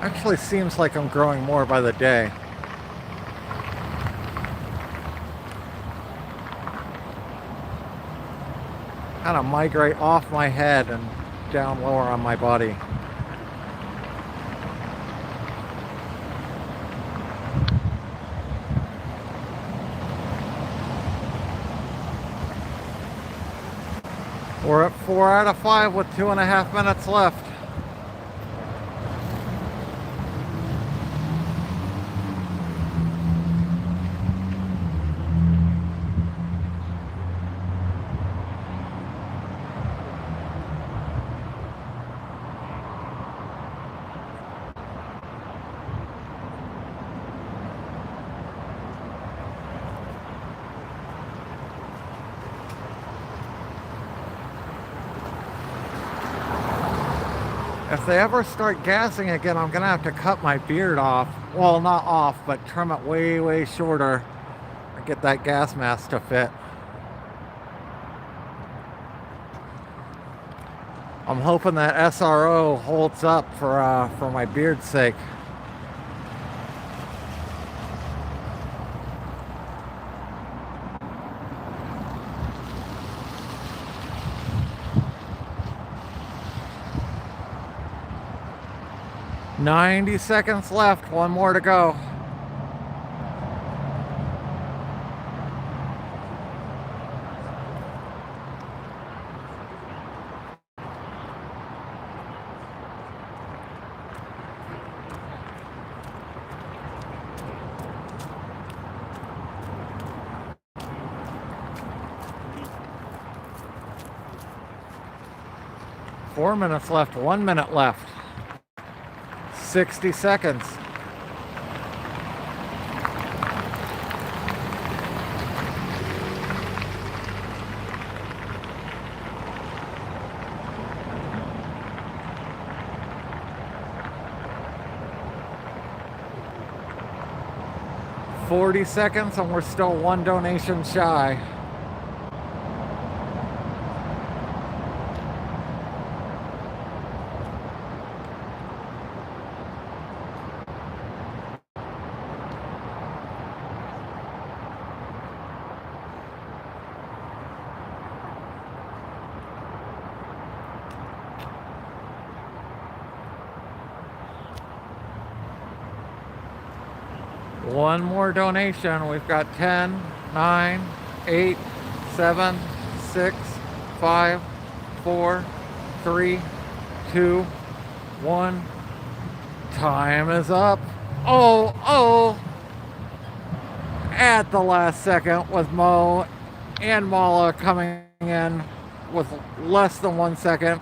Actually seems like I'm growing more by the day. Kind of migrate off my head and down lower on my body. We're at 4 out of 5 with 2.5 minutes left. If they ever start gassing again, I'm gonna have to cut my beard off. Well, not off, but trim it way, way shorter and get that gas mask to fit. I'm hoping that SRO holds up for my beard's sake. "90 seconds left, one more to go." Four minutes left, 1 minute left. 60 seconds. "40 seconds and we're still one donation shy. One more donation. We've got 10, 9, 8, 7, 6, 5, 4, 3, 2, 1. Time is up. Oh. At the last second with Mo and Mala coming in with less than 1 second.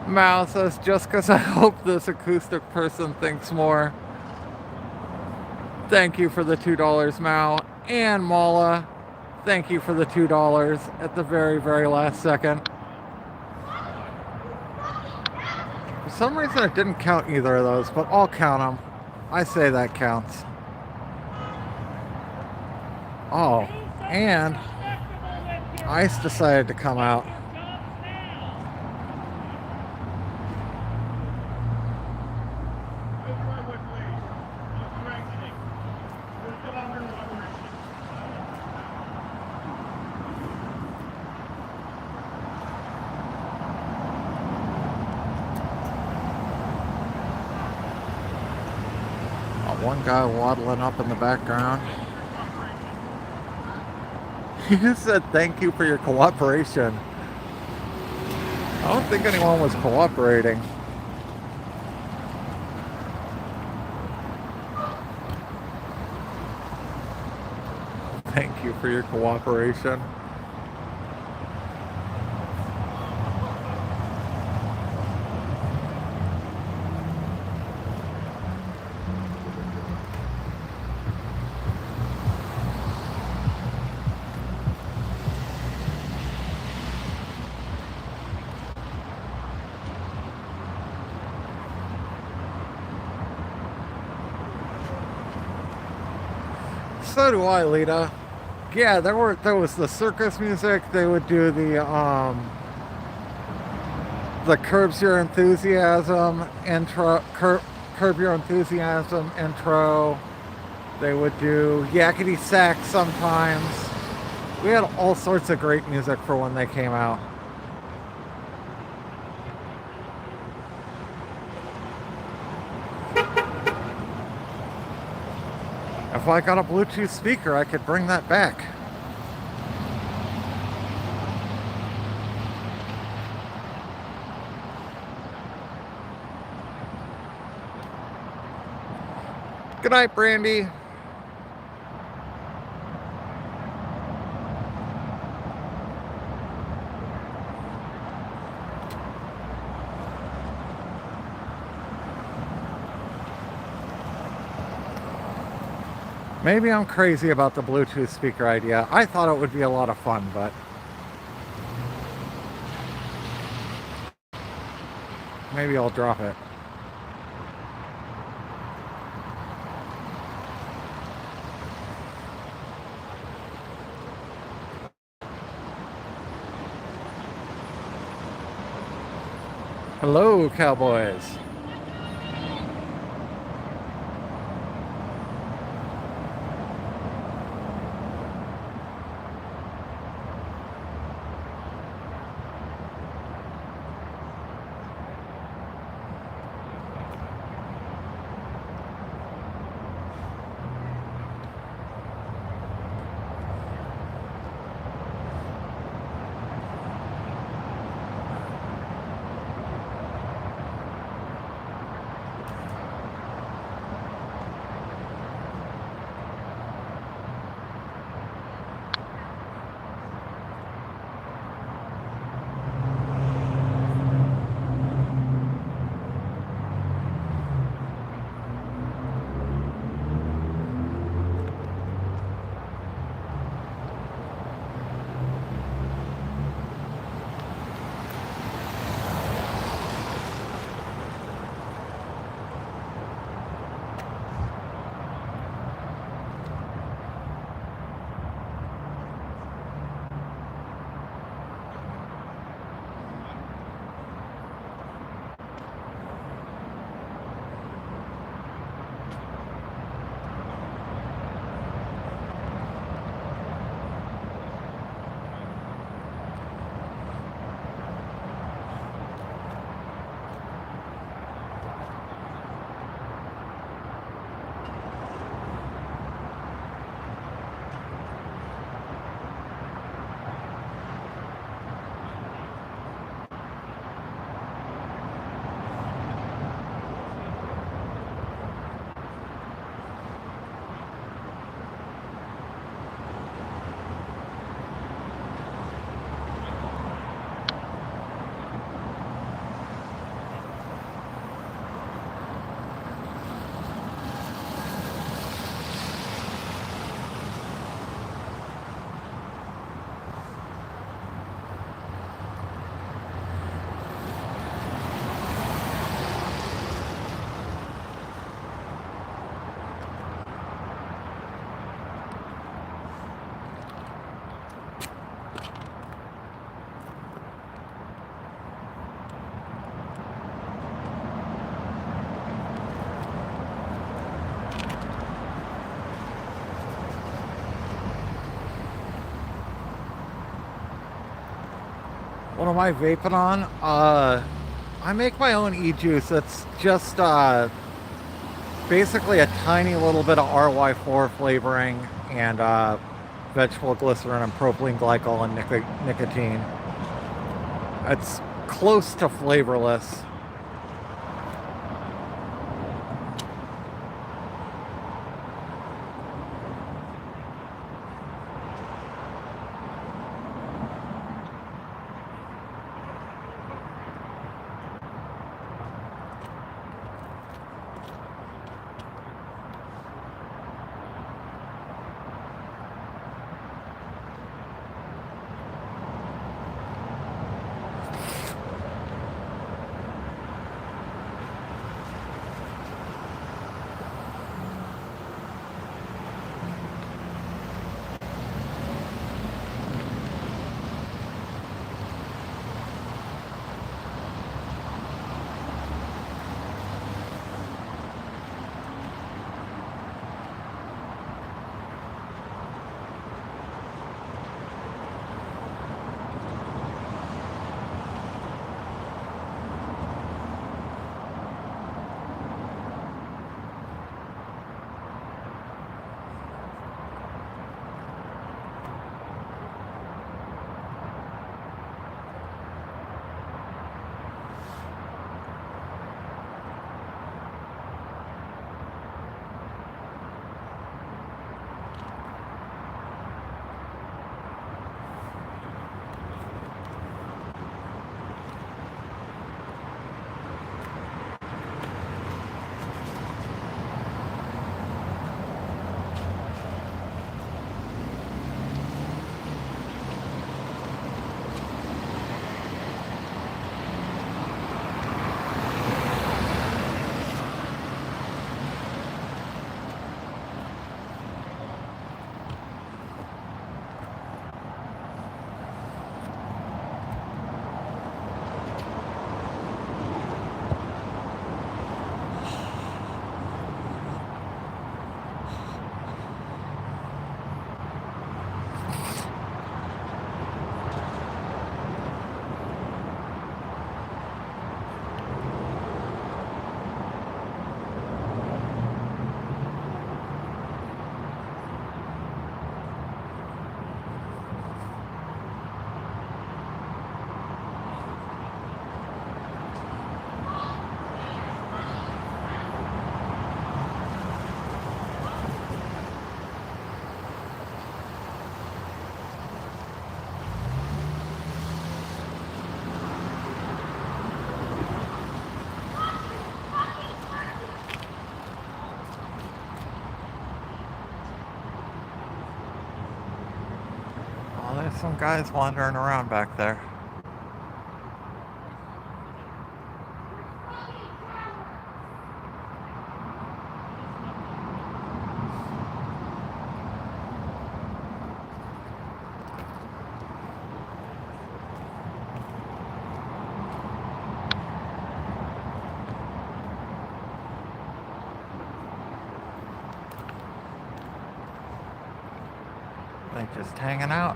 Mao says, "Just because I hope this acoustic person thinks more." Thank you for the $2, Mao. And Mala, thank you for the $2 at the very, very last second. For some reason it didn't count either of those, but I'll count them. I say that counts. Oh, and I.C.E decided to come out. One guy waddling up in the background. He just said thank you for your cooperation. I don't think anyone was cooperating. Thank you for your cooperation. So do I, Lita. Yeah, there was the circus music. They would do the Curbs Your Enthusiasm intro, Curb Your Enthusiasm intro. They would do Yakety Sax sometimes. We had all sorts of great music for when they came out. If I got a Bluetooth speaker, I could bring that back. Good night, Brandy. Maybe I'm crazy about the Bluetooth speaker idea. I thought it would be a lot of fun, but maybe I'll drop it. Hello, cowboys. What am I vaping on? I make my own e-juice. It's just basically a tiny little bit of RY4 flavoring and vegetable glycerin and propylene glycol and nicotine. It's close to flavorless. some guys wandering around back there. They just hanging out.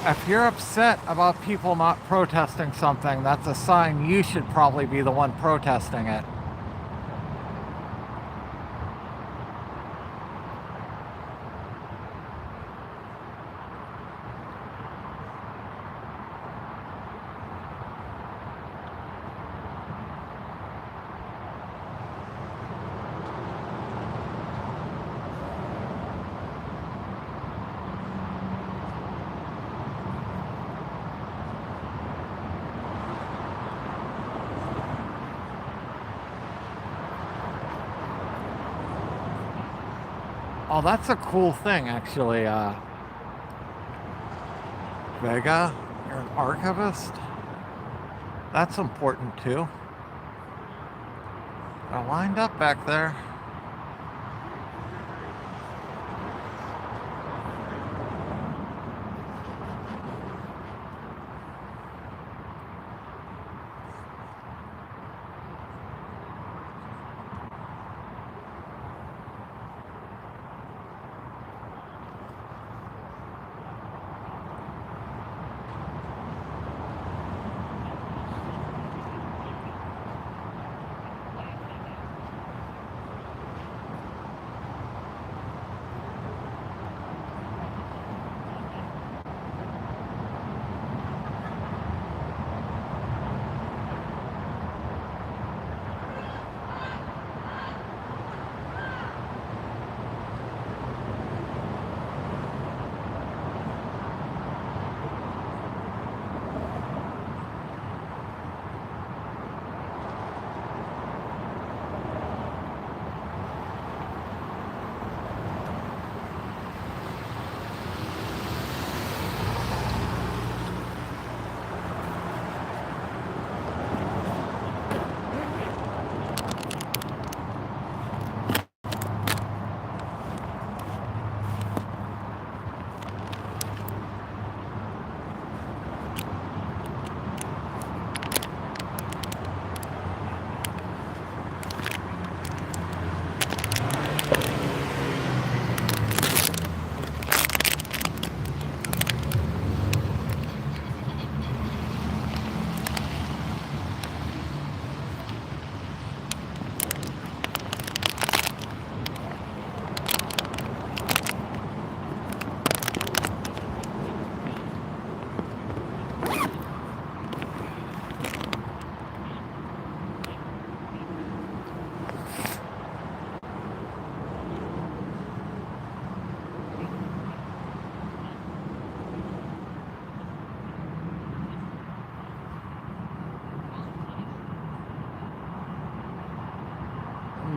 If you're upset about people not protesting something, that's a sign you should probably be the one protesting it. Oh, that's a cool thing, actually. Vega, you're an archivist? That's important, too. They're lined up back there.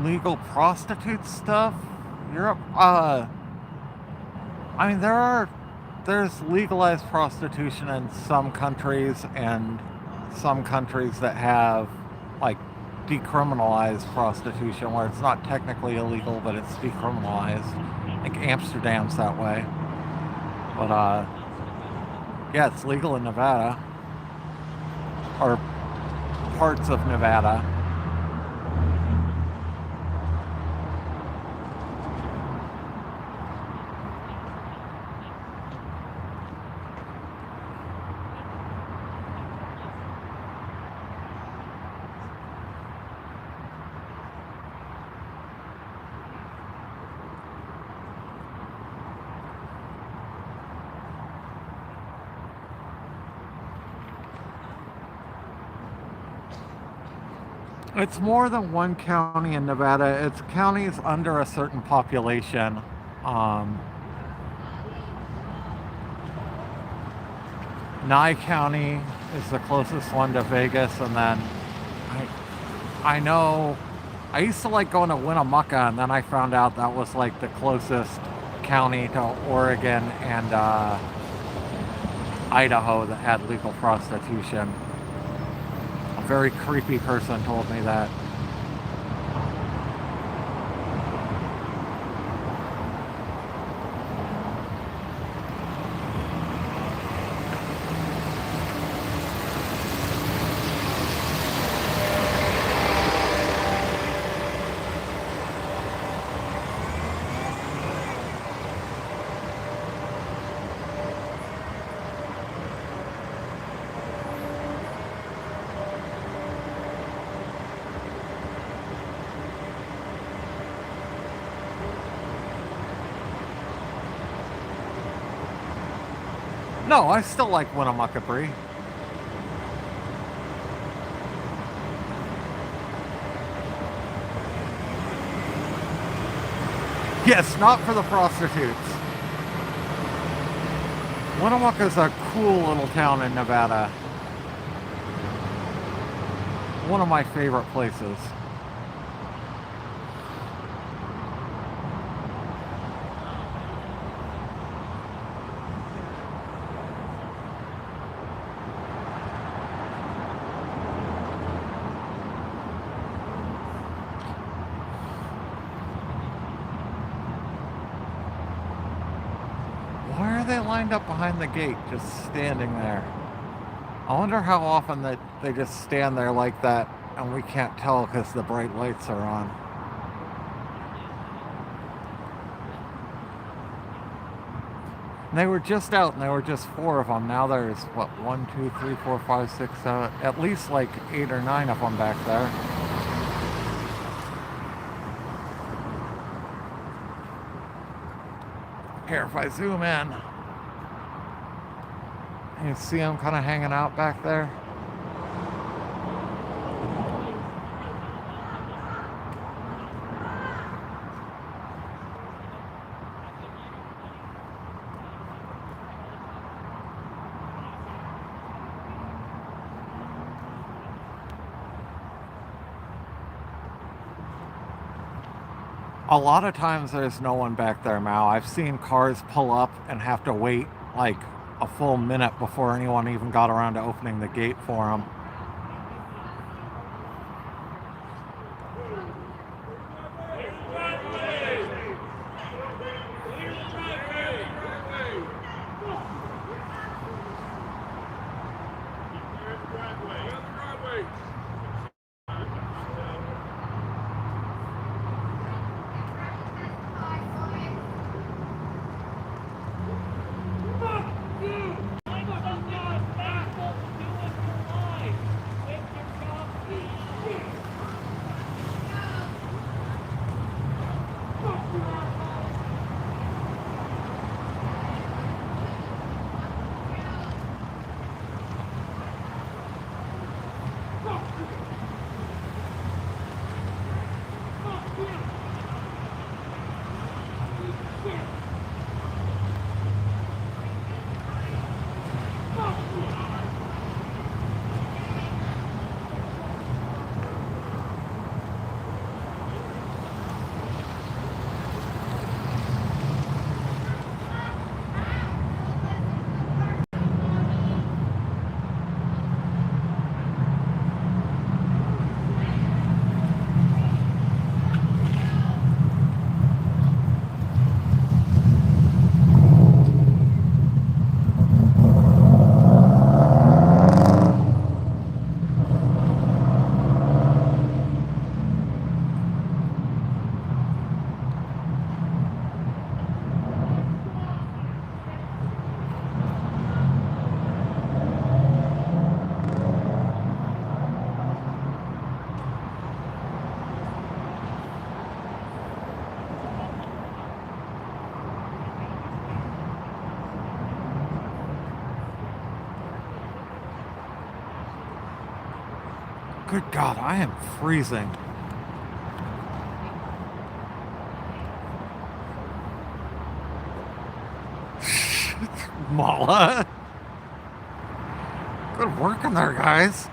legal prostitute stuff. Europe. I mean, there's legalized prostitution in some countries, and some countries that have like decriminalized prostitution, where it's not technically illegal, but it's decriminalized. Like Amsterdam's that way. But yeah, it's legal in Nevada, or parts of Nevada. It's more than one county in Nevada. It's counties under a certain population. Nye County is the closest one to Vegas, and then I know I used to like going to Winnemucca, and then I found out that was like the closest county to Oregon and Idaho that had legal prostitution. A very creepy person told me that. No, I still like Winnemucca Brie. Yes, not for the prostitutes. Winnemucca's a cool little town in Nevada. One of my favorite places. Lined up behind the gate, just standing there. I wonder how often they just stand there like that and we can't tell because the bright lights are on. And they were just out, and there were just 4 of them. Now there's what, 1, 2, 3, 4, 5, 6, 7, at least like 8 or 9 of them back there. Here, if I zoom in, you see them kind of hanging out back there. A lot of times there's no one back there, Mal. I've seen cars pull up and have to wait like a full minute before anyone even got around to opening the gate for them. Good God, I am freezing. Mala. Good work in there, guys.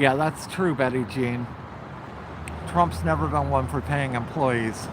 Yeah, that's true, Betty Jean. Trump's never been one for paying employees.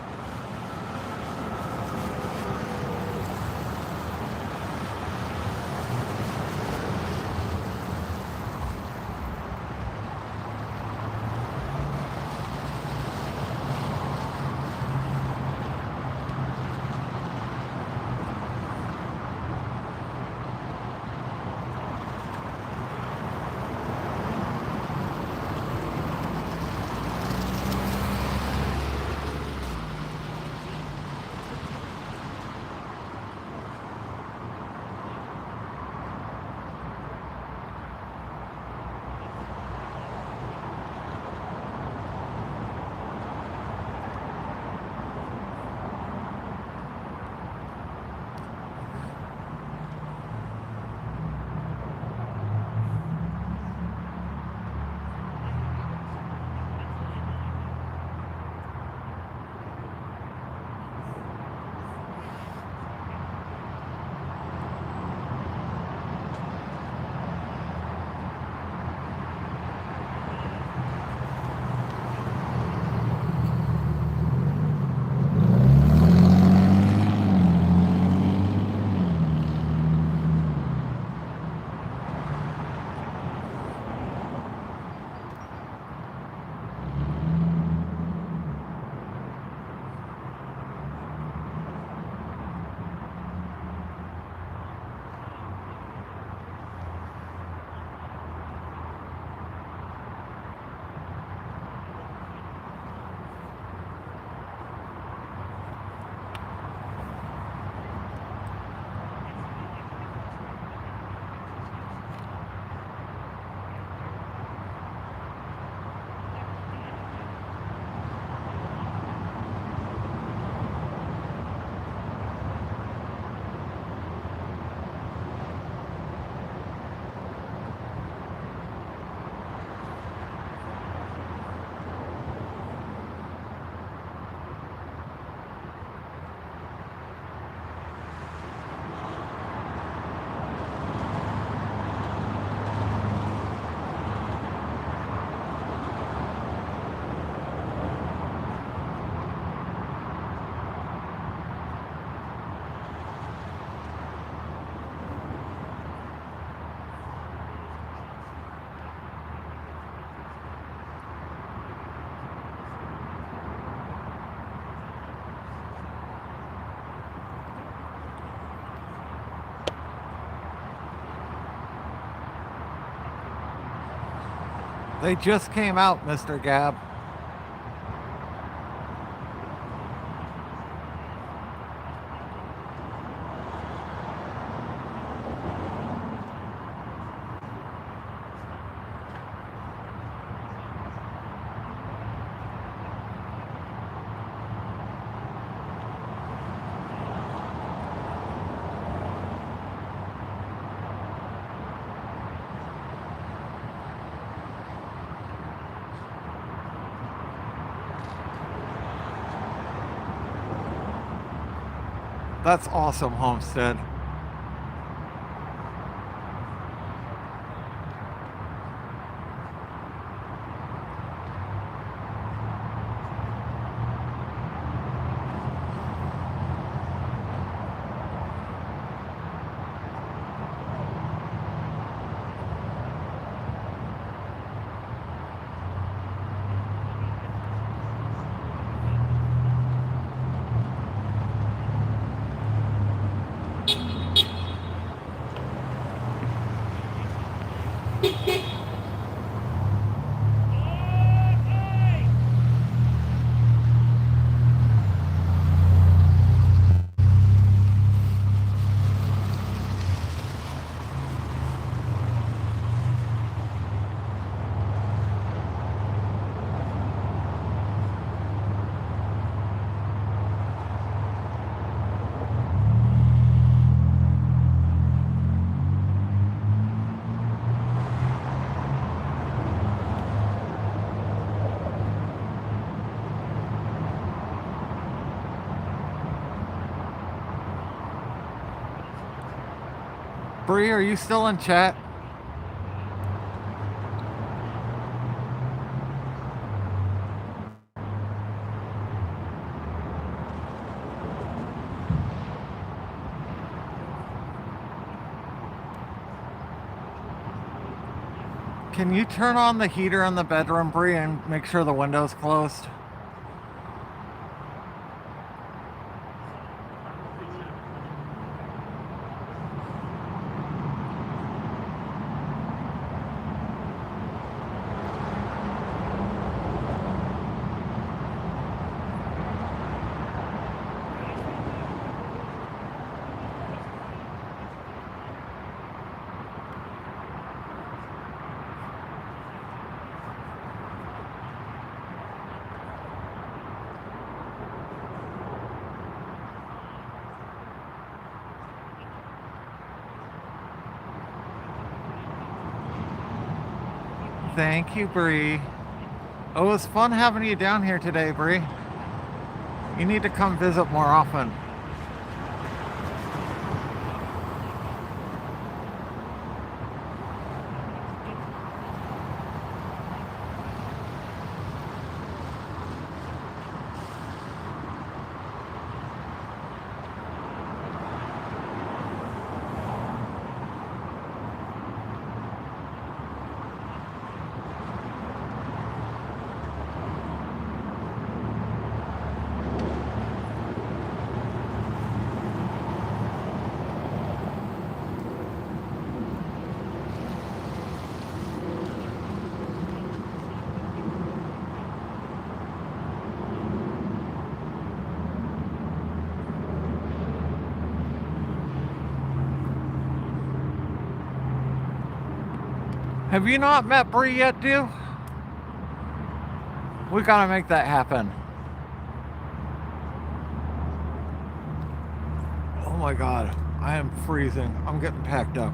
They just came out, Mr. Gab. That's awesome, Homestead. Bree, are you still in chat? Can you turn on the heater in the bedroom, Bree, and make sure the window's closed? Thank you, Bree. Oh, it was fun having you down here today, Bree. You need to come visit more often. Have you not met Bree yet, dude? We gotta make that happen. Oh my God, I am freezing. I'm getting packed up.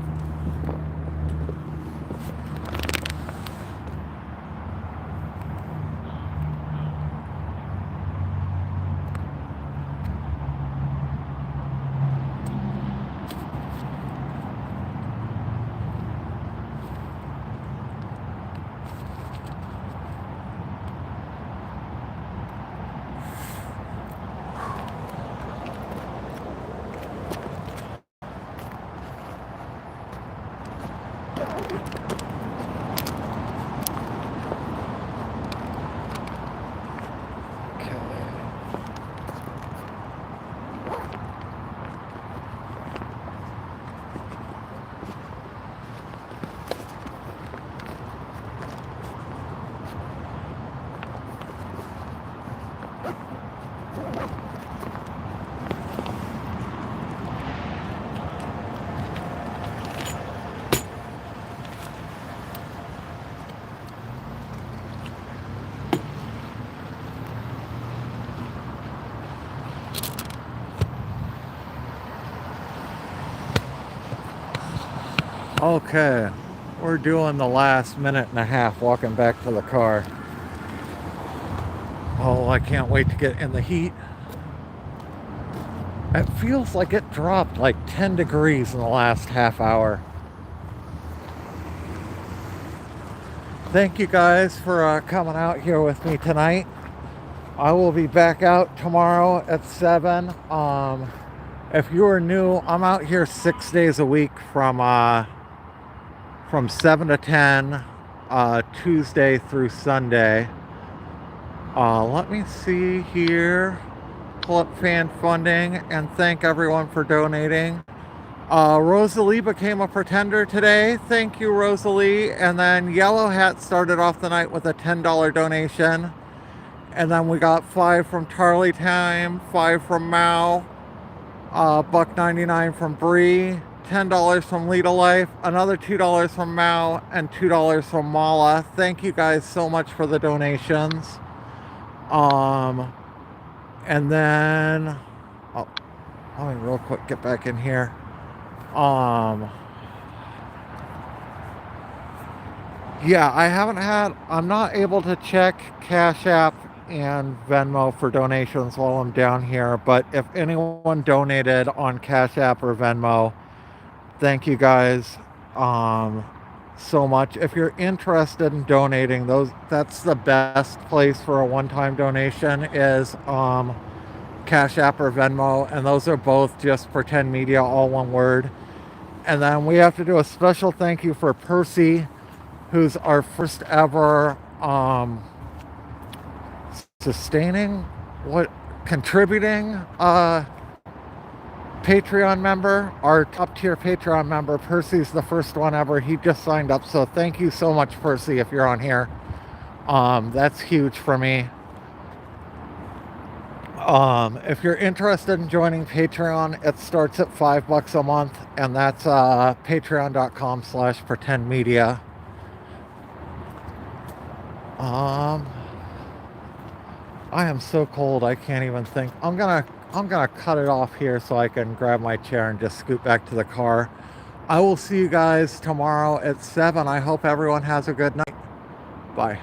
Okay, we're doing the last minute and a half walking back to the car. Oh, I can't wait to get in the heat. It feels like it dropped like 10 degrees in the last half hour. Thank you guys for coming out here with me tonight. I will be back out tomorrow at 7. If you are new, I'm out here 6 days a week from 7 to 10, Tuesday through Sunday. Let me see here. Pull up fan funding and thank everyone for donating. Rosalie became a pretender today. Thank you, Rosalie. And then Yellow Hat started off the night with a $10 donation. And then we got 5 from Charlie Time, 5 from Mao, $1.99 from Bree, $10 from Lita Life, another $2 from Mao, and $2 from Mala. Thank you guys so much for the donations. And then, oh, let me real quick get back in here. Yeah, I'm not able to check Cash App and Venmo for donations while I'm down here, but if anyone donated on Cash App or Venmo, thank you guys so much. If you're interested in donating, that's the best place for a one-time donation is Cash App or Venmo, and those are both just Pretend Media, all one word. And then we have to do a special thank you for Percy, who's our first ever contributing Patreon member, our top tier Patreon member. Percy's the first one ever. He just signed up, so thank you so much, Percy, if you're on here. That's huge for me. If you're interested in joining Patreon, it starts at $5 a month, and that's patreon.com/pretendmedia. I am so cold I can't even think. I'm gonna cut it off here so I can grab my chair and just scoot back to the car. I will see you guys tomorrow at 7. I hope everyone has a good night. Bye.